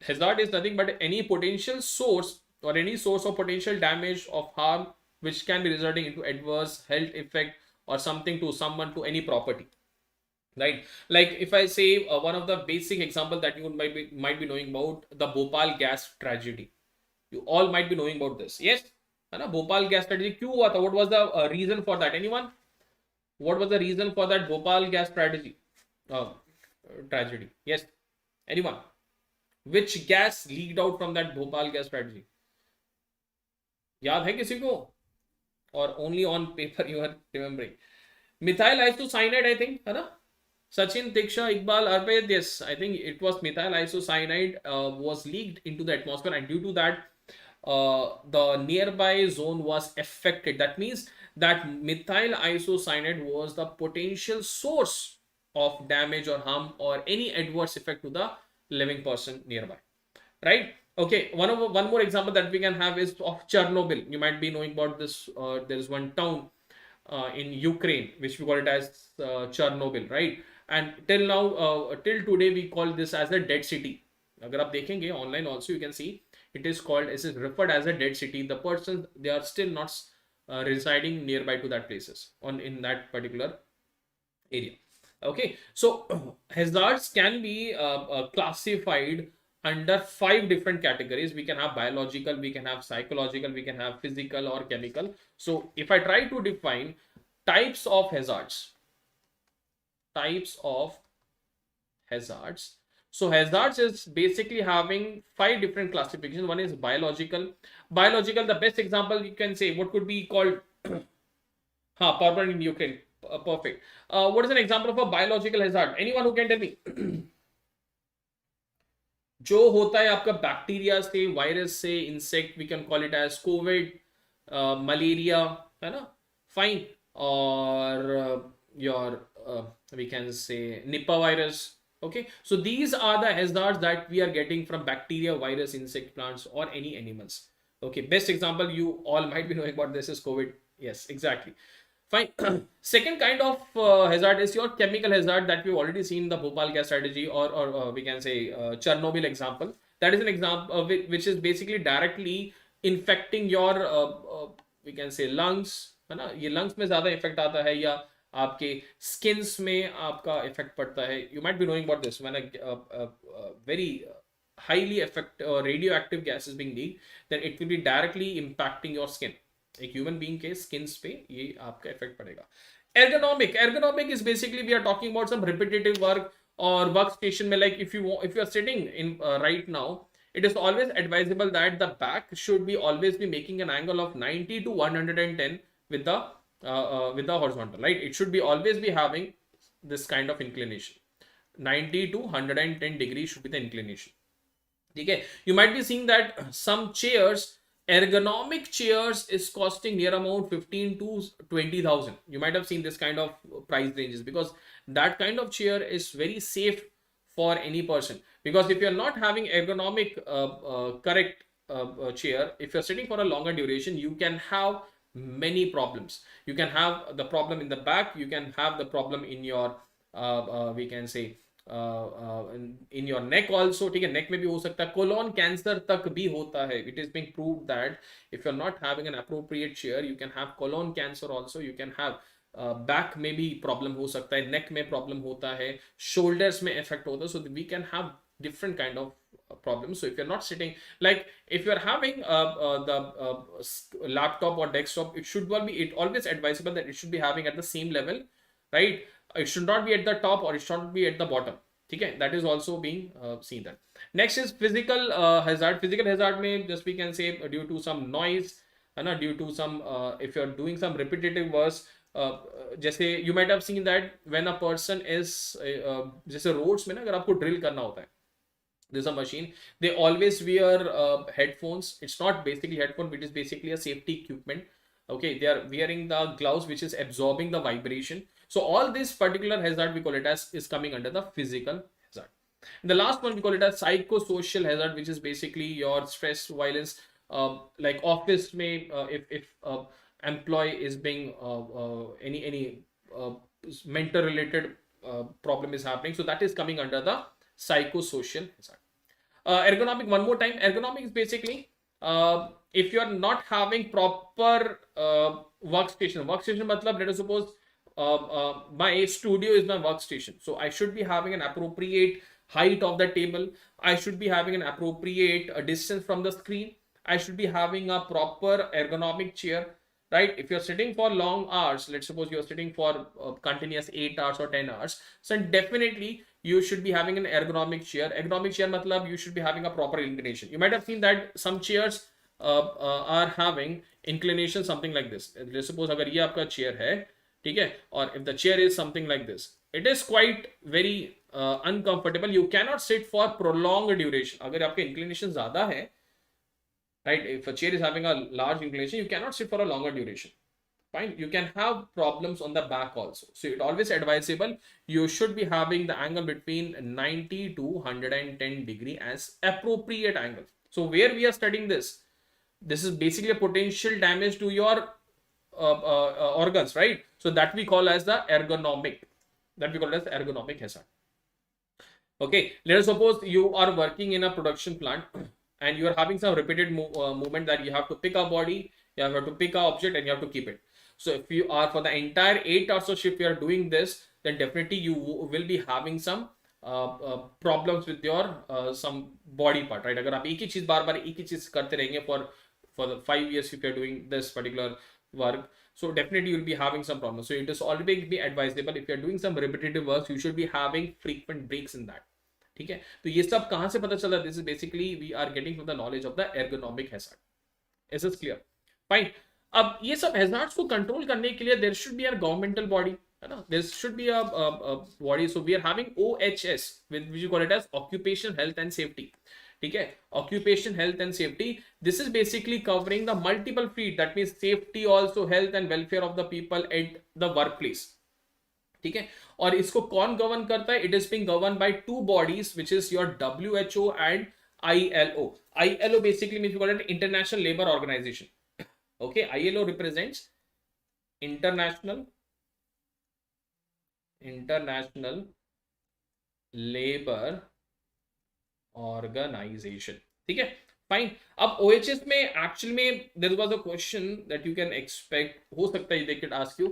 hazard is nothing but any potential source or any source of potential damage of harm which can be resulting into adverse health effect or something to someone, to any property. Right? Like if I say one of the basic example that you might be knowing about, the Bhopal gas tragedy. You all might be knowing about this. Yes, है ना, Bhopal gas tragedy क्यों हुआ था? What was the reason for that? Anyone? What was the reason for that Bhopal gas tragedy? Tragedy, yes, anyone? Which gas leaked out from that Bhopal gas tragedy? याद है किसी को? Or only on paper you are remembering? Methyl isocyanide, I think, है ना? Sachin, Diksha, Iqbal, Arpit, yes, I think it was methyl isocyanide was leaked into the atmosphere, and due to that, the nearby zone was affected. That means that methyl isocyanide was the potential source of damage or harm or any adverse effect to the living person nearby, right? Okay, one more example that we can have is of Chernobyl. You might be knowing about this. There is one town in Ukraine which we call it as Chernobyl, right? And till now, till today, we call this as a dead city. अगर आप देखेंगे online also, you can see it is called, it is referred as a dead city. The persons, they are still not residing nearby to that places on in that particular area. Okay, so hazards can be classified under 5 different categories. We can have biological, we can have psychological, we can have physical or chemical. So if I try to define types of hazards, so hazards is basically having 5 different classifications. One is biological. The best example you can say, what could be called power plant in Ukraine. Perfect. What is an example of a biological hazard? Anyone who can tell me? जो होता है आपका bacteria से, virus से, insect, we can call it as COVID, malaria, है ना, fine, और your we can say Nipah virus. Okay, so these are the hazards that we are getting from bacteria, virus, insect, plants, or any animals. Okay, best example you all might be knowing about this is COVID. Yes, exactly. Fine. Second kind of hazard is your chemical hazard that we've already seen in the Bhopal gas strategy, or we can say Chernobyl example. That is an example which is basically directly infecting your we can say lungs, है ना, ये lungs में ज़्यादा effect आता है या आपके skins में आपका effect पड़ता है. You might be knowing about this when a very highly radioactive gas is being leaked, then it will be directly impacting your skin. एक ह्यूमन बीइंग के स्किन्स पे ये आपका इफेक्ट पड़ेगा. Ergonomic is basically we are talking about some repetitive work और work station में, like if you are sitting in right now, it is always advisable that the back should be always be making an angle of 90 to 110 with the horizontal, right? It should be always be having this kind of inclination. 90 to 110 degrees should be the inclination. Okay, you might be seeing that some chairs, ergonomic chairs is costing near amount 15 to 20,000. You might have seen this kind of price ranges, because that kind of chair is very safe for any person. Because if you're not having ergonomic correct chair, if you're sitting for a longer duration, you can have many problems. You can have the problem in the back, you can have the problem in your we can say in your neck also. ठीक है, neck में भी हो सकता है, colon cancer तक भी होता है. It is being proved that if you're not having an appropriate chair, you can have colon cancer also. You can have back में भी problem हो सकता है, neck में problem होता है, shoulders में effect होता है. So we can have different kind of problems. So if you're not sitting, like if you're having the laptop or desktop, it should always advisable that it should be having at the same level, right? It should not be at the top or it should not be at the bottom. Okay, that is also being seen there. Next is physical hazard. Physical hazard में just we can say due to some noise, है ना, due to some if you're doing some repetitive work, जैसे you might have seen that when a person is जैसे roads में ना अगर आपको drill करना होता है, there's a machine, they always wear headphones. It's not basically headphone, it is basically a safety equipment. Okay, they are wearing the gloves which is absorbing the vibration. So all this particular hazard we call it as is coming under the physical hazard. And the last one we call it as psychosocial hazard, which is basically your stress, violence, like office may if employee is being any mental related problem is happening, so that is coming under the psychosocial hazard. Ergonomic, one more time. Ergonomic is basically if you are not having proper workstation matlab, let us suppose my studio is my workstation, so I should be having an appropriate height of the table, I should be having an appropriate distance from the screen, I should be having a proper ergonomic chair, right? If you're sitting for long hours, let's suppose you're sitting for continuous 8 hours or 10 hours, so definitely you should be having an ergonomic chair. Ergonomic chair matlab you should be having a proper inclination. You might have seen that some chairs are having inclination something like this. Let's suppose अगर ये आपका chair है, ठीक है, और if the chair is something like this, it is quite very uncomfortable. You cannot sit for prolonged duration. अगर आपके inclination ज़्यादा है, right, if a chair is having a large inclination, you cannot sit for a longer duration. Fine, you can have problems on the back also. So it always advisable you should be having the angle between 90 to 110 degree as appropriate angle. So where we are studying this is basically a potential damage to your organs, right? So that we call as the ergonomic, hazard. Okay, let us suppose you are working in a production plant and you are having some repeated movement that you have to pick a body, you have to pick a object and you have to keep it. So if you are for the entire 8 hours of shift you are doing this, then definitely you will be having some problems with your some body part, right? अगर आप एक ही चीज बार बार एक ही चीज करते रहेंगे for the 5 years if you are doing this particular work, so definitely you will be having some problems. So it is always be advisable if you are doing some repetitive works, you should be having frequent breaks in that. ठीक है, तो ये सब कहां से पता चला? This is basically we are getting from the knowledge of the ergonomic hazard. Is this clear? Fine. अब ये सब hazards को control करने के लिए there should be a governmental body, है ना? There should be a body. So we are having OHS, which you call it as Occupational Health and Safety. ठीक है, Occupation Health and Safety. This is basically covering the multiple field. That means safety also, health and welfare of the people at the workplace. ठीक है, और इसको कौन govern करता है? It is being govern by two bodies which is your WHO and ILO. ILO basically means we call it International Labour Organization. Okay, ILO represents International Labour Organization. ठीक है, fine. अब OHS में actual में there was a question that you can expect, हो सकता है they could ask you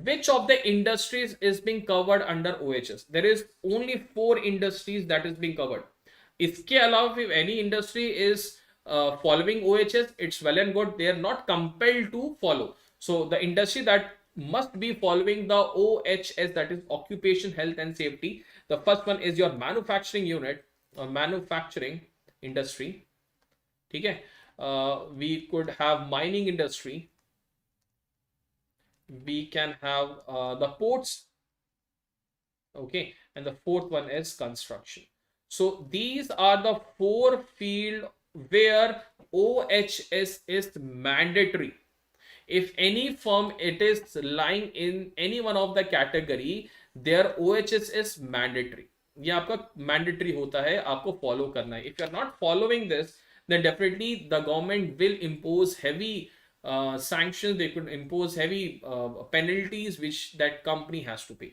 which of the industries is being covered under OHS. There is only 4 industries that is being covered. इसके अलावा if any industry is following OHS, it's well and good. They are not compelled to follow. So the industry that must be following the OHS, that is Occupation Health and Safety. The first one is your manufacturing unit or manufacturing industry. ठीक है, we could have mining industry. We can have the ports. Okay, and the fourth one is construction. So these are the 4 field where OHS is mandatory. If any firm it is lying in any one of the category, their OHS is mandatory. ये आपका mandatory होता है, आपको follow करना है. If you are not following this, then definitely the government will impose heavy sanctions. They could impose heavy penalties which that company has to pay.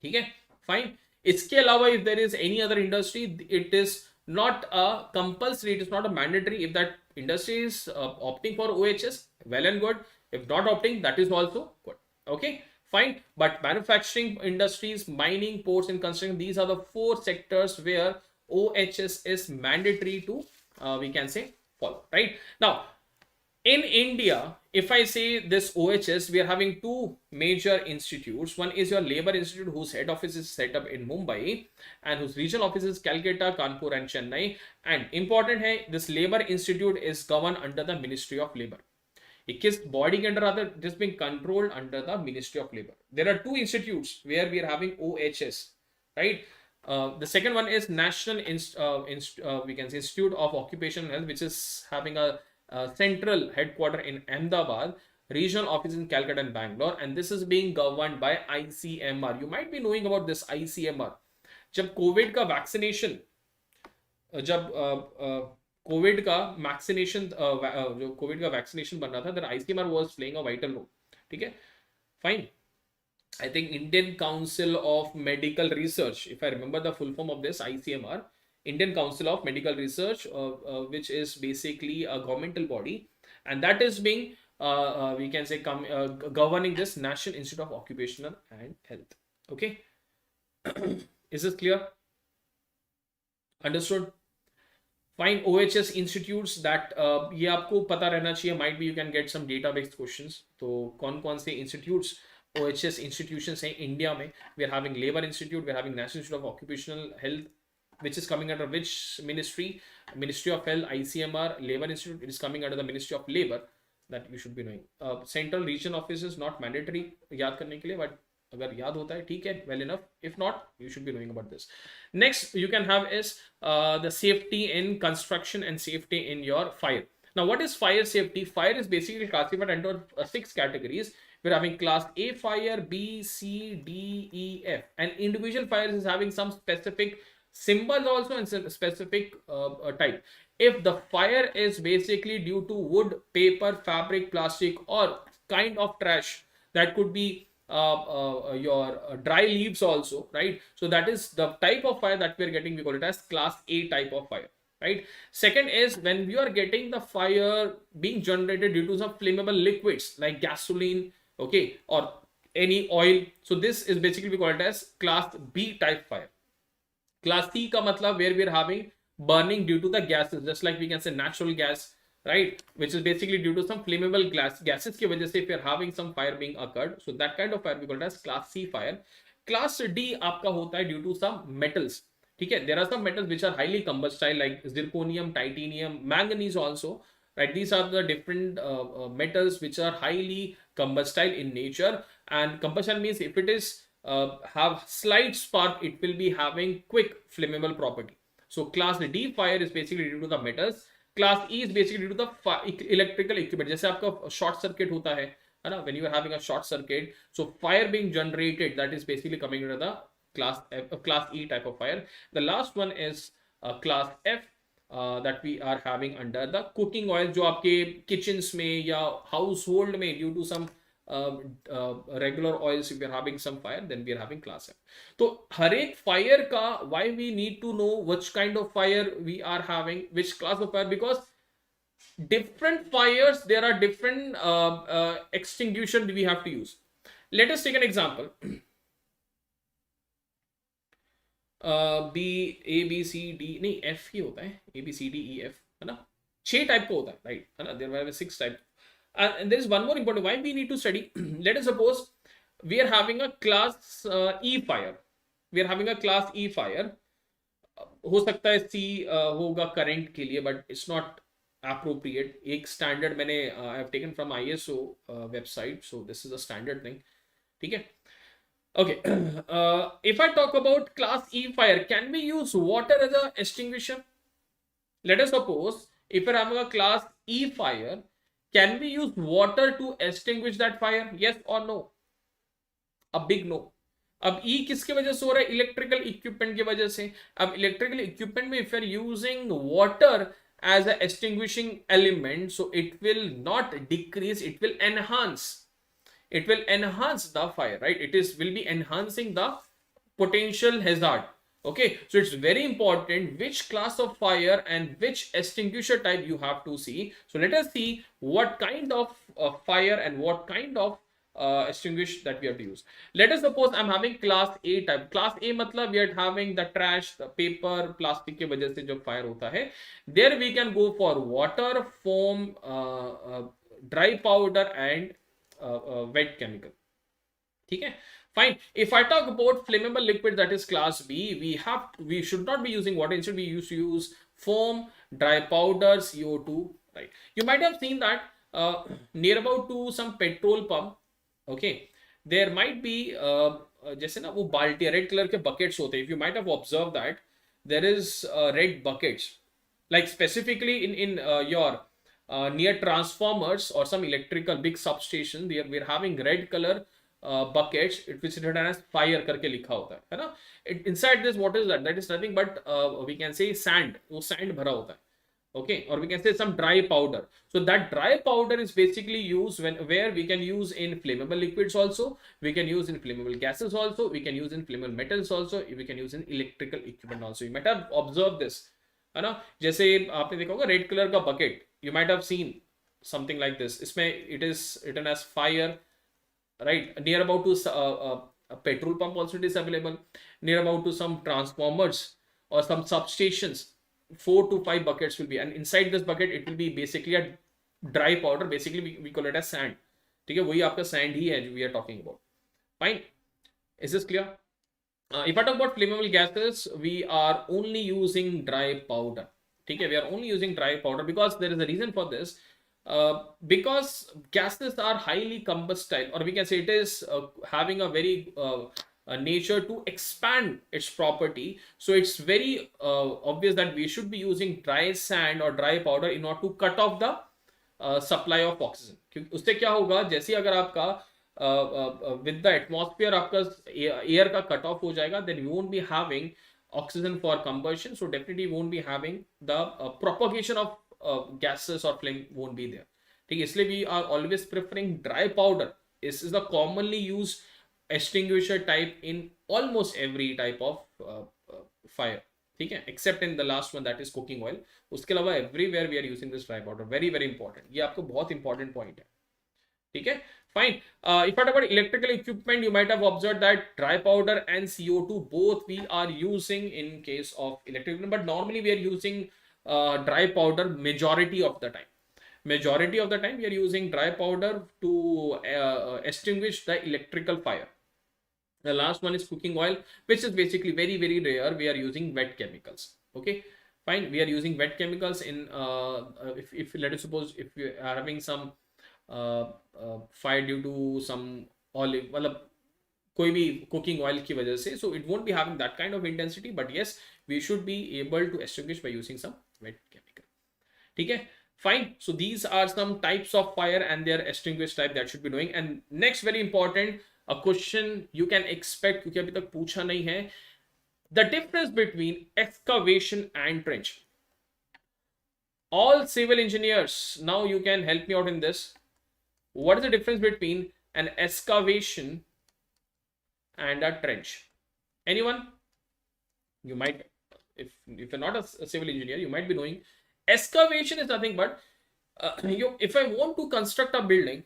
ठीक है, fine. इसके अलावा if there is any other industry, it is not a compulsory, it is not a mandatory. If that industry is opting for OHS, well and good. If not opting, that is also good. Okay, fine. But manufacturing industries, mining, ports and construction, these are the 4 sectors where OHS is mandatory to we can say follow, right? Now in India, if I say this OHS, we are having 2 major institutes. One is your Labour Institute, whose head office is set up in Mumbai and whose regional office is Calcutta, Kanpur and Chennai. And important hai, this Labour Institute is governed under the Ministry of Labour. It is body के अंदर आता है, it is being controlled under the Ministry of Labour. There are 2 institutes where we are having OHS, right? The second one is National we can say Institute of Occupational Health, which is having a central headquarter in Ahmedabad, regional office in Calcutta and Bangalore, and this is being governed by ICMR. You might be knowing about this ICMR. जब Covid का vaccination जो Covid का vaccination बन रहा था, then ICMR was playing a vital role. ठीक है, fine. I think Indian Council of Medical Research, if I remember the full form of this, ICMR, Indian Council of Medical Research, which is basically a governmental body, and that is being we can say governing this National Institute of Occupational and Health. Okay, is this clear? Understood? Fine OHS institutes that ये आपको पता रहना चाहिए, might be you can get some data based questions. तो कौन कौन से institutes OHS institutions हैं इंडिया में? We are having labour institute, we are having national institute of occupational health, which is coming under which ministry? Ministry of Health, ICMR. Labor Institute, it is coming under the Ministry of Labor, that you should be knowing. Central region office is not mandatory याद करने के लिए, but अगर याद होता है ठीक है, well enough. If not, you should be knowing about this. Next you can have is the safety in construction and safety in your fire. Now what is fire safety? Fire is basically classified under 6 categories. We're having class A fire, B, C, D, E, F, and individual fires is having some specific symbols also and specific type. If the fire is basically due to wood, paper, fabric, plastic, or kind of trash, that could be your dry leaves also, right? So that is the type of fire that we are getting. We call it as class A type of fire, right? Second is when we are getting the fire being generated due to some flammable liquids like gasoline, okay, or any oil. So this is basically we call it as class B type fire. Class C का मतलब where we are having burning due to the gases, just like we can say natural gas, right, which is basically due to some flammable gases की वजह से if you are having some fire being occurred, so that kind of fire we call it as class C fire. Class D आपका होता है due to some metals, ठीक है? There are some metals which are highly combustile like zirconium, titanium, manganese also, right? These are the different metals which are highly combustile in nature, and combustion means if it is have slight spark, it will be having quick flammable property. So class D fire is basically due to the metals. Class E is basically due to the electrical equipment. जैसे आपका short circuit होता है ना, when you are having a short circuit, so fire being generated, that is basically coming under the class E type of fire. The last one is class F, that we are having under the cooking oil, जो आपके kitchens में या household में due to some regular oils, if we are having some fire, then we are having class F. तो हर एक fire का why we need to know which kind of fire we are having, which class of fire, because different fires there are different extinguishers we have to use. Let us take an example. A B C D नहीं F ही होता है, A B C D E F है ना, 6 type का होता है, right है ना? There were 6 type. And there is one more important why we need to study. Let us suppose we are having a class E fire. We are having a class E fire. हो सकता है C होगा current के लिए, but it's not appropriate. एक standard मैंने I have taken from ISO website, so this is a standard thing. ठीक है? Okay. If I talk about class E fire, can we use water as a extinguisher? Let us suppose if we are having a class E fire, can we use water to extinguish that fire? Yes or no? A big no. अब E किसके वजह से हो रहा है? Electrical equipment की वजह से. अब इलेक्ट्रिकल इक्विपमेंट में if you are using water as a extinguishing element, so it will not decrease, it will enhance. It will enhance the fire, right? It is will be enhancing the potential hazard. Okay, so it's very important which class of fire and which extinguisher type you have to see. So let us see what kind of fire and what kind of extinguish that we have to use. Let us suppose I'm having class A type. Class A मतलब we are having the trash, the paper, plastic के वजह से जो fire होता है. There we can go for water, foam, dry powder and wet chemical. ठीक है? Fine. If I talk about flammable liquid, that is class B, we should not be using water. Instead, we used to use foam, dry powder, CO2. Right. You might have seen that near about to some petrol pump. Okay. There might be जैसे ना वो बाल्टी red colour के buckets होते हैं. If you might have observed that there is red buckets, like specifically in your near transformers or some electrical big substation, we are having red color buckets, which is written as fire करके लिखा होता है ना? Inside this, what is that? That is nothing but we can say sand. वो sand भरा होता है. Okay, or we can say some dry powder. So that dry powder is basically used where we can use in flammable liquids also, we can use in flammable gases also, we can use in flammable metals also, we can use in electrical equipment also. You might have observed this, है ना? जैसे आपने देखा होगा red color का bucket, you might have seen something like this. इसमें it is written as fire. Right, near about to a petrol pump also it is available, near about to some transformers or some substations. 4 to 5 buckets will be, and inside this bucket it will be basically a dry powder. Basically we call it as sand. ठीक है, वही आपका sand ही है जो we are talking about. Fine, is this clear? If I talk about flammable gases, we are only using dry powder. Okay, we are only using dry powder because there is a reason for this. Because gases are highly combustible, or we can say it is having a very nature to expand its property. So it's very obvious that we should be using dry sand or dry powder in order to cut off the supply of oxygen. क्योंकि उससे क्या होगा, जैसे अगर आपका with the atmosphere आपका air का cut off हो जाएगा, then you won't be having oxygen for combustion, so definitely you won't be having the propagation of gases or flame won't be there. ठीक है, इसलिए we are always preferring dry powder. This is the commonly used extinguisher type in almost every type of fire. ठीक है, except in the last one, that is cooking oil. उसके अलावा everywhere we are using this dry powder. Very very important. ये आपको बहुत important point है. ठीक है, fine. If I talk about electrical equipment, you might have observed that dry powder and CO2 both we are using in case of electric equipment, but normally we are using dry powder majority of the time. Majority of the time we are using dry powder to extinguish the electrical fire. The last one is cooking oil, which is basically very very rare. We are using wet chemicals. Okay, fine. We are using wet chemicals in if let us suppose if we are having some fire due to some olive, मतलब कोई भी cooking oil की वजह से, so it won't be having that kind of intensity, but yes, we should be able to extinguish by using some wet chemical. ठीक है, fine. So these are some types of fire and their extinguish type that should be knowing. And next very important, a question you can expect क्योंकि अभी तक पूछा नहीं है, the difference between excavation and trench. All civil engineers, now you can help me out in this. What is the difference between an excavation and a trench? Anyone? You might, if you're not a civil engineer, you might be knowing excavation is nothing but if I want to construct a building,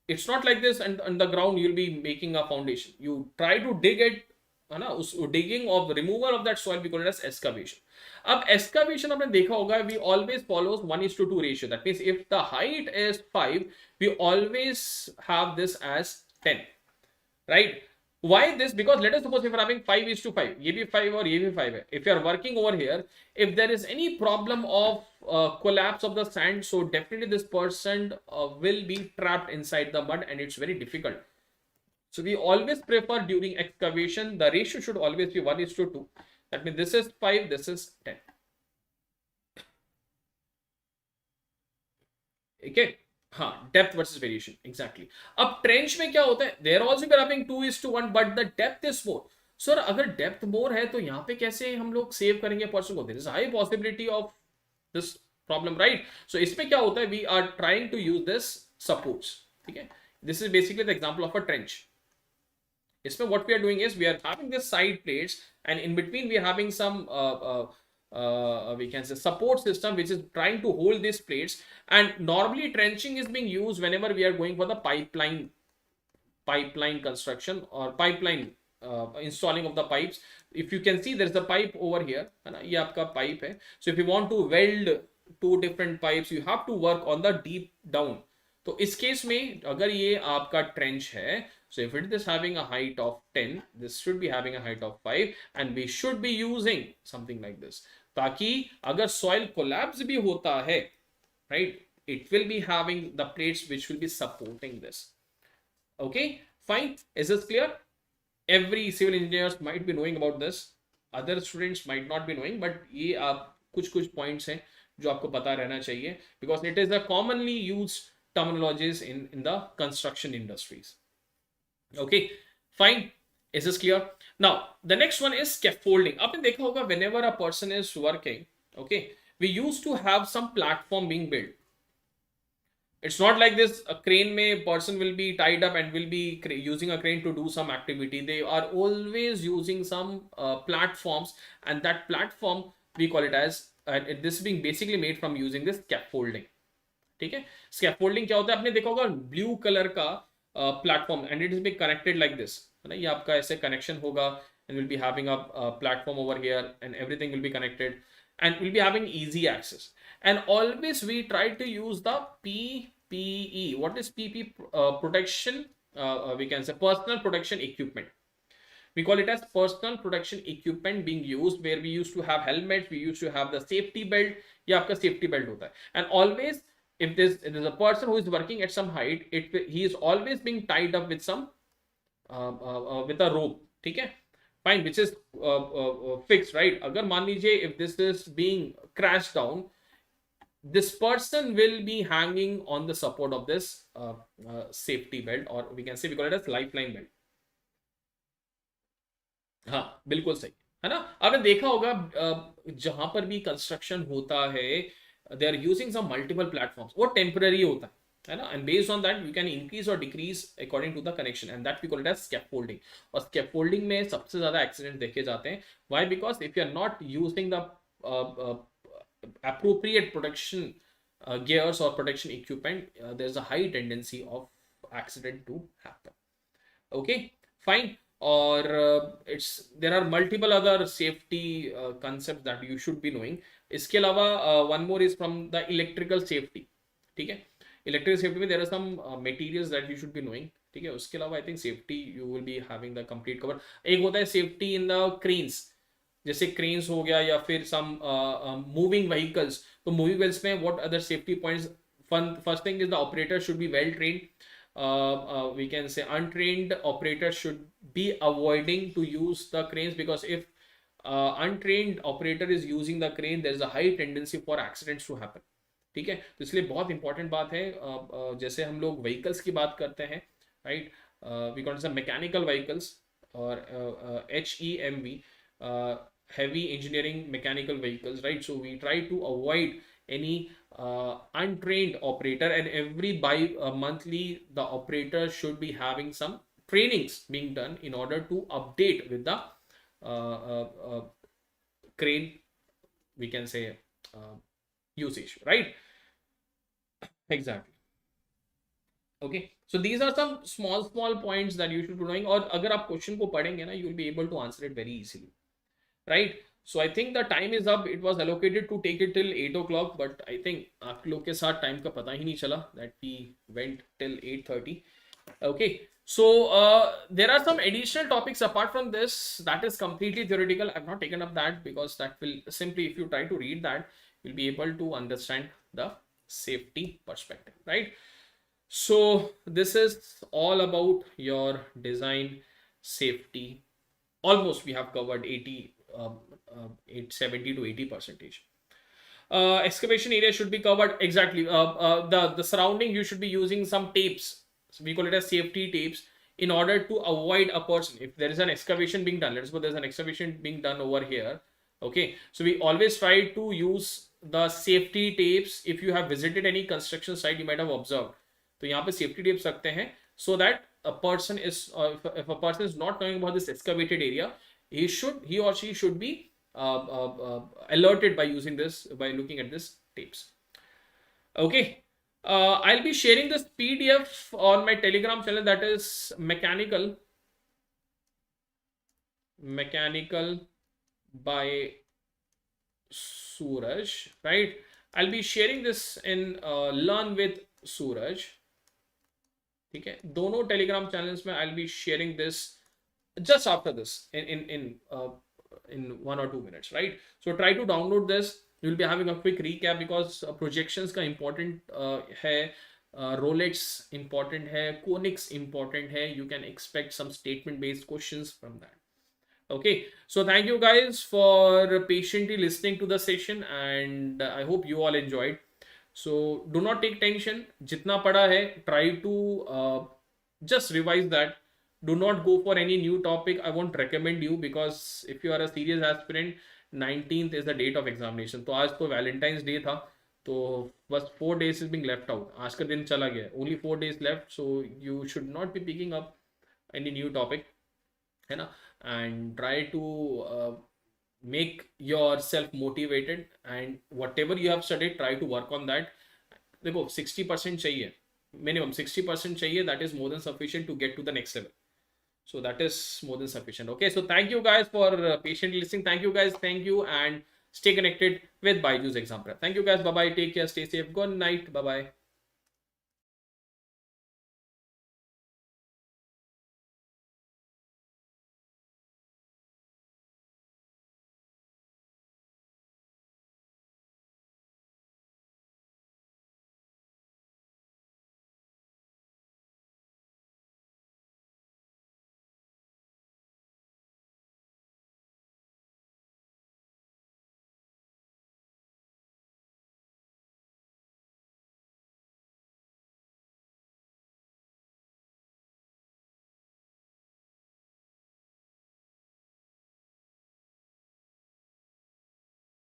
it's not like this and on the ground you'll be making a foundation. You try to dig it, है ना, उस digging of the removal of that soil we call it as excavation. अब excavation आपने देखा होगा, we always follows 1:2 ratio. That means if the height is 5, we always have this as 10, right? Why this? Because let us suppose if we're having 5:5, ये भी 5 और ये भी 5 है. If you are working over here, if there is any problem of collapse of the sand, so definitely this person will be trapped inside the mud and it's very difficult. So we always prefer during excavation, the ratio should always be 1:2. That means this is 5, this is 10. Okay. हाँ, depth versus variation exactly. अब trench में क्या होता है, there also we are having 2:1 but the depth is more. Sir अगर depth more है तो यहाँ पे कैसे हम लोग सेव करेंगे पर्सन को? There is high possibility of this problem, right? So इसमें क्या होता है, we are trying to use this supports. ठीक है, this is basically the example of a trench. इसमें what we are doing is we are having this side plates and in between we are having some we can say support system which is trying to hold these plates. And normally trenching is being used whenever we are going for the pipeline construction or pipeline installing of the pipes. If you can see there is a pipe over here, है ना, ये आपका pipe है. So if you want to weld 2 different pipes, you have to work on the deep down. तो इस case में अगर ये आपका ट्रेंच है, so if it is having a height of 10, this should be having a height of 5 and we should be using something like this, ताकि अगर soil collapse भी होता है, right, it will be having the plates which will be supporting this. Okay, fine. Is this clear? Every civil engineers might be knowing about this, other students might not be knowing, but ये आप कुछ points हैं जो आपको पता रहना चाहिए, because it is a commonly used terminologies in the construction industries. Okay, fine. Is this clear? Now the next one is scaffolding. आपने देखा होगा whenever a person is working, okay, we used to have some platform being built. It's not like this a crane में person will be tied up and will be using a crane to do some activity. They are always using some platforms, and that platform we call it as this being basically made from using this scaffolding. ठीक है, scaffolding क्या होता है, आपने देखा होगा blue colour का platform and it is be connected like this, है ना, ये आपका ऐसे कनेक्शन होगा and will be having a platform over here and everything will be connected. and we'll be having easy access. And always we try to use the PPE. What is PP? Protection, we can say personal protection equipment. We call it as personal protection equipment being used, where we used to have helmets, we used to have the safety belt. ये आपका safety belt होता है. And always, if there's a person who is working at some height, he is always being tied up with some with a rope. ठीक है, fine, which is fixed, right? अगर मान लीजिए if this is being crashed down, this person will be hanging on the support of this safety belt, or we can say we call it as lifeline belt. हाँ, बिल्कुल सही है ना. आपने देखा होगा जहां पर भी कंस्ट्रक्शन होता है, they are using some multiple platforms. वो टेम्पररी होता है ना, and based on that you can increase और decrease according to the connection, and that we call it as scaffolding. और स्कैफोल्डिंग में सबसे ज्यादा एक्सीडेंट देखे जाते हैं. Why? Because if you are not using the appropriate protection gears or protection equipment, there's a high tendency of accident to happen. Okay, fine. Or there are multiple other safety concepts that you should be knowing. इसके अलावा one more is from the electrical safety. ठीक है, electrical safety में there are some materials that you should be knowing. ठीक है, उसके अलावा I think safety you will be having the complete cover. एक होता है safety in the cranes, जैसे क्रेन्स हो गया, या फिर सम मूविंग व्हीकल्स. तो मूविंग व्हीकल्स में what other safety points? First thing is the operator should be well trained. We can say untrained operators should be avoiding to use the cranes, because if untrained operator is using the crane, there is a high tendency for accidents to happen. ठीक है, तो इसलिए बहुत important बात है. जैसे हम लोग व्हीकल्स की बात करते हैं, right, we call it mechanical vehicles और HEMV, heavy engineering mechanical vehicles, right? So we try to avoid any untrained operator, and every monthly the operator should be having some trainings being done in order to update with the crane, we can say, usage, right? Exactly. Okay, so these are some small points that you should be knowing. और अगर आप question को पढ़ेंगे ना, you will be able to answer it very easily, right? So I think the time is up. It was allocated to take it till 8 o'clock, but I think आप लोग के साथ टाइम का पता ही नहीं चला, that we went till 8:30. Okay, so there are some additional topics apart from this that is completely theoretical. I've not taken up that because that will simply, if you try to read that, you'll be able to understand the safety perspective, right? So this is all about your design safety. Almost we have covered 70 to 80%. Excavation area should be covered. Exactly. The surrounding, you should be using some tapes. So we call it as safety tapes, in order to avoid a person. If there is an excavation being done, let's suppose there's an excavation being done over here. Okay, so we always try to use the safety tapes. If you have visited any construction site, you might have observed. तो यहाँ पे safety tapes रखते हैं, so that a person is, if a person is not knowing about this excavated area, he or she should be alerted by using this, by looking at this tapes. Okay, I'll be sharing this PDF on my Telegram channel, that is mechanical by Suraj, right? I'll be sharing this in Learn with Suraj. ठीक है, दोनों Telegram channels में I'll be sharing this just after this in 1 or 2 minutes, right? So try to download this. You'll be having a quick recap, because projections का important है, Rolex important है, Konix important है. You can expect some statement based questions from that. Okay, so thank you guys for patiently listening to the session, and I hope you all enjoyed. So do not take tension. जितना पढ़ा है, try to just revise that. Do not go for any new topic. I won't recommend you, because if you are a serious aspirant, 19th is the date of examination. तो आज तो Valentine's Day था, तो बस 4 days is being left out. आज का दिन चला गया. Only 4 days left, so you should not be picking up any new topic, है ना? And try to make yourself motivated, and whatever you have studied, try to work on that. देखो 60% चाहिए, minimum 60% चाहिए. That is more than sufficient to get to the next level. So that is more than sufficient. Okay, so thank you guys for patiently listening. Thank you guys. Thank you, and Stay connected with Byju's exam prep. Thank you guys. Bye bye. Take care. Stay safe. Good night. Bye bye.